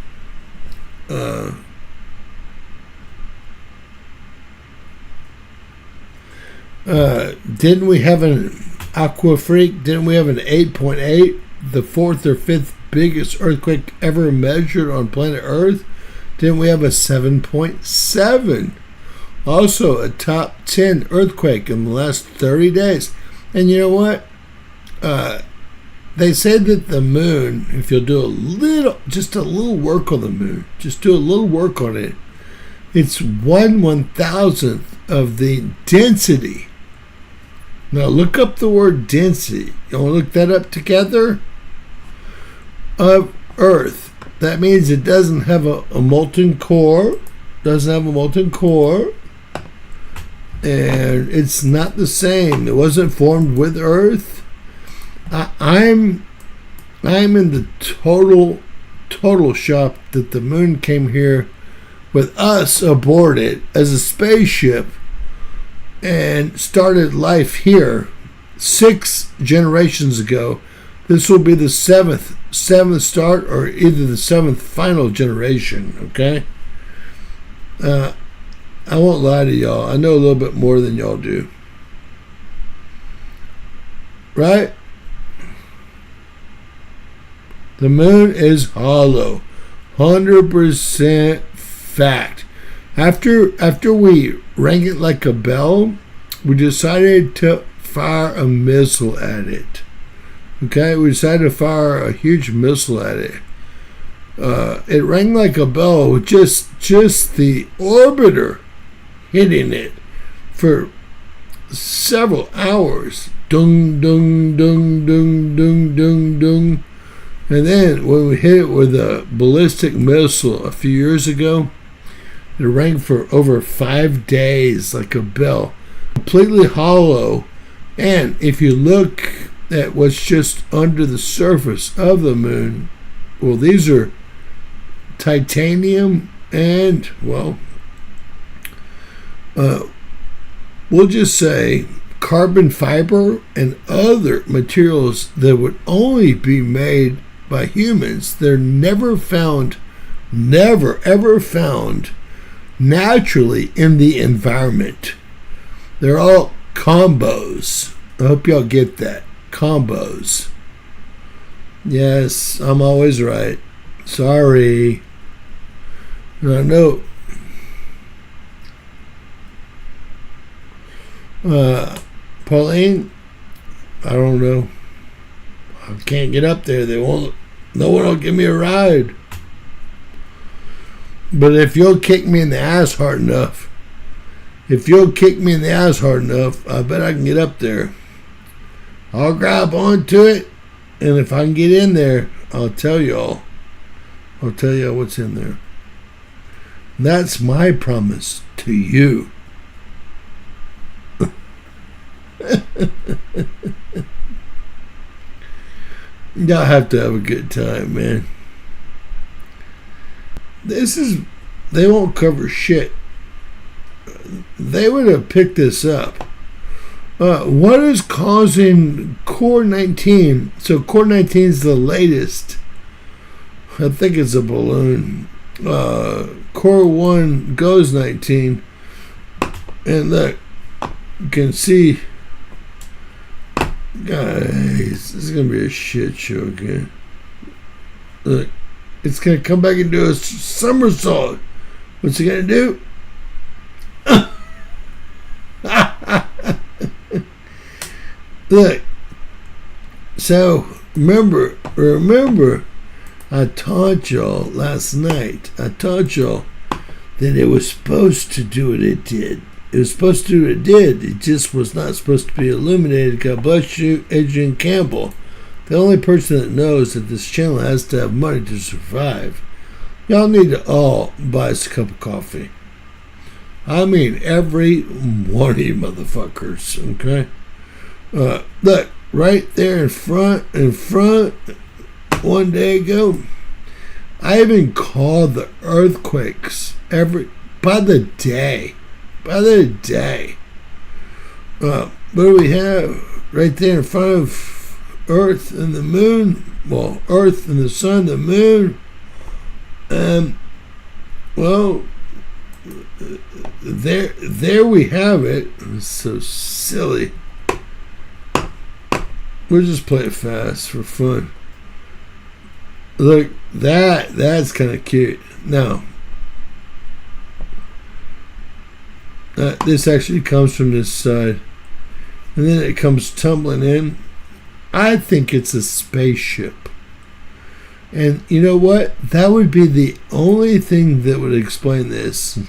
Didn't we have an Aqua Freak? Didn't we have an 8.8? The fourth or fifth biggest earthquake ever measured on planet Earth? Didn't we have a 7.7? Also a top 10 earthquake in the last 30 days. And you know what? They say that the moon, if you'll do just a little work on the moon, just do a little work on it, it's 1/1000th of the density. Now look up the word density. You want to look that up together? Of Earth. That means it doesn't have a molten core. And it's not the same. It wasn't formed with Earth. I'm in the total shock that the moon came here with us aboard it as a spaceship and started life here 6 generations ago. This will be the seventh start, or either the 7th final generation. Okay, I won't lie to y'all. I know a little bit more than y'all do, right? The moon is hollow, 100% fact. After we rang it like a bell, we decided to fire a missile at it. Okay, we decided to fire a huge missile at it. It rang like a bell with just the orbiter hitting it for several hours. Dung, dung, dung, dung, dung, dung, dung. And then when we hit it with a ballistic missile a few years ago, it rang for over 5 days like a bell. Completely hollow. And if you look at what's just under the surface of the moon, well, these are titanium and, well, we'll just say carbon fiber and other materials that would only be made by humans. They're never ever found naturally in the environment. They're all combos. I hope y'all get that. Combos. Yes, I'm always right. Sorry. I know. Pauline, I don't know. I can't get up there. They won't. No one will give me a ride. But if you'll kick me in the ass hard enough, I bet I can get up there. I'll grab onto it, and if I can get in there, I'll tell y'all. I'll tell y'all what's in there. That's my promise to you. Y'all have to have a good time, man. They won't cover shit. They would have picked this up. What is causing Core 19? So Core 19 is the latest. I think it's a balloon. Core 1 goes 19. And look, you can see, guys, this is going to be a shit show again. Look, it's going to come back and do a somersault. What's it going to do? Look, so remember, I taught y'all last night, that it was supposed to do what it did. It was supposed to do what it did. It just was not supposed to be illuminated. God bless you, Adrian Campbell. The only person that knows that this channel has to have money to survive. Y'all need to all buy us a cup of coffee. I mean, every one of you motherfuckers, okay? Look, right there in front, one day ago, I even called the earthquakes by the day. What do we have right there in front of Earth and the moon? Well, Earth and the sun, the moon. Well, there we have it. It's so silly. We'll just play it fast for fun. Look, that's kind of cute. Now, this actually comes from this side, and then it comes tumbling in. I think it's a spaceship. And you know what? That would be the only thing that would explain this.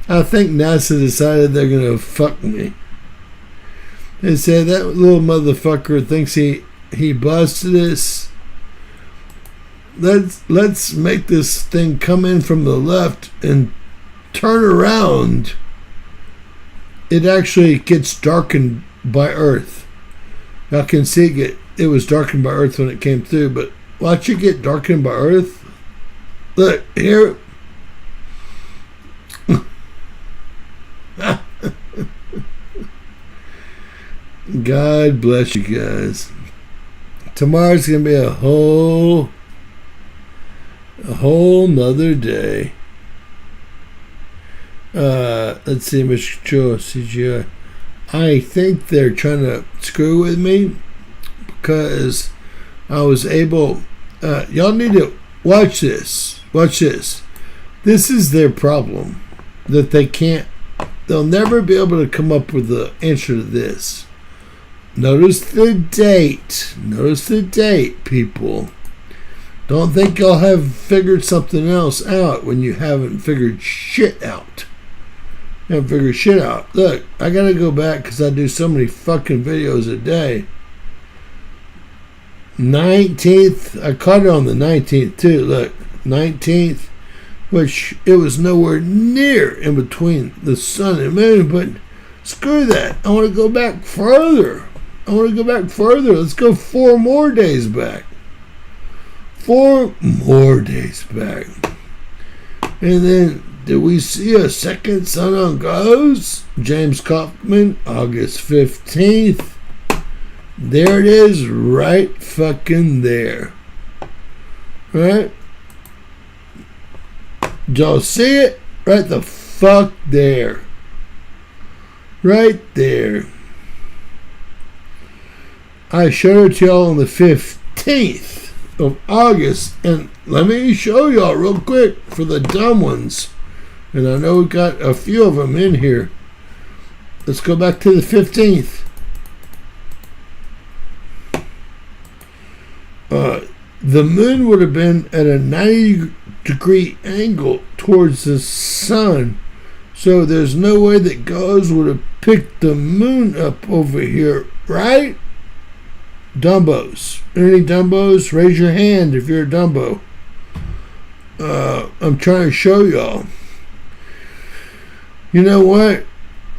I think NASA decided they're going to fuck me. They said that little motherfucker thinks he busted us. Let's make this thing come in from the left and turn around. It actually gets darkened by Earth. Y'all can see it was darkened by Earth when it came through, but watch it get darkened by Earth. Look, here. God bless you guys. Tomorrow's going to be a whole nother day. Let's see, Mr. Joe, CGI. I think they're trying to screw with me because I was able. Y'all need to watch this. Watch this. This is their problem. That they'll never be able to come up with the answer to this. Notice the date. Notice the date, people. Don't think y'all have figured something else out when you haven't figured shit out. You haven't figured shit out. Look, I gotta go back because I do so many fucking videos a day. 19th. I caught it on the 19th too. Look, 19th. Which it was nowhere near in between the sun and moon. But screw that. I want to go back further. Let's go 4 more days back. 4 more days back. And then, did we see a second sun on goes? James Kaufman, August 15th. There it is, right fucking there. Right? Y'all see it? Right the fuck there. Right there. I showed it to y'all on the 15th of August. And let me show y'all real quick for the dumb ones. And I know we got a few of them in here. Let's go back to the 15th. The moon would have been at a 90-degree angle towards the sun. So there's no way that Gauss would have picked the moon up over here, right? Dumbos. Any Dumbos? Raise your hand if you're a Dumbo. I'm trying to show y'all. You know what?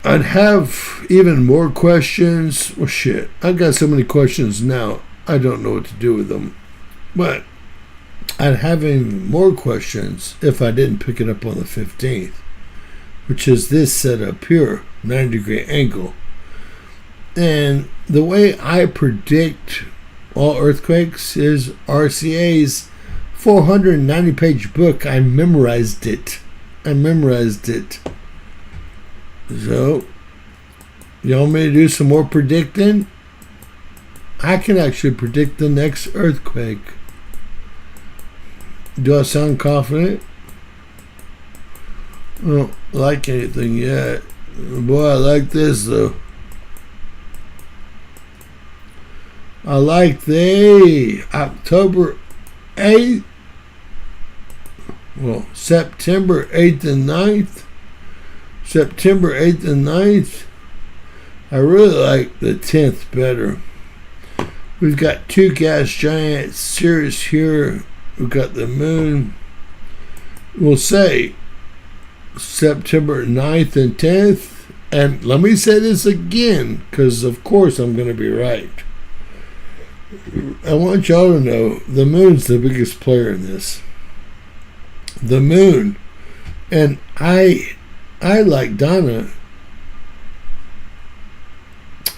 I'd have even more questions. Well, shit. I've got so many questions now. I don't know what to do with them. But I'd have even more questions if I didn't pick it up on the 15th, which is this setup here, 90-degree angle. And the way I predict all earthquakes is RCA's 490-page book. I memorized it. So, you want me to do some more predicting? I can actually predict the next earthquake. Do I sound confident? I don't like anything yet. Boy, I like this though. I like the October 8th. Well, September 8th and 9th. September 8th and 9th. I really like the 10th better. We've got two gas giants, Sirius here. We've got the moon. We'll say September 9th and 10th. And let me say this again, because of course I'm going to be right. I want y'all to know the moon's the biggest player in this. The moon. And I like Donna.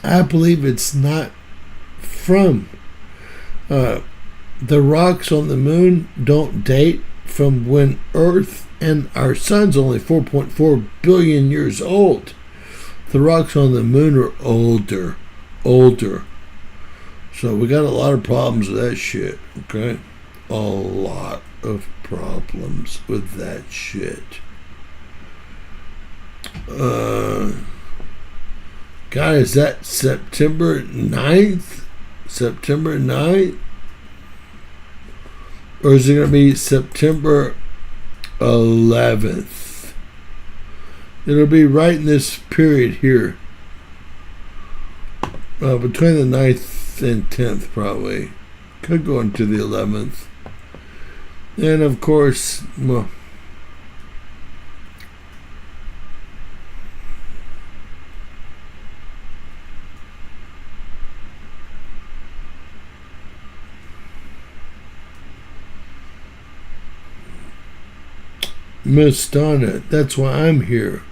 I believe it's not from the rocks on the moon don't date from when Earth and our sun's only 4.4 billion years old. The rocks on the moon are older. So we got a lot of problems with that shit, okay? A lot of problems with that shit. God, is that September 9th? September 9th? Or is it going to be September 11th? It'll be right in this period here. Between the 9th and 10th, probably. Could go into the 11th. And, of course, well, Miss Donna, that's why I'm here.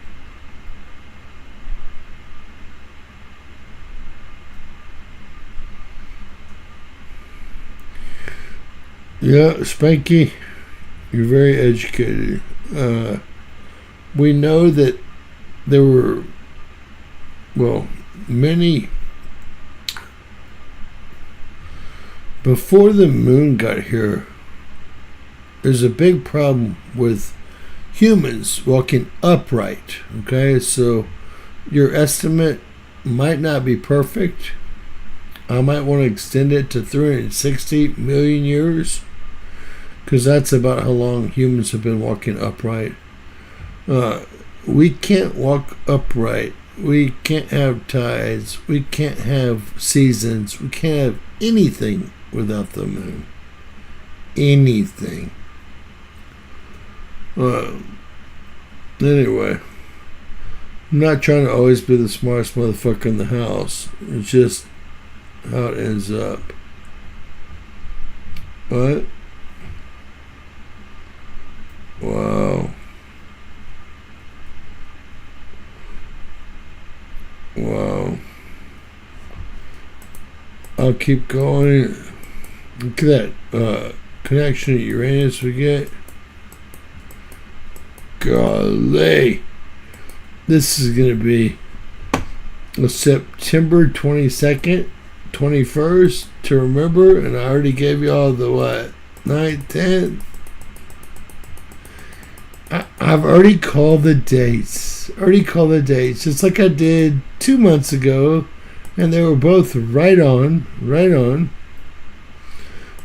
Yeah, Spanky, you're very educated. We know that there were, well, many, before the moon got here, there's a big problem with humans walking upright, okay? So your estimate might not be perfect. I might want to extend it to 360 million years, because that's about how long humans have been walking upright. We can't walk upright. We can't have tides. We can't have seasons. We can't have anything without the moon. Anything. Anyway, I'm not trying to always be the smartest motherfucker in the house. It's just how it ends up. What? Wow. Wow. I'll keep going. Look at that connection to Uranus we get. golly. This is going to be September 22nd, 21st to remember, and I already gave you all the 9th, 10th. I've already called the dates. Just like I did 2 months ago, and they were both right on.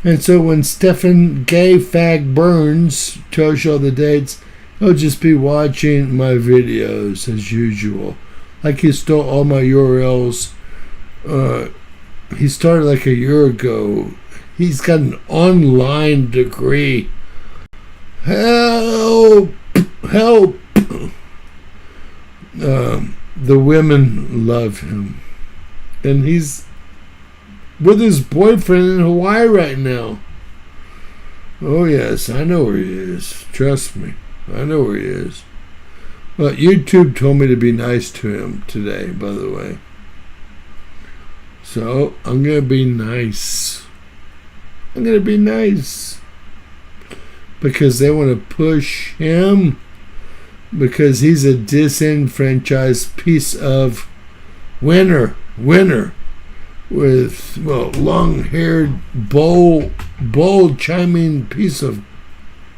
And so when Stephen Gay Fag Burns tells you all the dates, he'll just be watching my videos as usual. Like he stole all my URLs. He started like a year ago. He's got an online degree. Help! The women love him. And he's with his boyfriend in Hawaii right now. Oh yes, I know where he is. Trust me, I know where he is. Well, YouTube told me to be nice to him today, by the way. So, I'm going to be nice. Because they want to push him. Because he's a disenfranchised piece of winner. With, long-haired, bold chiming piece of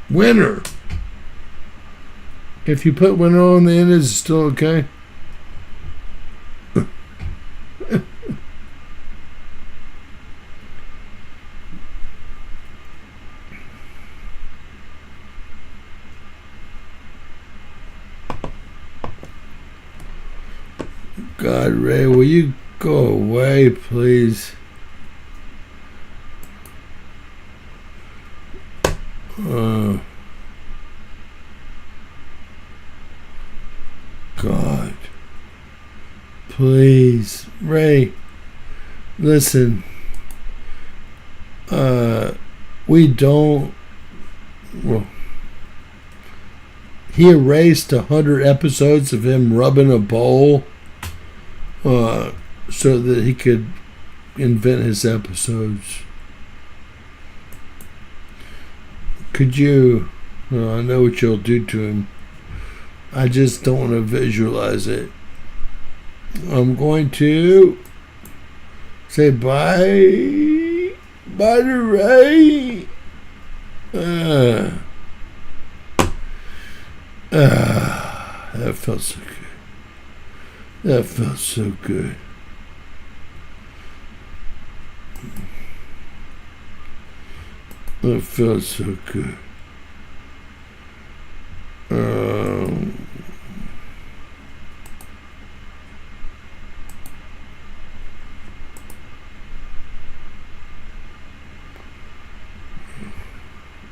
winner. If you put winner on the end, is it still okay? God, Ray, will you go away, please? God. Please. Ray, listen. We don't... Well, he erased 100 episodes of him rubbing a bowl so that he could invent his episodes. Could you... I know what you'll do to him. I just don't want to visualize it. I'm going to say bye. Bye to Ray. That felt so good. That felt so good. That felt so good.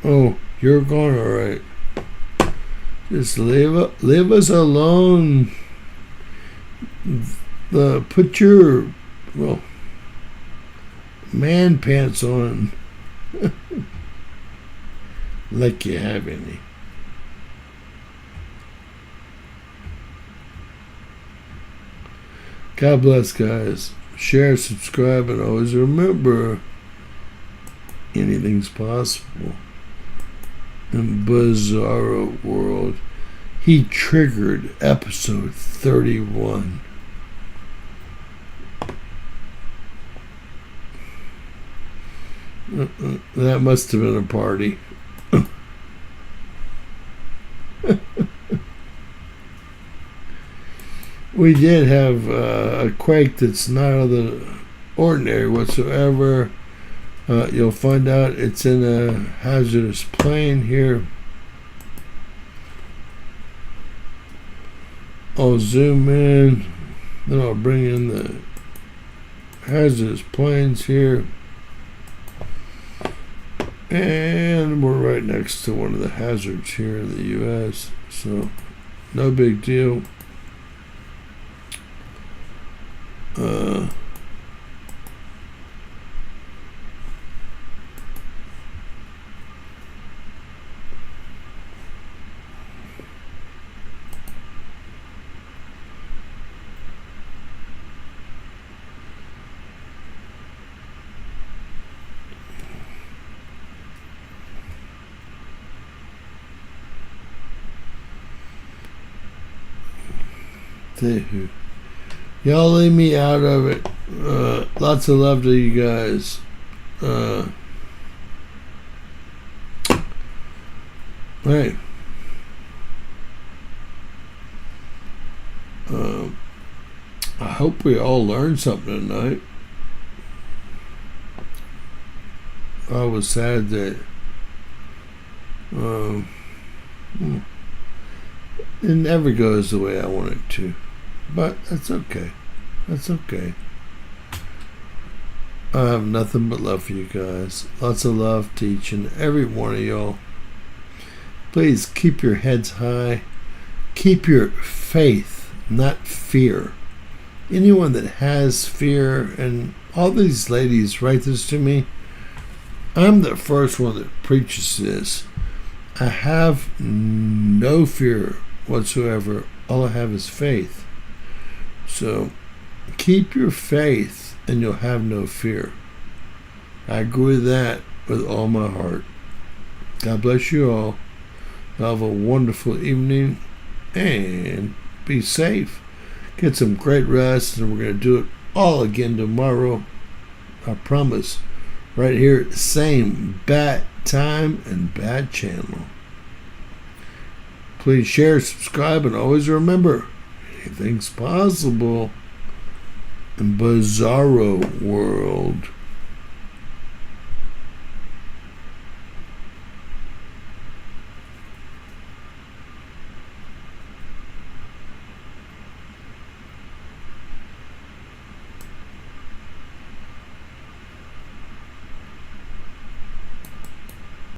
Oh, you're gone, all right. Just leave us alone. Put your man pants on, like you have any. God bless, guys. Share, subscribe, and always remember, anything's possible. In Bizarro World, he triggered episode 31. That must have been a party. We did have a quake that's not out of the ordinary whatsoever. You'll find out it's in a hazardous plane here. I'll zoom in, then I'll bring in the hazardous planes here. And we're right next to one of the hazards here in the US, so no big deal. Y'all leave me out of it. Lots of love to you guys. Hey. I hope we all learned something tonight. I was sad that it never goes the way I want it to. But that's okay. That's okay. I have nothing but love for you guys. Lots of love to each and every one of y'all. Please keep your heads high. Keep your faith, not fear. Anyone that has fear, and all these ladies write this to me, I'm the first one that preaches this. I have no fear whatsoever. All I have is faith. So keep your faith and you'll have no fear. I agree with that with all my heart. God bless you all. Have a wonderful evening and be safe. Get some great rest, and we're going to do it all again tomorrow. I promise. Right here, same bad time and bad channel. Please share, subscribe, and always remember, anything's possible in Bizarro World.